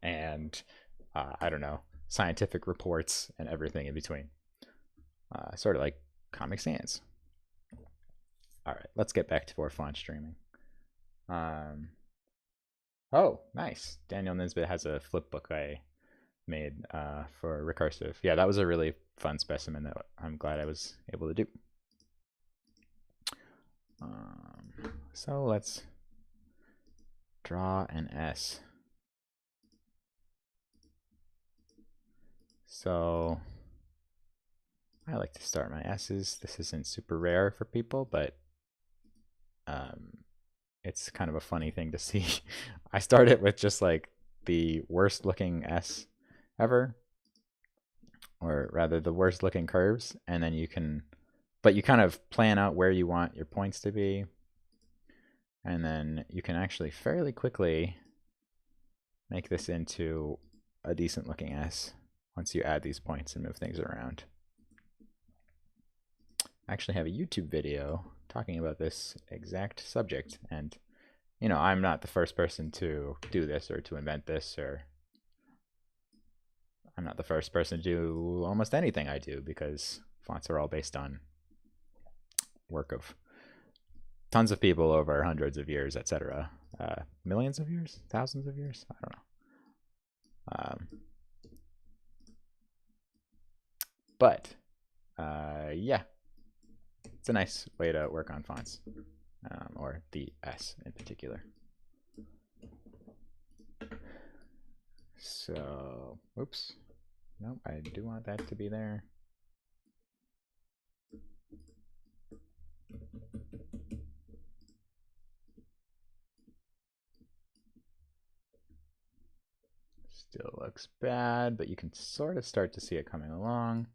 and I don't know, scientific reports and everything in between. Sort of like Comic Sans. All right, let's get back to our font streaming. Oh, nice. Daniel Nisbet has a flip book I made for recursive. Yeah, that was a really fun specimen that I'm glad I was able to do. So let's draw an S. So I like to start my S's. This isn't super rare for people, but it's kind of a funny thing to see. I start it with just like the worst looking S ever, or rather the worst looking curves, and then you can, but you kind of plan out where you want your points to be, and then you can actually fairly quickly make this into a decent looking S once you add these points and move things around. I actually have a YouTube video talking about this exact subject, and you know, I'm not the first person to do this or to invent this, or I'm not the first person to do almost anything I do, because fonts are all based on work of tons of people over hundreds of years, etc. Millions of years, thousands of years, I don't know. But Yeah, it's a nice way to work on fonts, or the S in particular. So, oops. Nope, I do want that to be there. Still looks bad, but you can sort of start to see it coming along.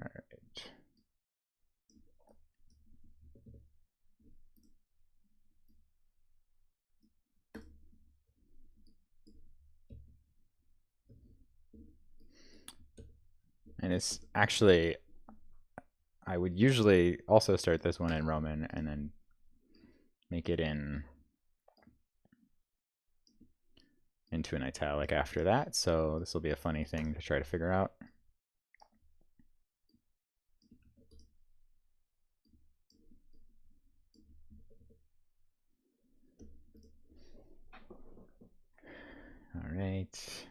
All right. And it's actually, I would usually also start this one in Roman and then make it into an italic after that. So this will be a funny thing to try to figure out. All right.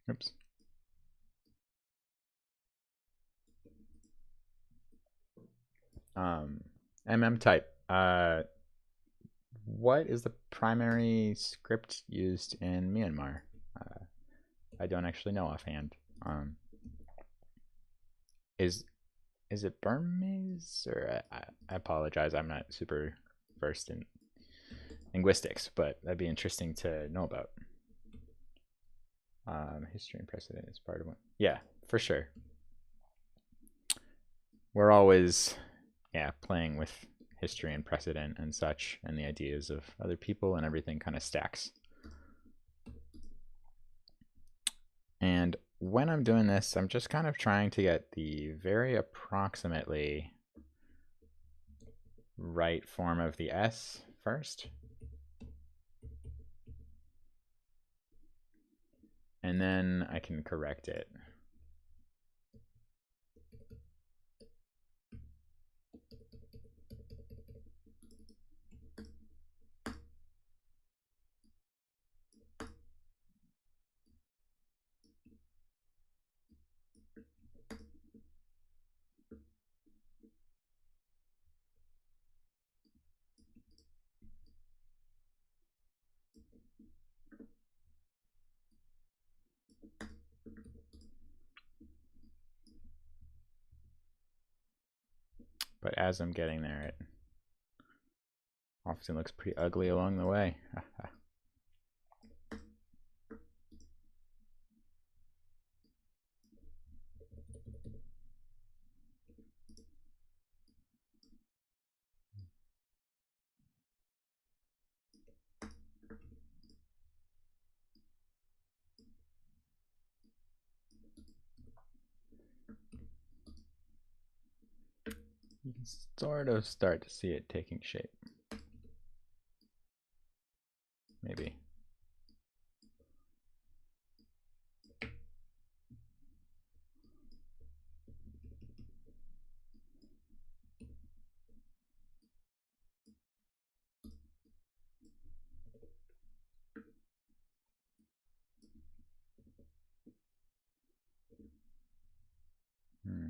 Oops. Type. What is the primary script used in Myanmar? I don't actually know offhand. Is is it Burmese, or I apologize, I'm not super versed in linguistics, but that'd be interesting to know about. History and precedent is part of one. Yeah, for sure. We're always, yeah, playing with history and precedent and such, and the ideas of other people, and everything kind of stacks. And when I'm doing this, I'm just kind of trying to get the very approximately right form of the S first. And then I can correct it. But as I'm getting there, it often looks pretty ugly along the way. You can sort of start to see it taking shape. Maybe. Hmm.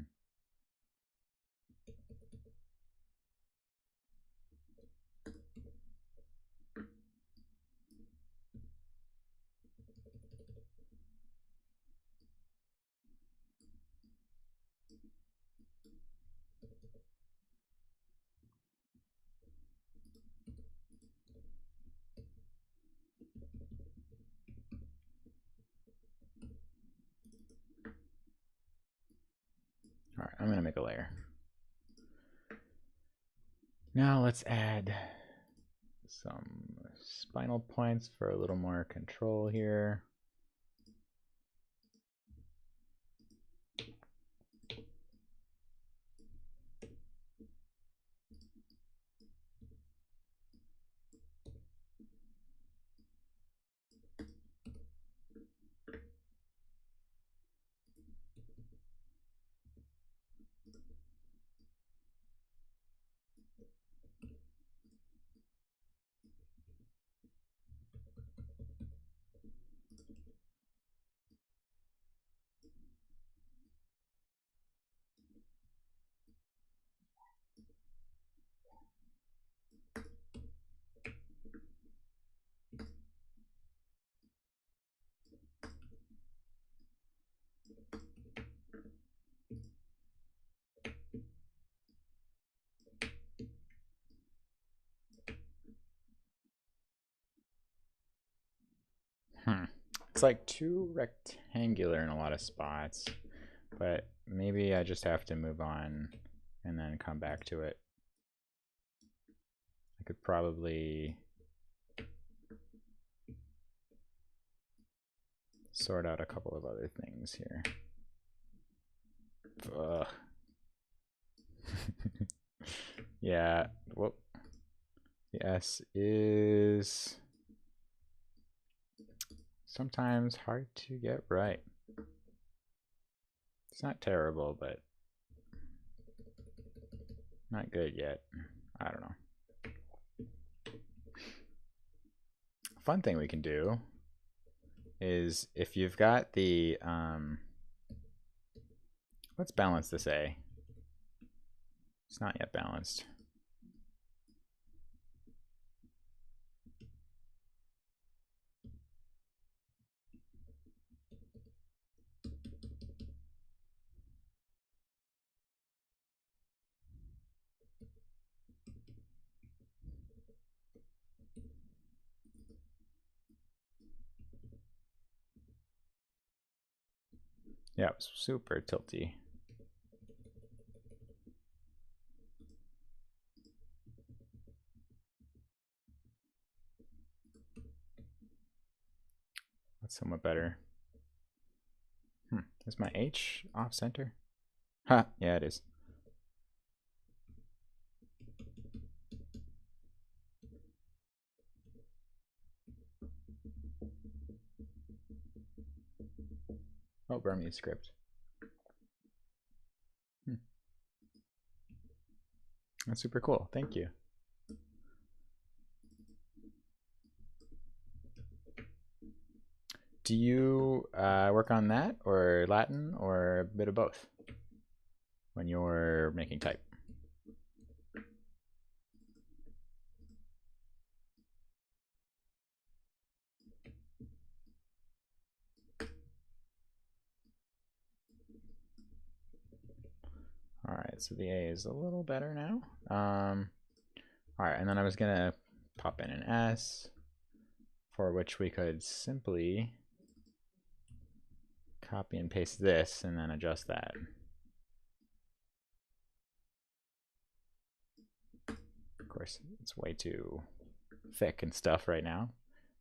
I'm gonna make a layer. Now let's add some spinal points for a little more control here. It's like too rectangular in a lot of spots, but maybe I just have to move on and then come back to it. I could probably sort out a couple of other things here. Ugh. Yeah, whoop. The S is sometimes hard to get right. It's not terrible, but not good yet. I don't know. Fun thing we can do is if you've got the let's balance this A. It's not yet balanced. Yeah, it was super tilty. That's somewhat better. Is my H off center? Ha, yeah, it is. Oh, Burmese script. That's super cool. Thank you. Do you work on that or Latin or a bit of both when you're making type? All right, so the A is a little better now. All right, and then I was gonna pop in an S, for which we could simply copy and paste this and then adjust that. Of course, it's way too thick and stuff right now,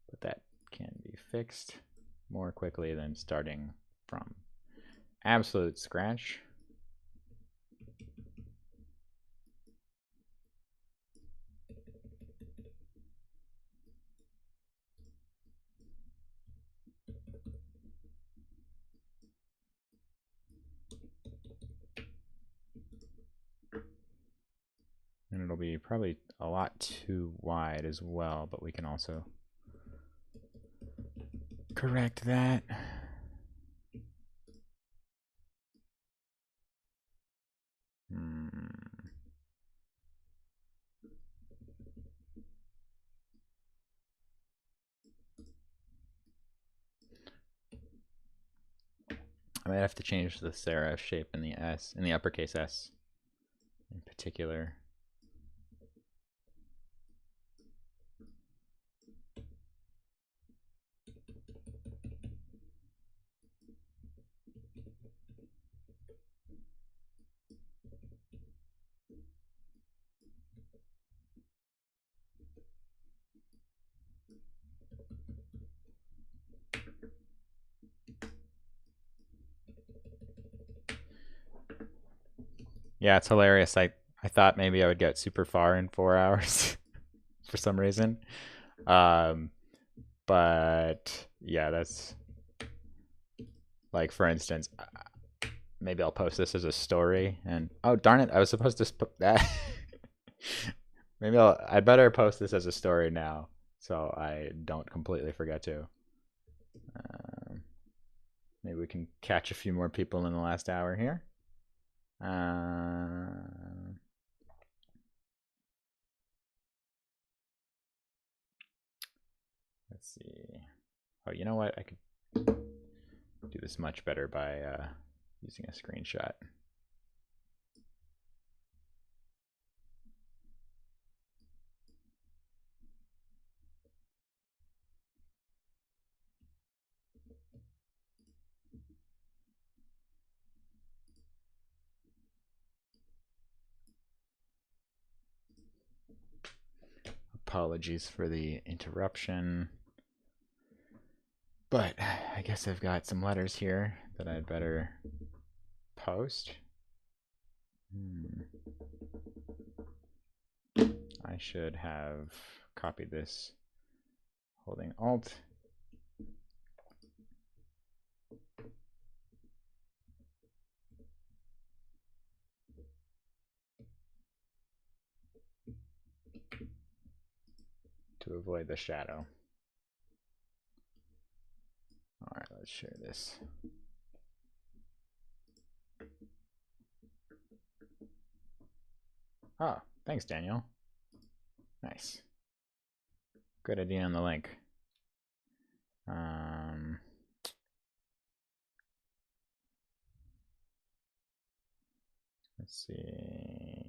but that can be fixed more quickly than starting from absolute scratch. And it'll be probably a lot too wide as well, but we can also correct that. I might have to change the serif shape in the S, in the uppercase S in particular. Yeah, it's hilarious. I thought maybe I would get super far in 4 hours for some reason. Um, but yeah, that's like, for instance, maybe I'll post this as a story. And oh darn it, I was supposed to put that. Maybe I'd better post this as a story now, so I don't completely forget to. Maybe we can catch a few more people in the last hour here. Let's see. Oh, you know what? I could do this much better by using a screenshot. Apologies for the interruption. But I guess I've got some letters here that I'd better post. I should have copied this holding Alt. To avoid the shadow. All right, let's share this. Oh, thanks, Daniel. Nice. Good idea on the link. Let's see.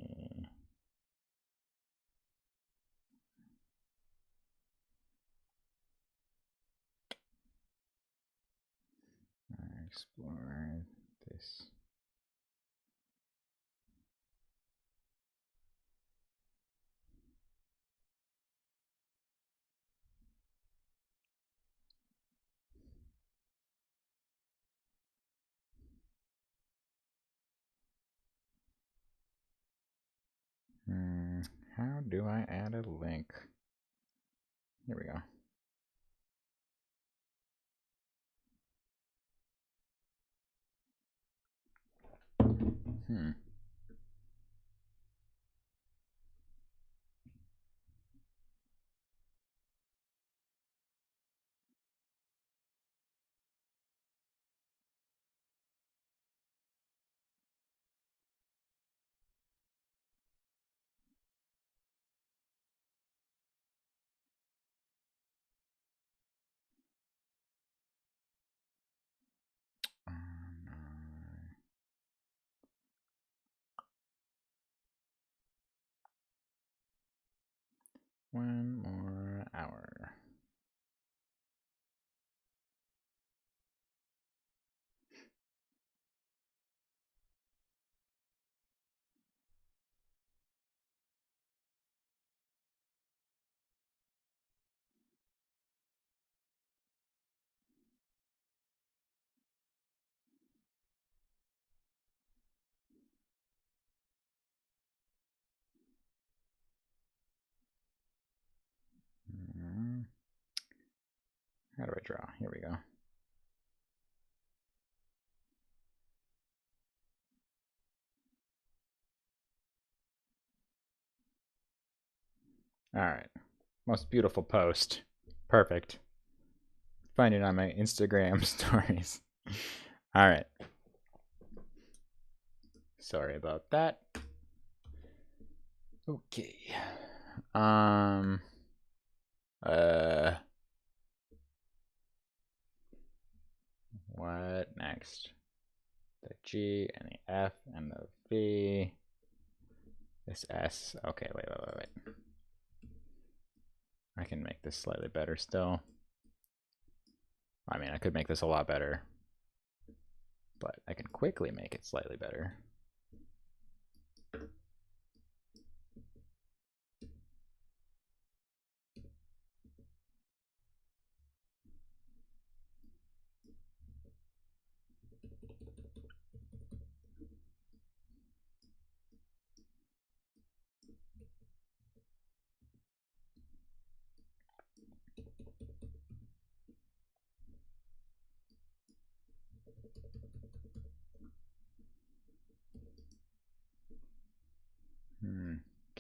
Explore this. How do I add a link? Here we go. One more hour. How do I draw? Here we go. All right. Most beautiful post. Perfect. Find it on my Instagram stories. All right. Sorry about that. Okay. What next? The G and the F and the V. This S. Okay, wait. I can make this slightly better still. I mean, I could make this a lot better, but I can quickly make it slightly better.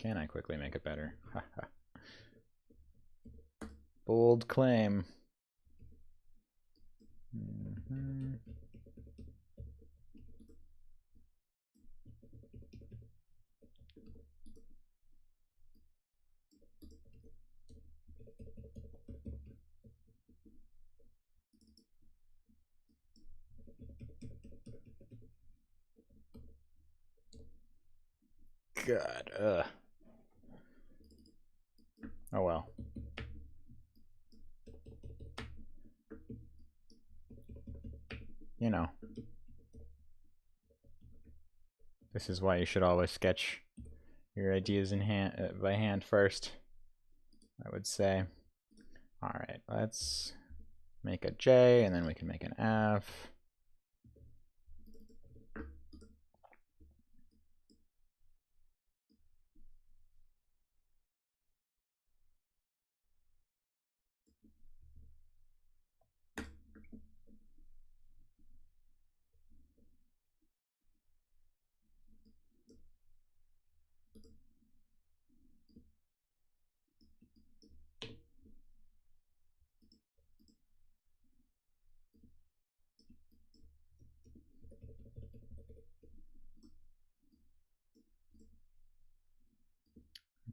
Can I quickly make it better? Bold claim. God, oh well. You know. This is why you should always sketch your ideas in hand by hand first, I would say. Alright, let's make a J and then we can make an F.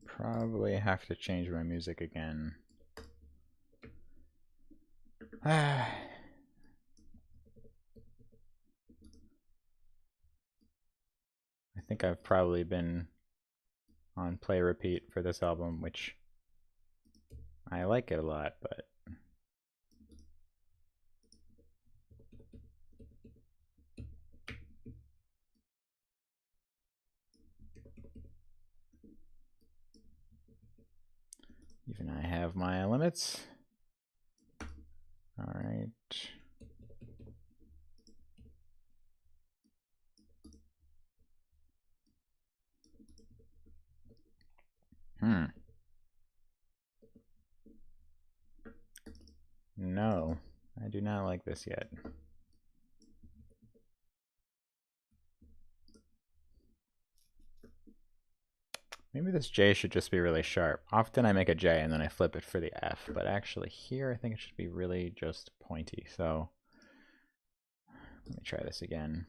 Probably have to change my music again. I think I've probably been on play repeat for this album, which I like it a lot, but even I have my limits. All right. No, I do not like this yet. Maybe this J should just be really sharp. Often I make a J and then I flip it for the F, but actually here I think it should be really just pointy. So let me try this again.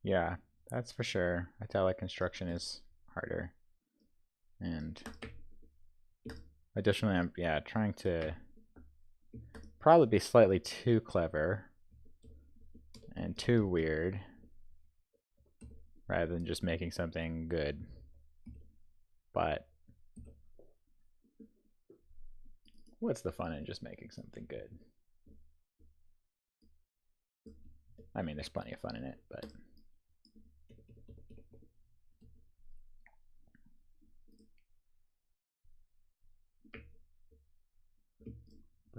Yeah, that's for sure. Italic construction is harder. And additionally, I'm trying to probably be slightly too clever and too weird rather than just making something good. But what's the fun in just making something good? I mean, there's plenty of fun in it, but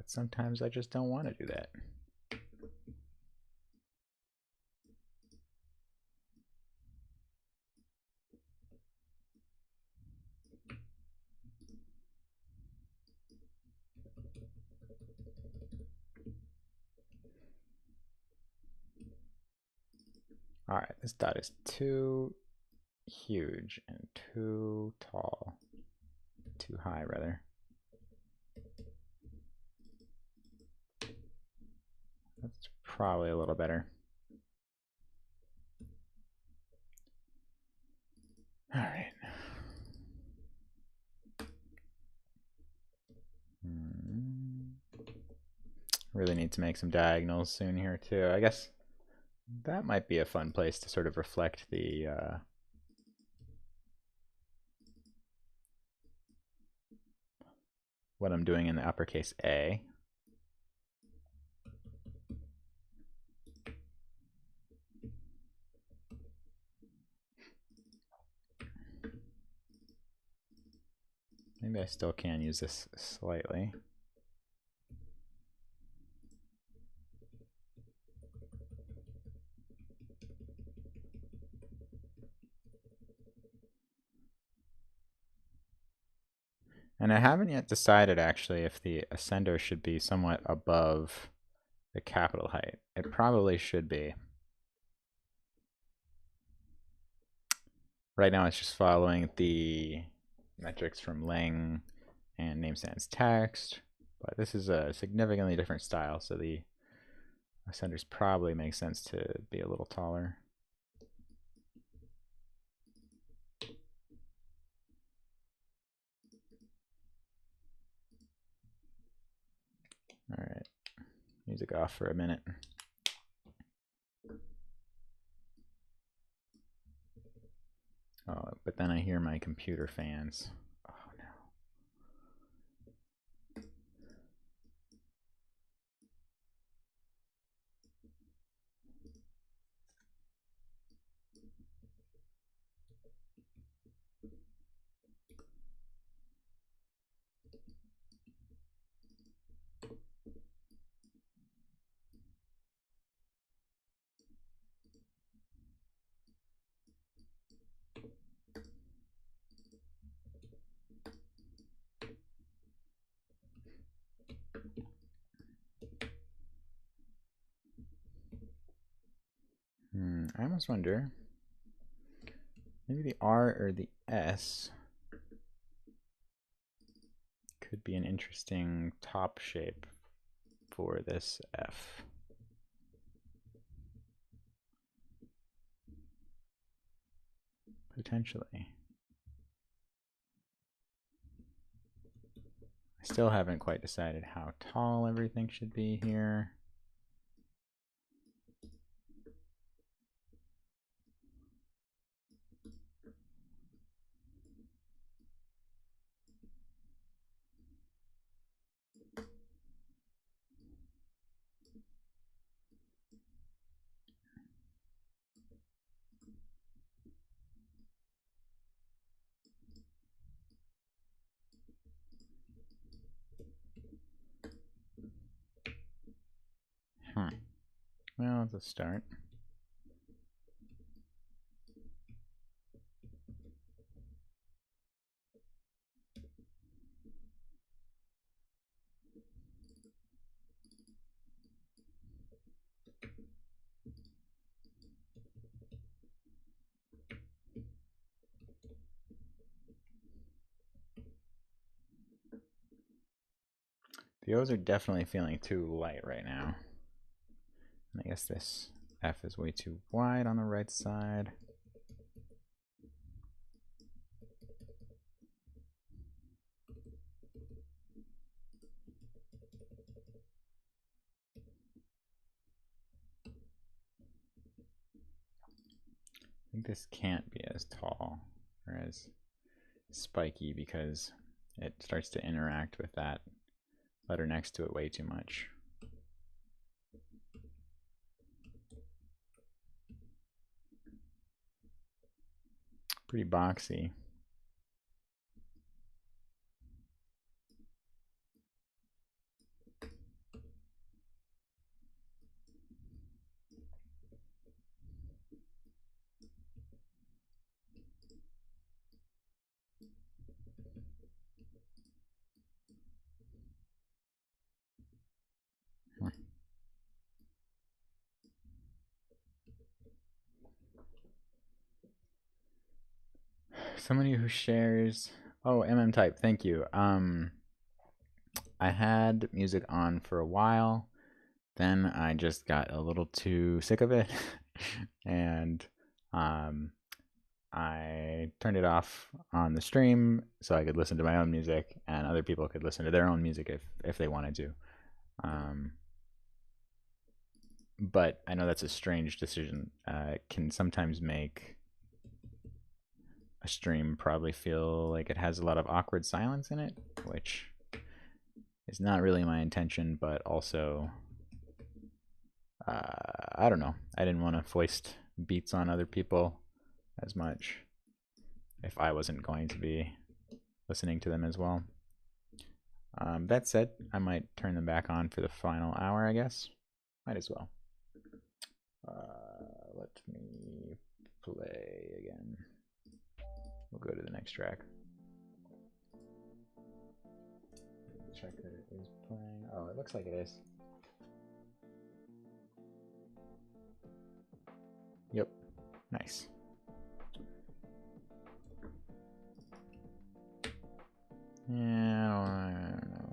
sometimes I just don't want to do that. All right, this dot is too huge and too tall, too high rather. That's probably a little better. All right. Really need to make some diagonals soon here too. I guess that might be a fun place to sort of reflect the what I'm doing in the uppercase A. still can use this slightly. And I haven't yet decided actually if the ascender should be somewhat above the capital height. It probably should be. Right now it's just following the metrics from Ling and name sans text, but this is a significantly different style, so the ascenders probably make sense to be a little taller. All right, music off for a minute. Oh, but then I hear my computer fans. Oh no. I almost wonder, maybe the R or the S could be an interesting top shape for this F. Potentially. I still haven't quite decided how tall everything should be here. Well, let's start. The O's are definitely feeling too light right now. I guess this F is way too wide on the right side. I think this can't be as tall or as spiky because it starts to interact with that letter next to it way too much. Pretty boxy. Somebody who shares. Oh, Type, thank you. I had music on for a while, then I just got a little too sick of it, and I turned it off on the stream so I could listen to my own music, and other people could listen to their own music if they wanted to. But I know that's a strange decision. It can sometimes make a stream probably feel like it has a lot of awkward silence in it, which is not really my intention, but also, I don't know. I didn't want to foist beats on other people as much if I wasn't going to be listening to them as well. That said, I might turn them back on for the final hour, I guess. Might as well. Let me play again. We'll go to the next track. Check that it is playing. Oh, it looks like it is. Yep. Nice. Yeah, I don't know.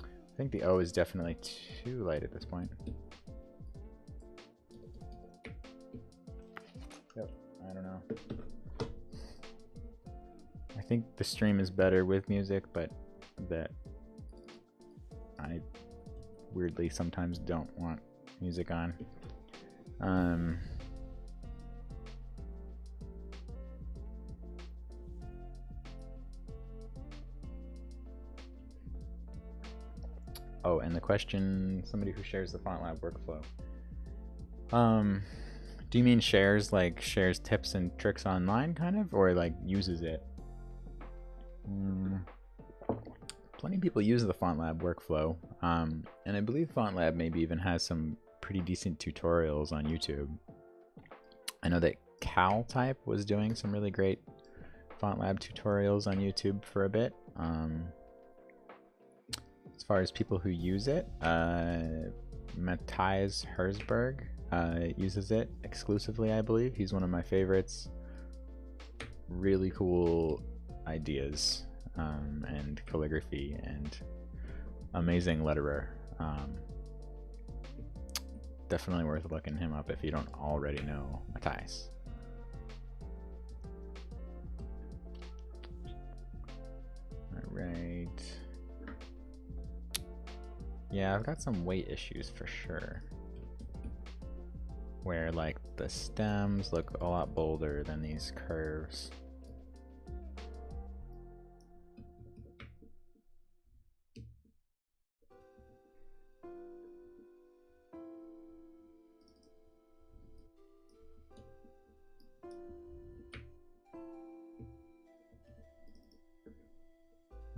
I think the O is definitely too light at this point. Yep, I don't know. I think the stream is better with music, but that I weirdly sometimes don't want music on. Oh, and the question, somebody who shares the FontLab workflow. Do you mean shares, like shares tips and tricks online, kind of, or like uses it? Plenty of people use the FontLab workflow, and I believe FontLab maybe even has some pretty decent tutorials on YouTube. I know that CalType was doing some really great FontLab tutorials on YouTube for a bit. As far as people who use it, Matthias Herzberg uses it exclusively, I believe. He's one of my favorites. Really cool ideas and calligraphy and amazing letterer. Definitely worth looking him up if you don't already know Matthias. All right. Yeah, I've got some weight issues for sure. Where like the stems look a lot bolder than these curves.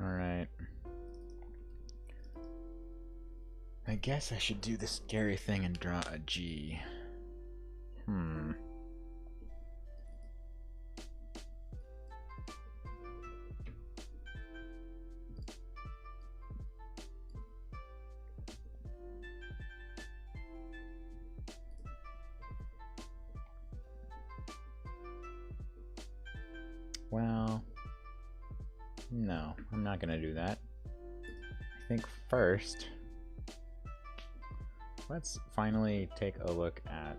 All right. I guess I should do the scary thing and draw a G. Well, no, I'm not gonna do that. I think first, let's finally take a look at,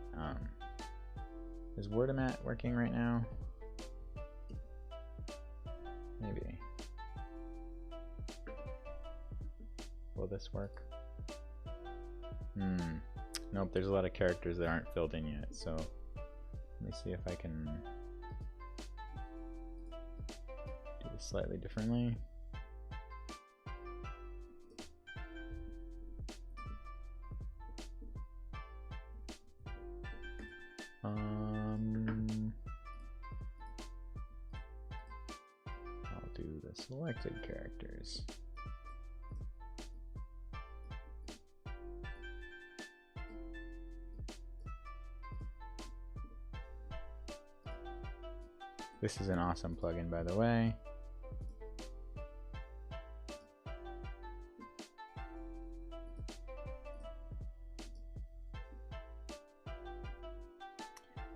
is Wordamat working right now? Maybe. Will this work? Nope, there's a lot of characters that aren't filled in yet, so let me see if I can do this slightly differently. I'll do the selected characters. This is an awesome plugin, by the way.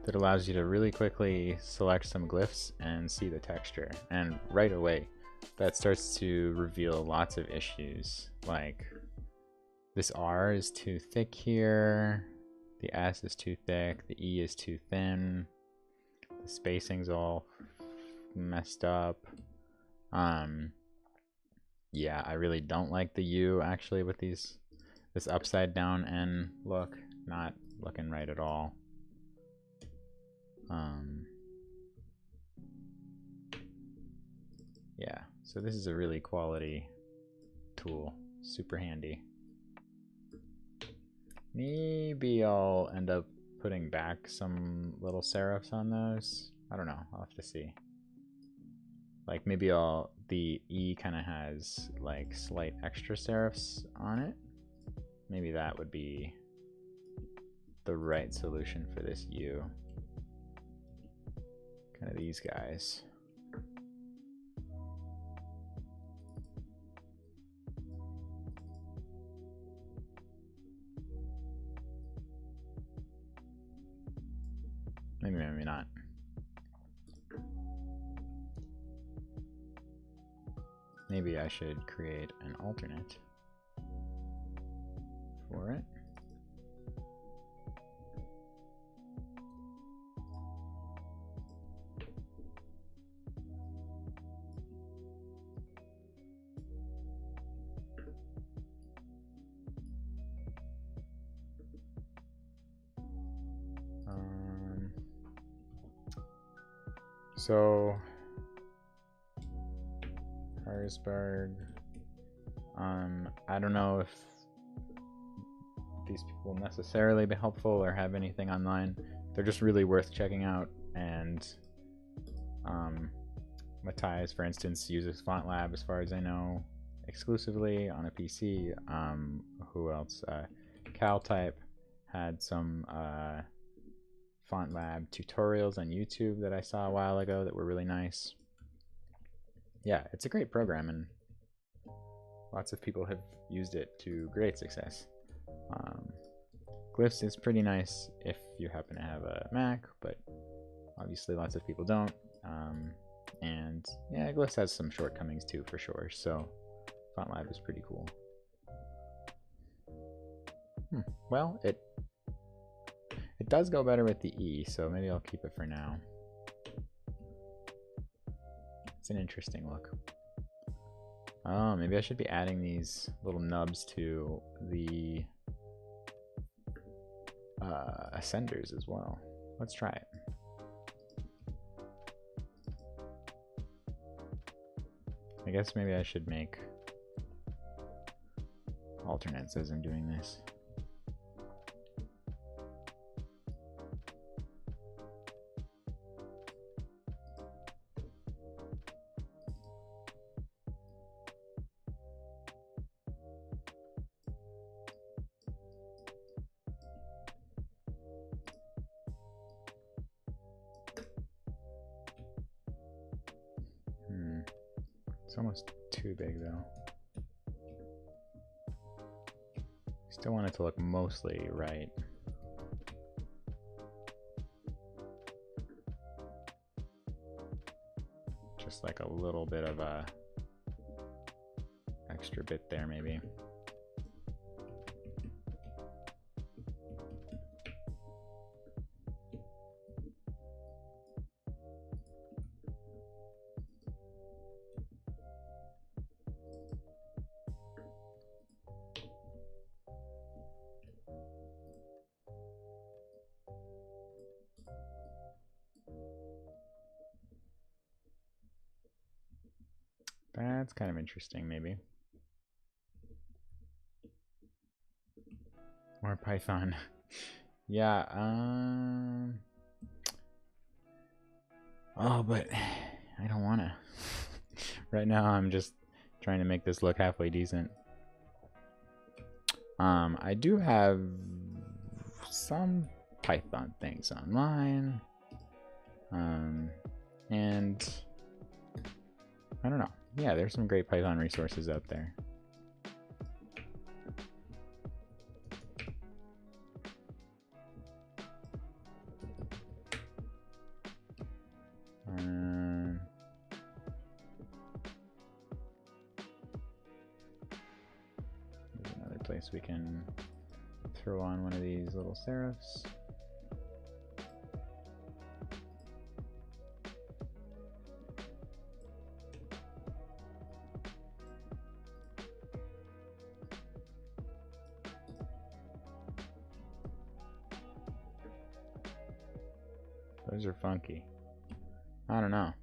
That allows you to really quickly select some glyphs and see the texture. And right away, that starts to reveal lots of issues. Like, this R is too thick here, the S is too thick, the E is too thin, the spacing's all messed up. Yeah, I really don't like the U actually with this upside down N look, not looking right at all. Yeah, so this is a really quality tool, super handy. Maybe I'll end up putting back some little serifs on those. I don't know, I'll have to see. like maybe the E kind of has like slight extra serifs on it. Maybe that would be the right solution for this U. Kind of these guys. Maybe, maybe not. Maybe I should create an alternate for it. So Harrisburg. I don't know if these people will necessarily be helpful or have anything online. They're just really worth checking out. And Matthias, for instance, uses FontLab, as far as I know, exclusively on a PC. Who else? CalType had some FontLab tutorials on YouTube that I saw a while ago that were really nice. Yeah, it's a great program, and lots of people have used it to great success. Glyphs is pretty nice if you happen to have a Mac, but obviously lots of people don't. And yeah, Glyphs has some shortcomings too, for sure. So FontLab is pretty cool. Well, it does go better with the E, so maybe I'll keep it for now. It's an interesting look. Oh, maybe I should be adding these little nubs to the ascenders as well. Let's try it. I guess maybe I should make alternates as I'm doing this. It's almost too big though. Still want it to look mostly right. Just like a little bit of a extra bit there maybe. That's kind of interesting, maybe. Or Python. Yeah, oh, but I don't wanna. Right now I'm just trying to make this look halfway decent. I do have some Python things online. And I don't know. Yeah, there's some great Python resources out there. There's another place we can throw on one of these little serifs. Those are funky. I don't know.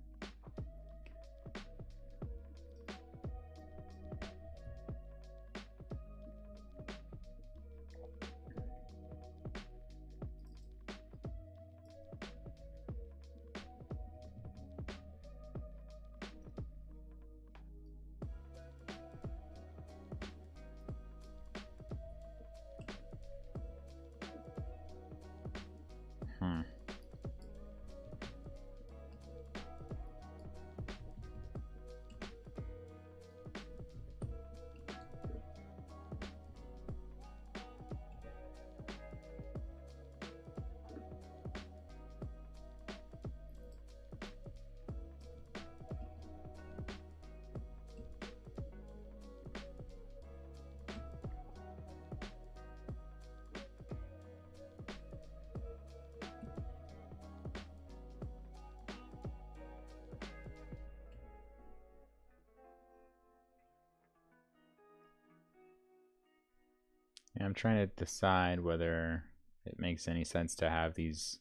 I'm trying to decide whether it makes any sense to have these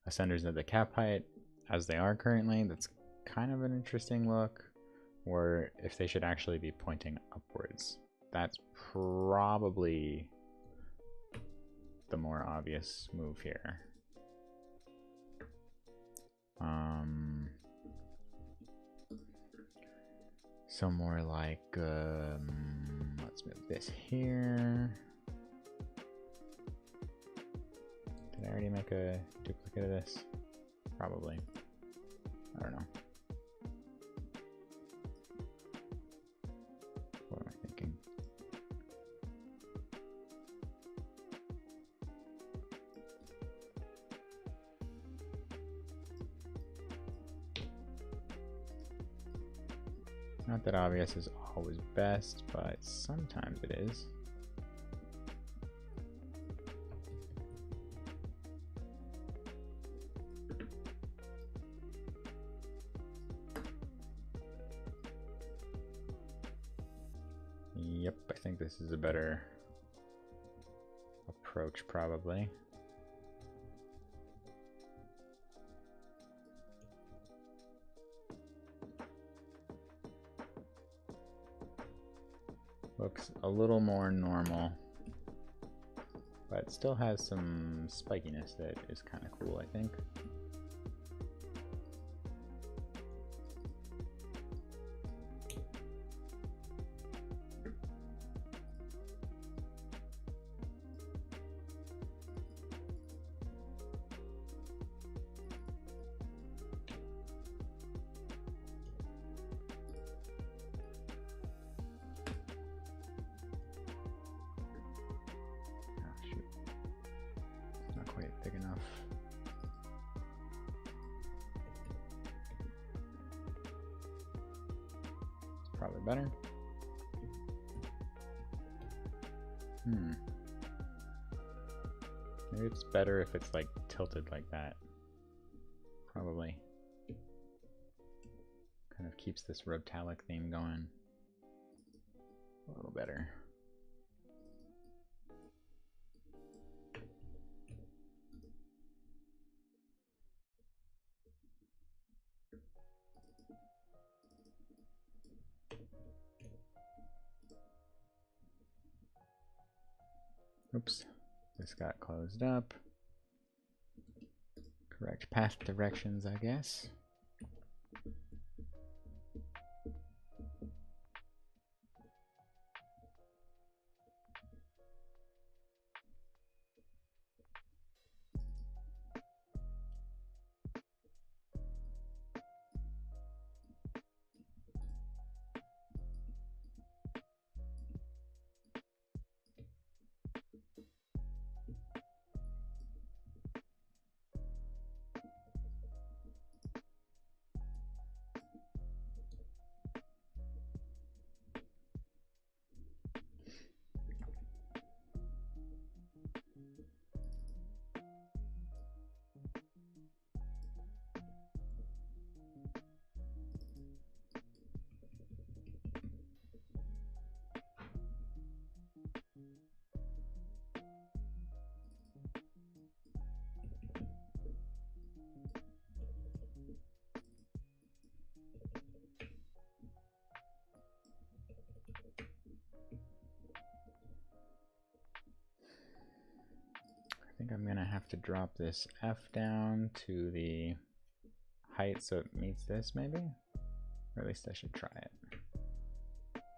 ascenders at the cap height as they are currently. That's kind of an interesting look. Or if they should actually be pointing upwards. That's probably the more obvious move here. So more like, let's move this here. Did I already make a duplicate of this? Probably. I don't know. What am I thinking? Not that obvious is always best, but sometimes it is. Yep, I think this is a better approach probably. Looks a little more normal, but still has some spikiness that is kind of cool, I think. Big enough. It's probably better. Maybe it's better if it's like tilted like that. Probably. Kind of keeps this rotalic theme going a little better. Oops, this got closed up. Correct path directions, I guess. I think I'm gonna have to drop this F down to the height so it meets this maybe? Or at least I should try it.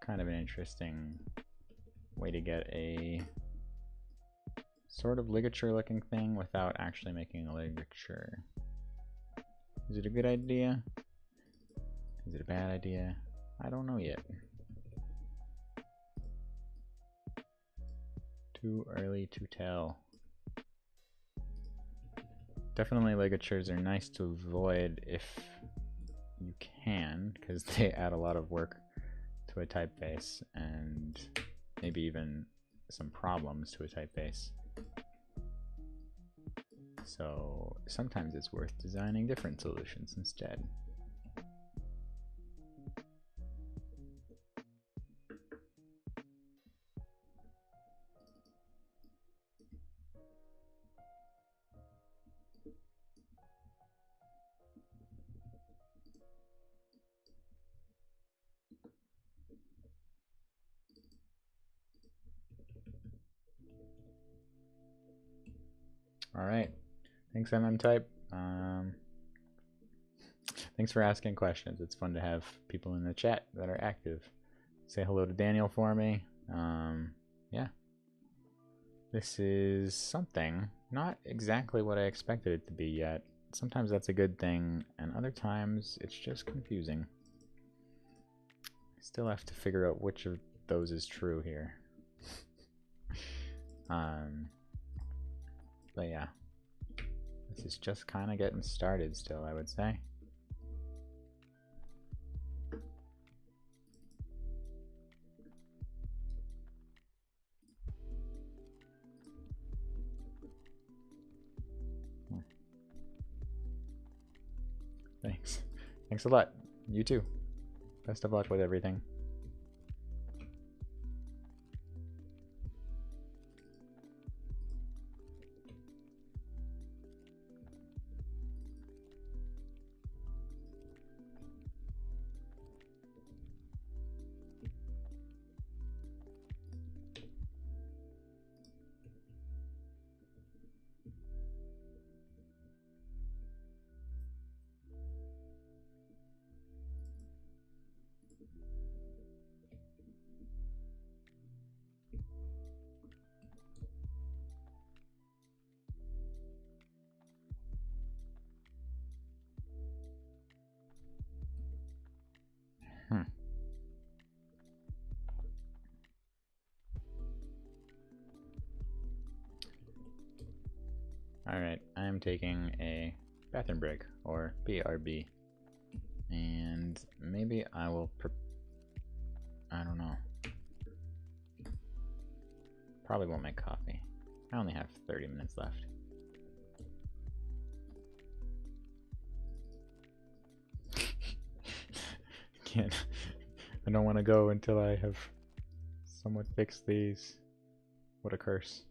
Kind of an interesting way to get a sort of ligature looking thing without actually making a ligature. Is it a good idea? Is it a bad idea? I don't know yet. Too early to tell. Definitely ligatures are nice to avoid if you can, because they add a lot of work to a typeface and maybe even some problems to a typeface. So sometimes it's worth designing different solutions instead. All right. Thanks, MM-Type. Thanks for asking questions. It's fun to have people in the chat that are active. Say hello to Daniel for me. Yeah. This is something, not exactly what I expected it to be yet. Sometimes that's a good thing, and other times it's just confusing. I still have to figure out which of those is true here. But yeah. This is just kind of getting started still, I would say. Thanks. Thanks a lot. You too. Best of luck with everything. Alright, I am taking a bathroom break, or BRB. And maybe I will I don't know. Probably won't make coffee. I only have 30 minutes left. Can't. I don't want to go until I have someone fix these. What a curse.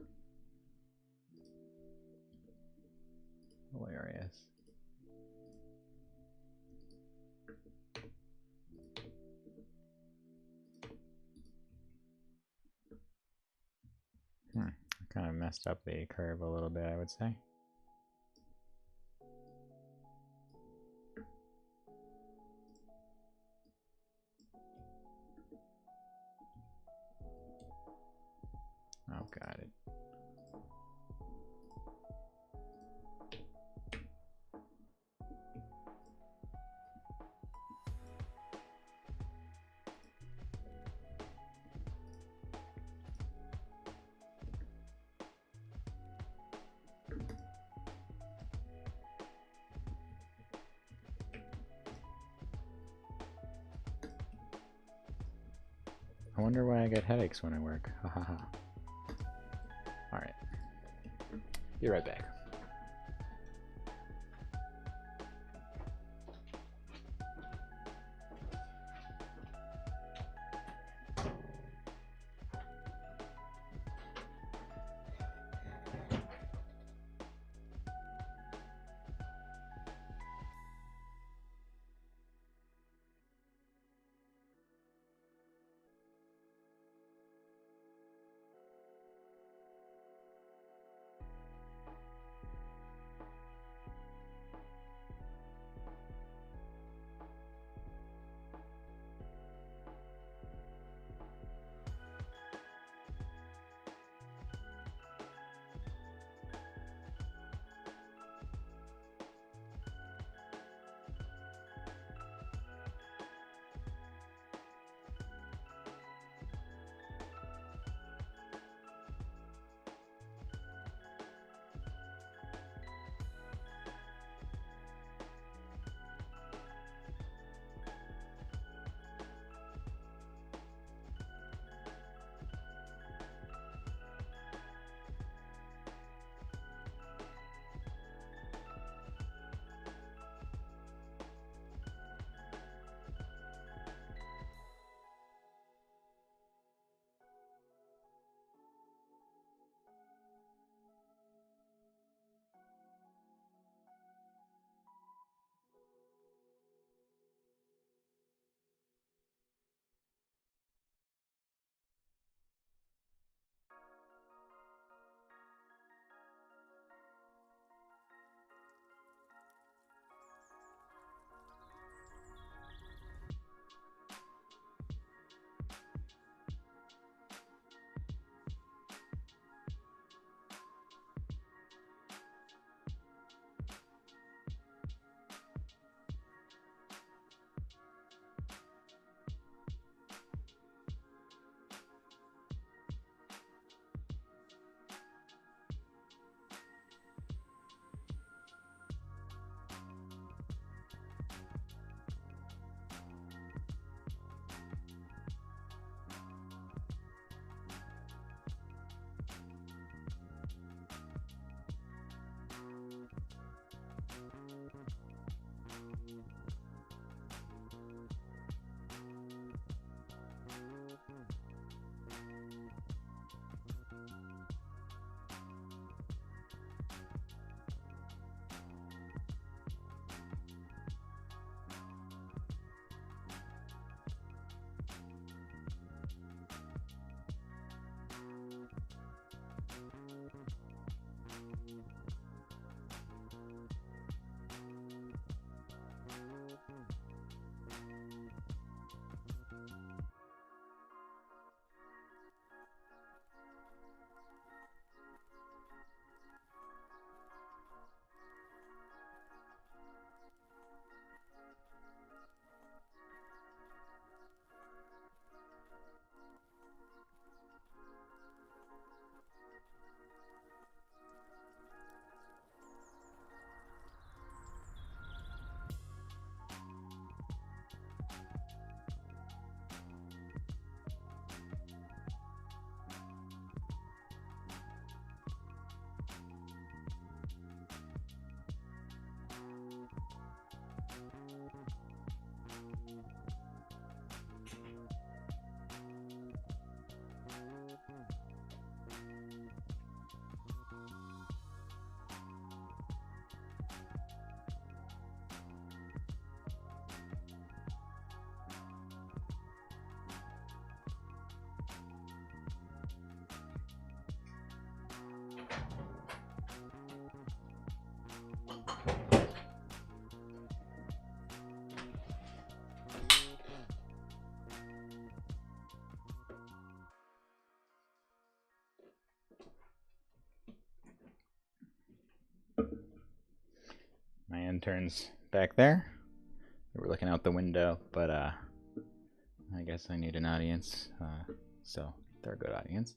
Hilarious. Kind of messed up the curve a little bit, I would say. Oh, got it. I wonder why I get headaches when I work. Hahaha. Alright. Be right back. lanterns back there. We're looking out the window, but I guess I need an audience, so they're a good audience.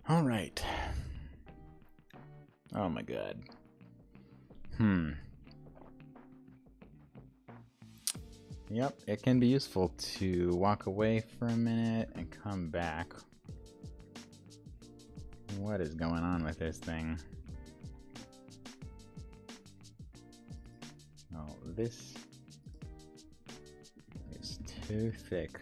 All right. Oh my god. Yep, it can be useful to walk away for a minute and come back. What is going on with this thing? Oh, this is too thick.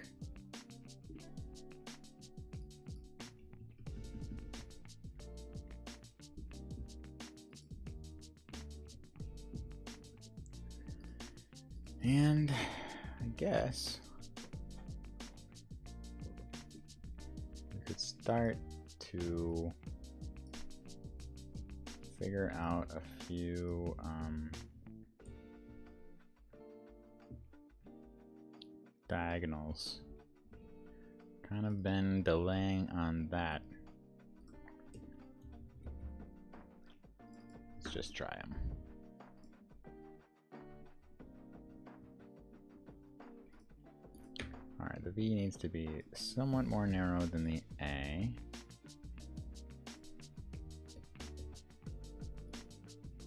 And I guess we could start to figure out a few diagonals. Kind of been delaying on that. Let's just try them. Alright, the V needs to be somewhat more narrow than the A.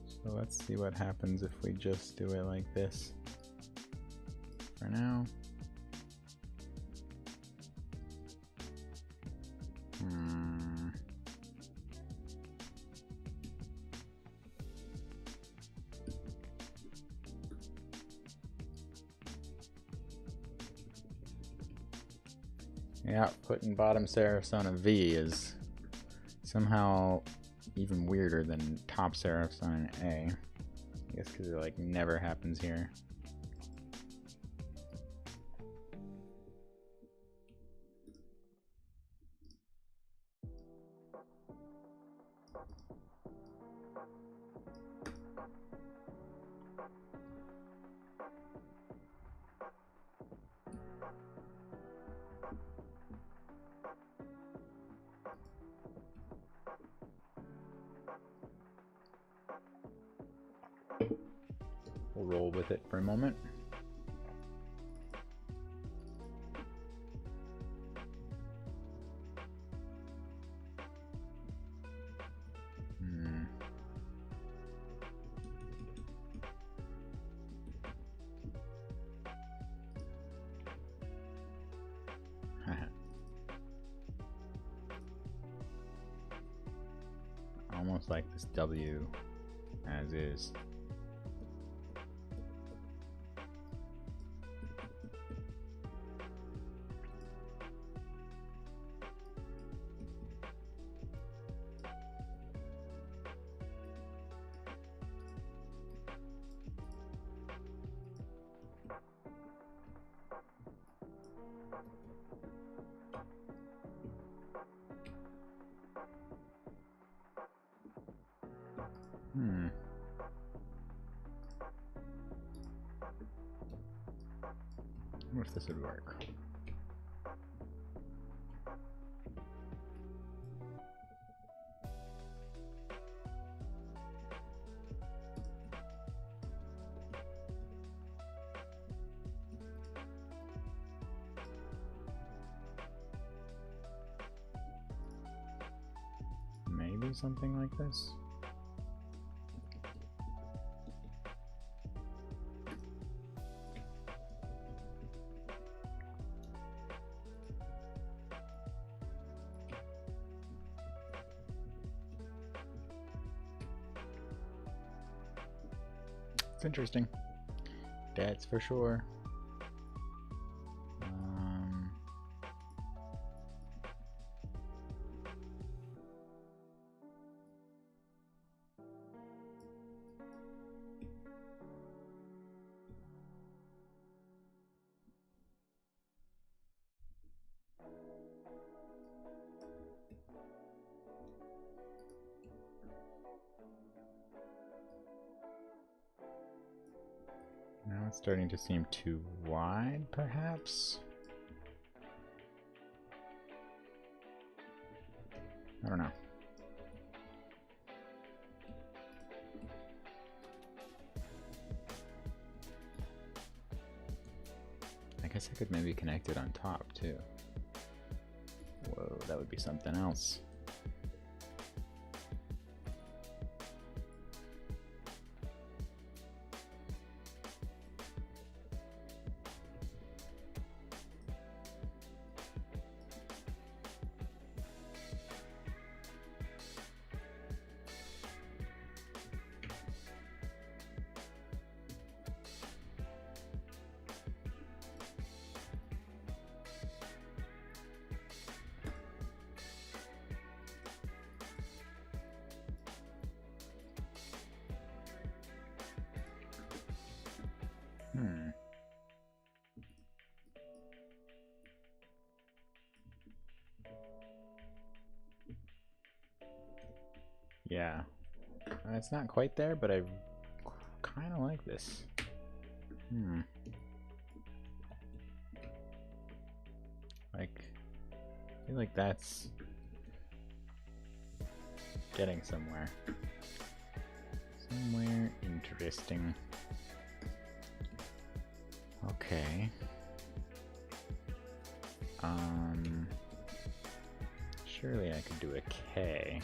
So let's see what happens if we just do it like this for now. Yeah, putting bottom serifs on a V is somehow even weirder than top serifs on an A. I guess because it like never happens here. We'll roll with it for a moment. Almost like this W as is. I wonder if this would work. Maybe something like this. It's interesting. That's for sure. Now it's starting to seem too wide, perhaps? I don't know. I could maybe connect it on top too. Whoa, that would be something else. Yeah, it's not quite there, but I kind of like this. Like, I feel like that's getting somewhere. Somewhere interesting. Okay. Surely I could do a K.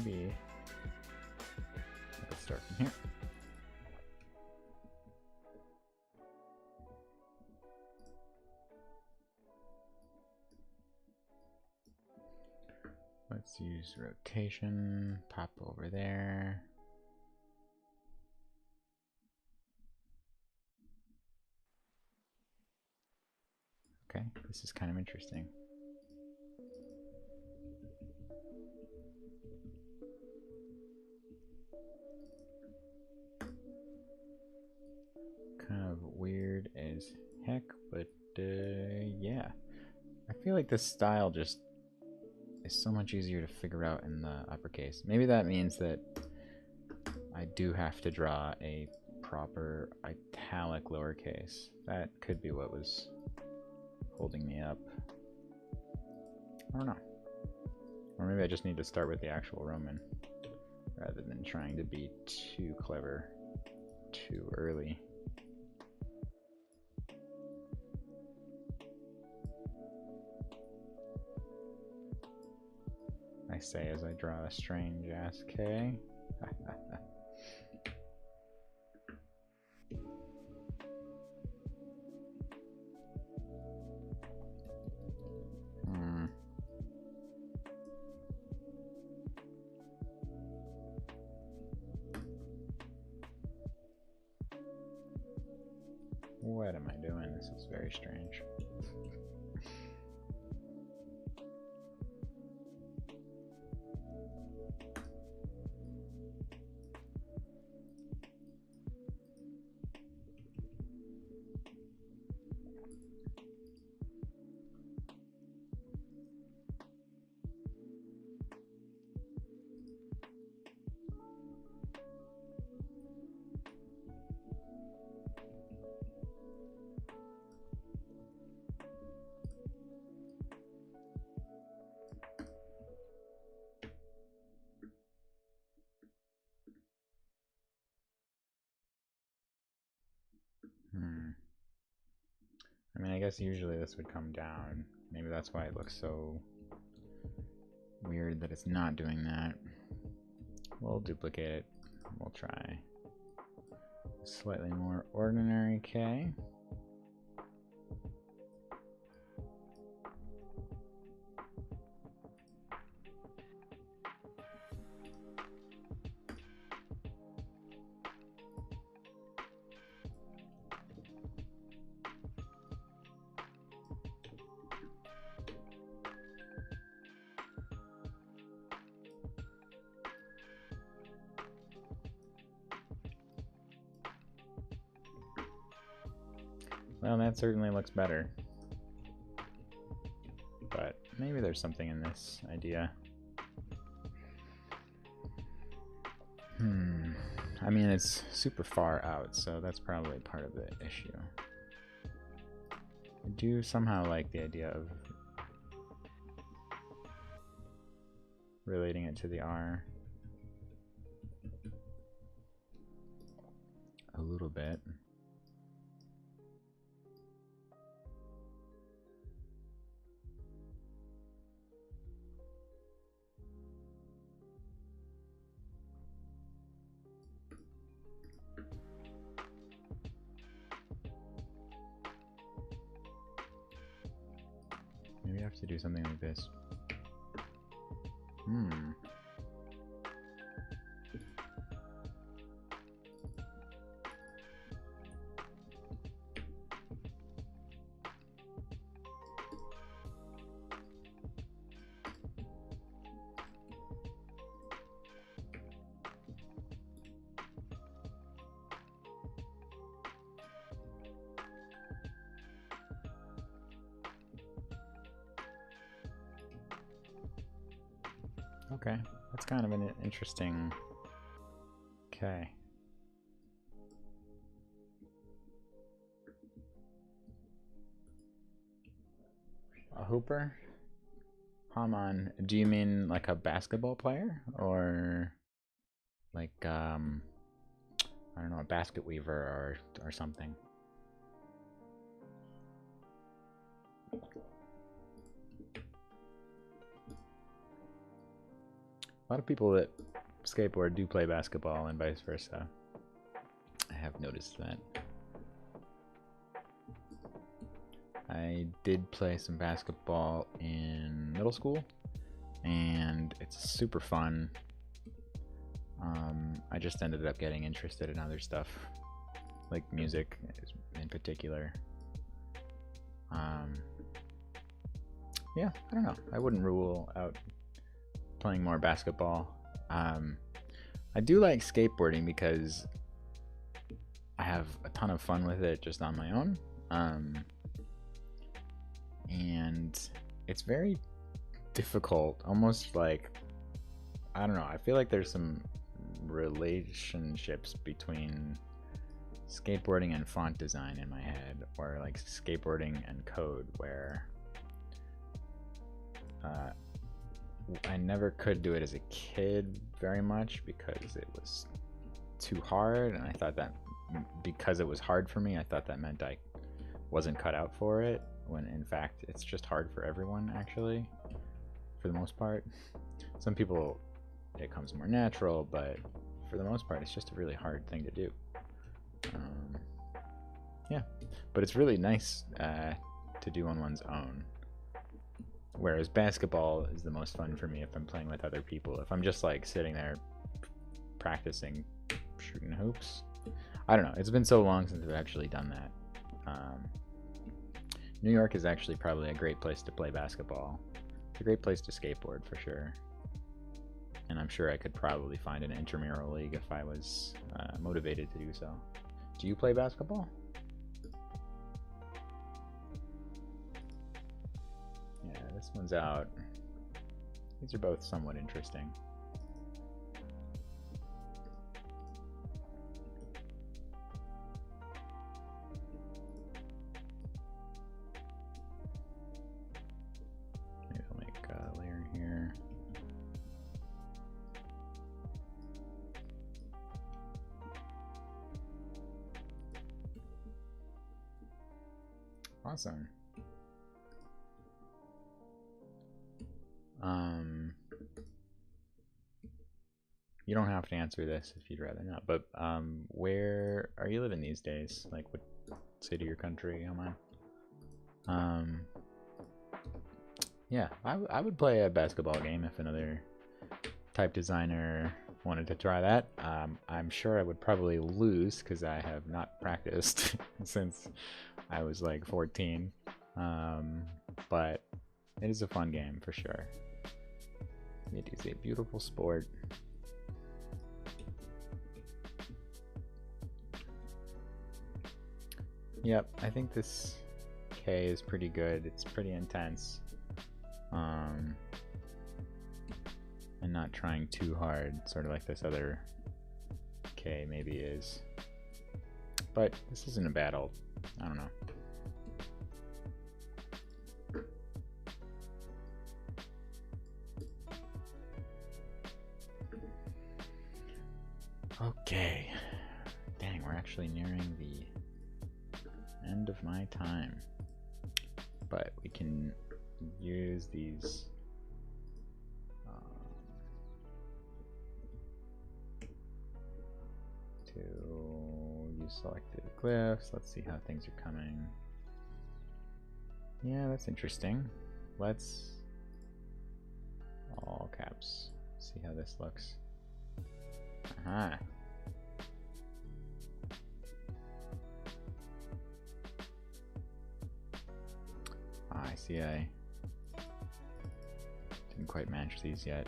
Maybe I could start from here. Let's use rotation, pop over there. Okay, this is kind of interesting. Kind of weird as heck, but yeah. I feel like this style just is so much easier to figure out in the uppercase. Maybe that means that I do have to draw a proper italic lowercase. That could be what was holding me up. I don't know. Or maybe I just need to start with the actual Roman rather than trying to be too clever too early. I say as I draw a strange ass K. What am I doing? This is very strange. I mean, I guess usually this would come down. Maybe that's why it looks so weird that it's not doing that. We'll duplicate it. We'll try a slightly more ordinary K. Well, that certainly looks better. But maybe there's something in this idea. I mean, it's super far out, so that's probably part of the issue. I do somehow like the idea of relating it to the R a little bit. Maybe I have to do something like this. Okay, that's kind of an interesting. Okay. A hooper? Haman, do you mean like a basketball player? Or like, I don't know, a basket weaver or something? A lot of people that skateboard do play basketball and vice versa. I have noticed that. I did play some basketball in middle school, and it's super fun. I just ended up getting interested in other stuff, like music in particular. Yeah, I don't know. I wouldn't rule out playing more basketball. I do like skateboarding because I have a ton of fun with it just on my own. And it's very difficult, almost like, I don't know, I feel like there's some relationships between skateboarding and font design in my head, or like skateboarding and code, where I never could do it as a kid very much because it was too hard, and I thought that because it was hard for me, I thought that meant I wasn't cut out for it, when in fact it's just hard for everyone, actually, for the most part. Some people it comes more natural, but for the most part it's just a really hard thing to do. Yeah, but it's really nice to do on one's own. Whereas basketball is the most fun for me if I'm playing with other people. If I'm just like sitting there practicing shooting hoops, I don't know. It's been so long since I've actually done that. New York is actually probably a great place to play basketball. It's a great place to skateboard for sure. And I'm sure I could probably find an intramural league if I was motivated to do so. Do you play basketball? Yeah, this one's out. These are both somewhat interesting. Maybe I'll make a layer here. Awesome. You don't have to answer this if you'd rather not, but where are you living these days? Like, what city or country am I? Yeah, I would play a basketball game if another type designer wanted to try that. I'm sure I would probably lose because I have not practiced since I was like 14. But it is a fun game for sure. It is a beautiful sport. Yep, I think this K is pretty good. It's pretty intense. And not trying too hard, sort of like this other K maybe is. But this isn't a battle. I don't know. Okay. Dang, we're actually nearing the end of my time. But we can use these to use selected glyphs. Let's see how things are coming. Yeah, that's interesting. Let's all caps see how this looks. Aha. I see. I didn't quite match these yet.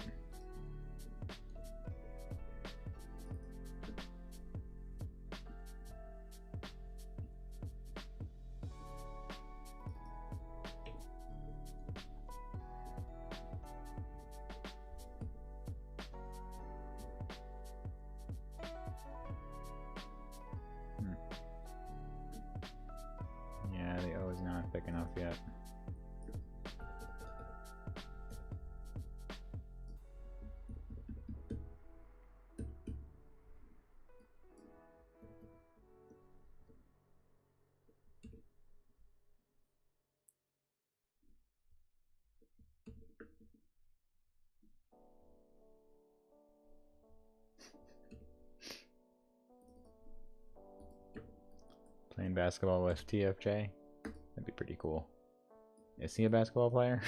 Yeah, the O is not thick enough yet. Playing basketball with TFJ? That'd be pretty cool. Is he a basketball player?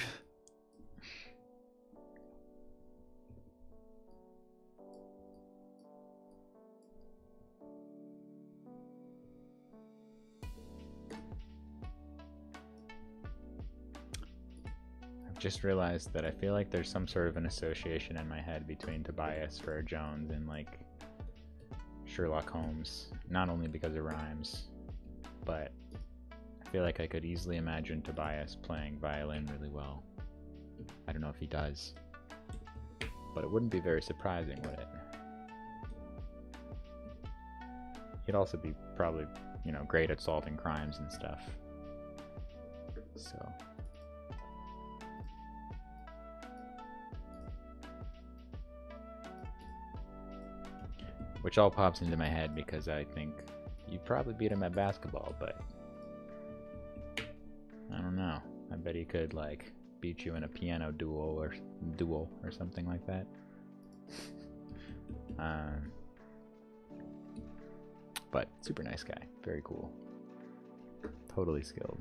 I've just realized that I feel like there's some sort of an association in my head between Tobias Frere Jones and like Sherlock Holmes. Not only because it rhymes, but I feel like I could easily imagine Tobias playing violin really well. I don't know if he does, but it wouldn't be very surprising, would it? He'd also be probably, you know, great at solving crimes and stuff. So. Which all pops into my head because I think you'd probably beat him at basketball, but I don't know. I bet he could like beat you in a piano duel or something like that. But super nice guy, very cool, totally skilled.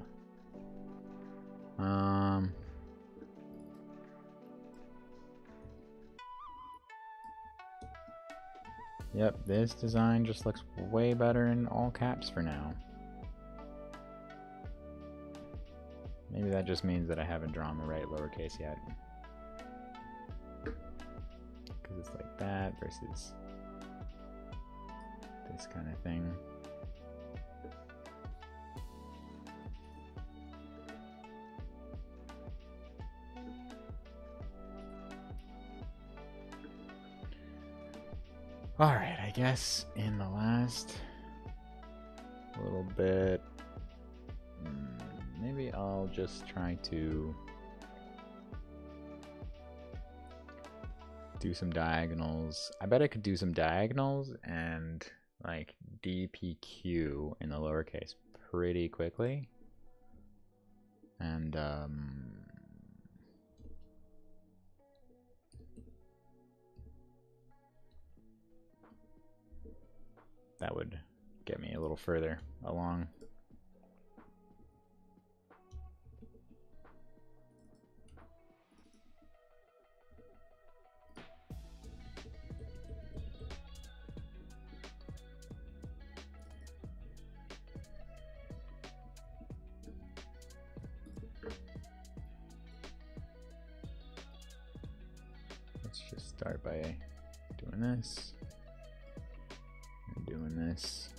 Yep, this design just looks way better in all caps for now. Maybe that just means that I haven't drawn the right lowercase yet. Because it's like that versus this kind of thing. Alright, I guess in the last little bit, maybe I'll just try to do some diagonals. I bet I could do some diagonals and like DPQ in the lowercase pretty quickly. And that would get me a little further along. Let's just start by doing this. Doing this.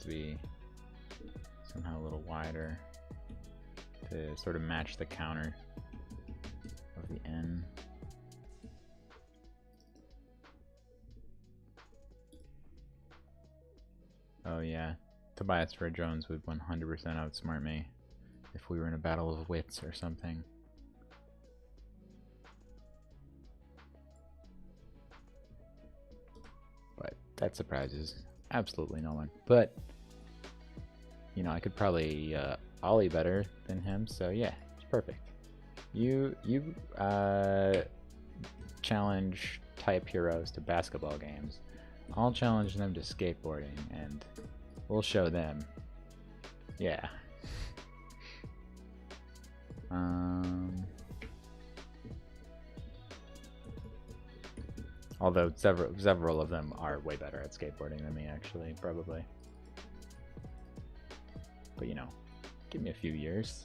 to be somehow a little wider to sort of match the counter of the N. Oh yeah, Tobias Fred Jones would 100% outsmart me if we were in a battle of wits or something. But that surprises absolutely no one. But, you know, I could probably ollie better than him, so yeah, it's perfect. You challenge type heroes to basketball games. I'll challenge them to skateboarding, and we'll show them. Yeah. Although several of them are way better at skateboarding than me, actually, probably. But you know, give me a few years.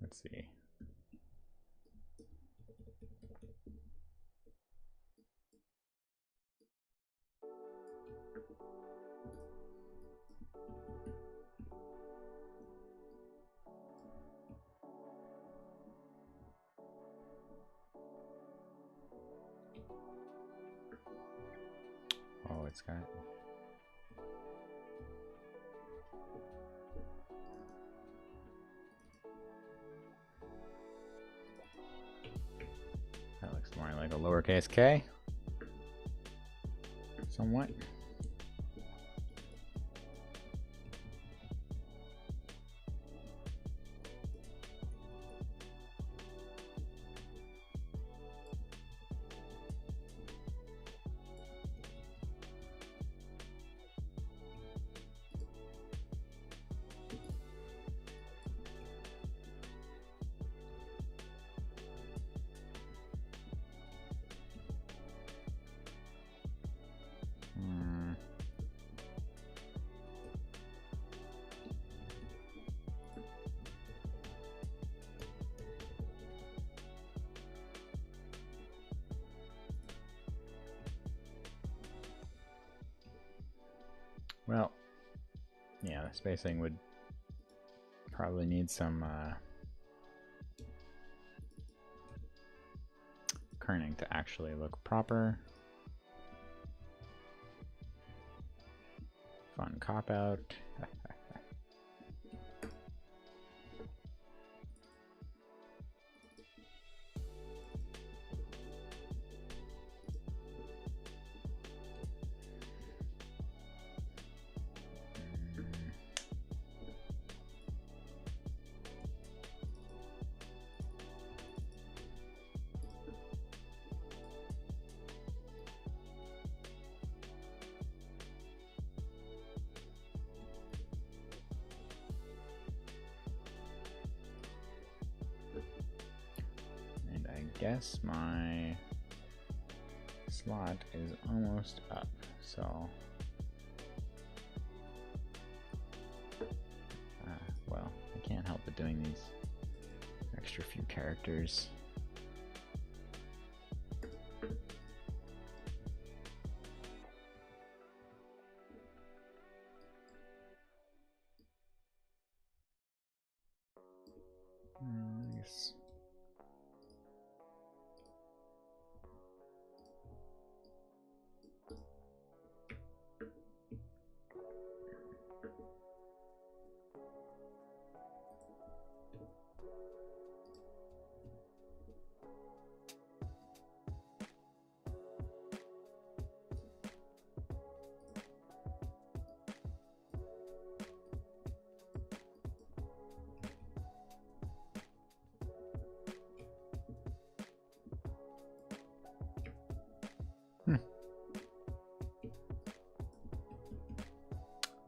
Let's see. Oh, it's got... That looks more like a lowercase k. Somewhat. Well, yeah, the spacing would probably need some kerning to actually look proper. Fun cop out. Guess my slot is almost up, so well, I can't help but doing these extra few characters. Nice.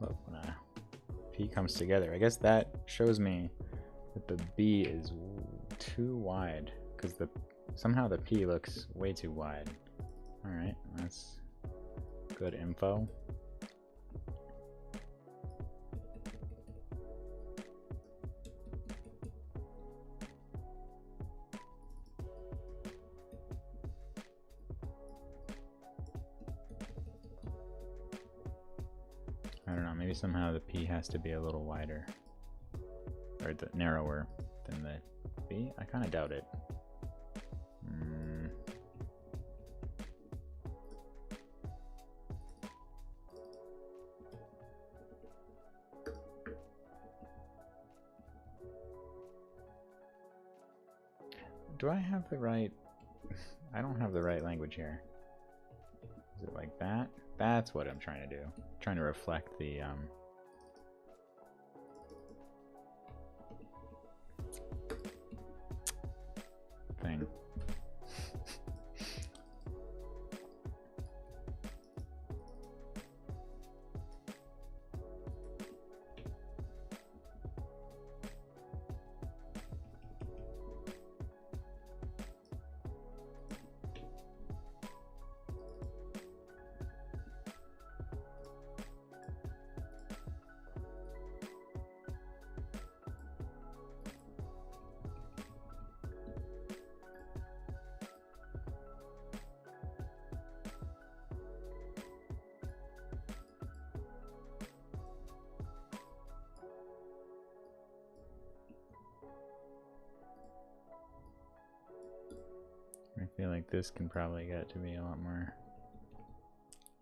Look, when a P comes together, I guess that shows me that the B is too wide, because the Somehow the P looks way too wide. Alright, that's good info. I don't know, maybe somehow the P has to be a little wider. Or narrower than the B? I kind of doubt it. Do I have the right... I don't have the right language here. Is it like that? That's what I'm trying to do. I'm trying to reflect the thing. I feel like this can probably get to be a lot more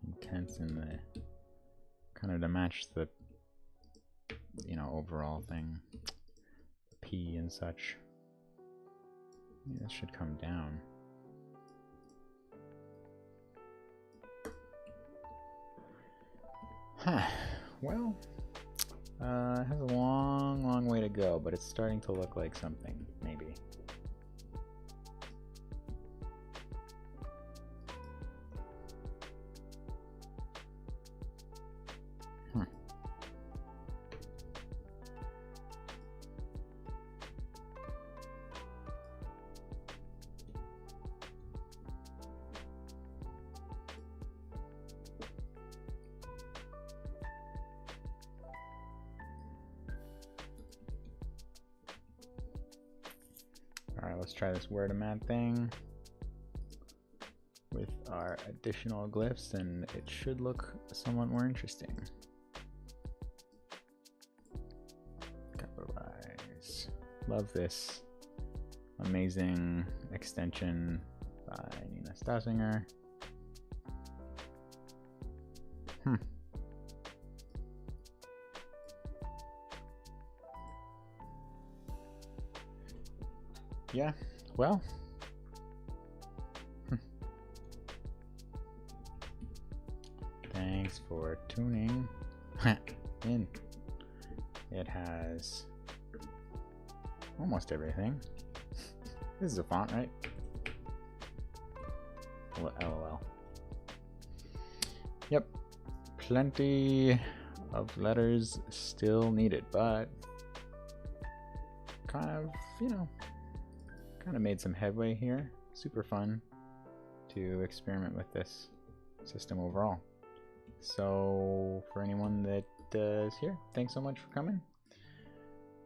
intense in the kind of to match the, you know, overall thing, P and such. Maybe this should come down. Huh. Well, it has a long, long way to go, but it's starting to look like something, maybe. Alright, let's try this word amount thing with our additional glyphs, and it should look somewhat more interesting. Capitalize. Love this amazing extension by Nina Stausinger. Yeah, well, thanks for tuning in. It has almost everything. This is a font, right? LOL. Yep, plenty of letters still needed, but kind of, you know, kind of made some headway here. Super fun to experiment with this system overall. So for anyone that is here, thanks so much for coming.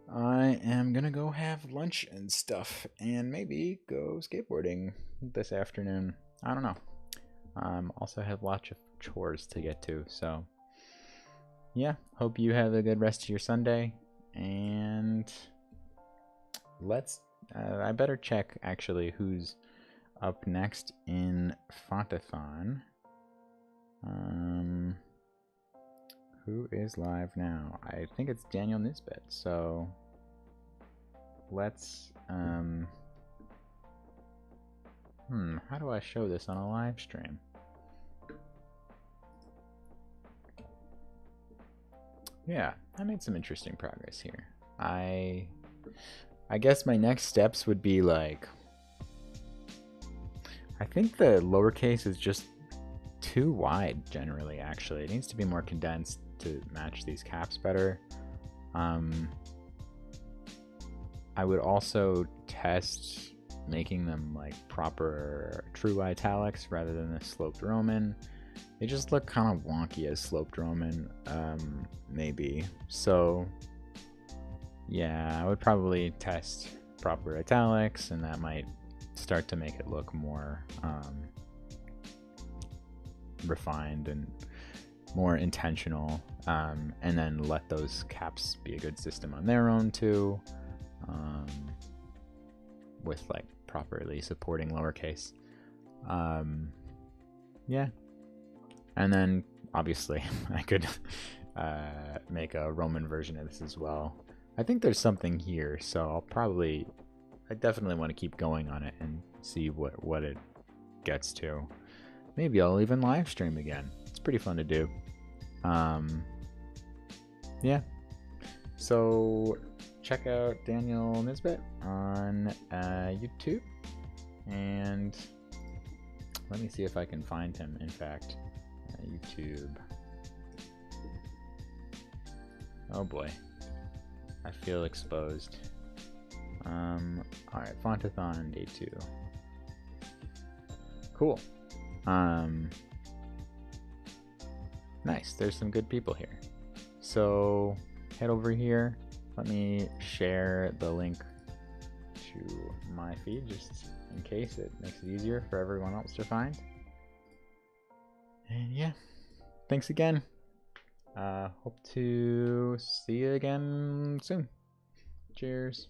I am gonna go have lunch and stuff, and maybe go skateboarding this afternoon. I don't know. Also have lots of chores to get to, so yeah, hope you have a good rest of your Sunday, and let's I better check actually who's up next in Fontathon. Who is live now? I think it's Daniel Nisbet. So let's how do I show this on a live stream? Yeah, I made some interesting progress here. I guess my next steps would be like, I think the lowercase is just too wide generally, actually. It needs to be more condensed to match these caps better. I would also test making them like proper true italics rather than a sloped Roman. They just look kind of wonky as sloped Roman, maybe. So yeah, I would probably test proper italics, and that might start to make it look more refined and more intentional, and then let those caps be a good system on their own too, with like properly supporting lowercase. Yeah, and then obviously I could make a Roman version of this as well. I think there's something here, so I definitely want to keep going on it and see what it gets to. Maybe I'll even live stream again. It's pretty fun to do. Yeah. So check out Daniel Nisbet on YouTube, and let me see if I can find him. In fact, YouTube. Oh boy, I feel exposed. All right, Fontathon day 2. Cool. Nice. There's some good people here. So head over here. Let me share the link to my feed just in case it makes it easier for everyone else to find. And yeah, thanks again. Hope to see you again soon. Cheers.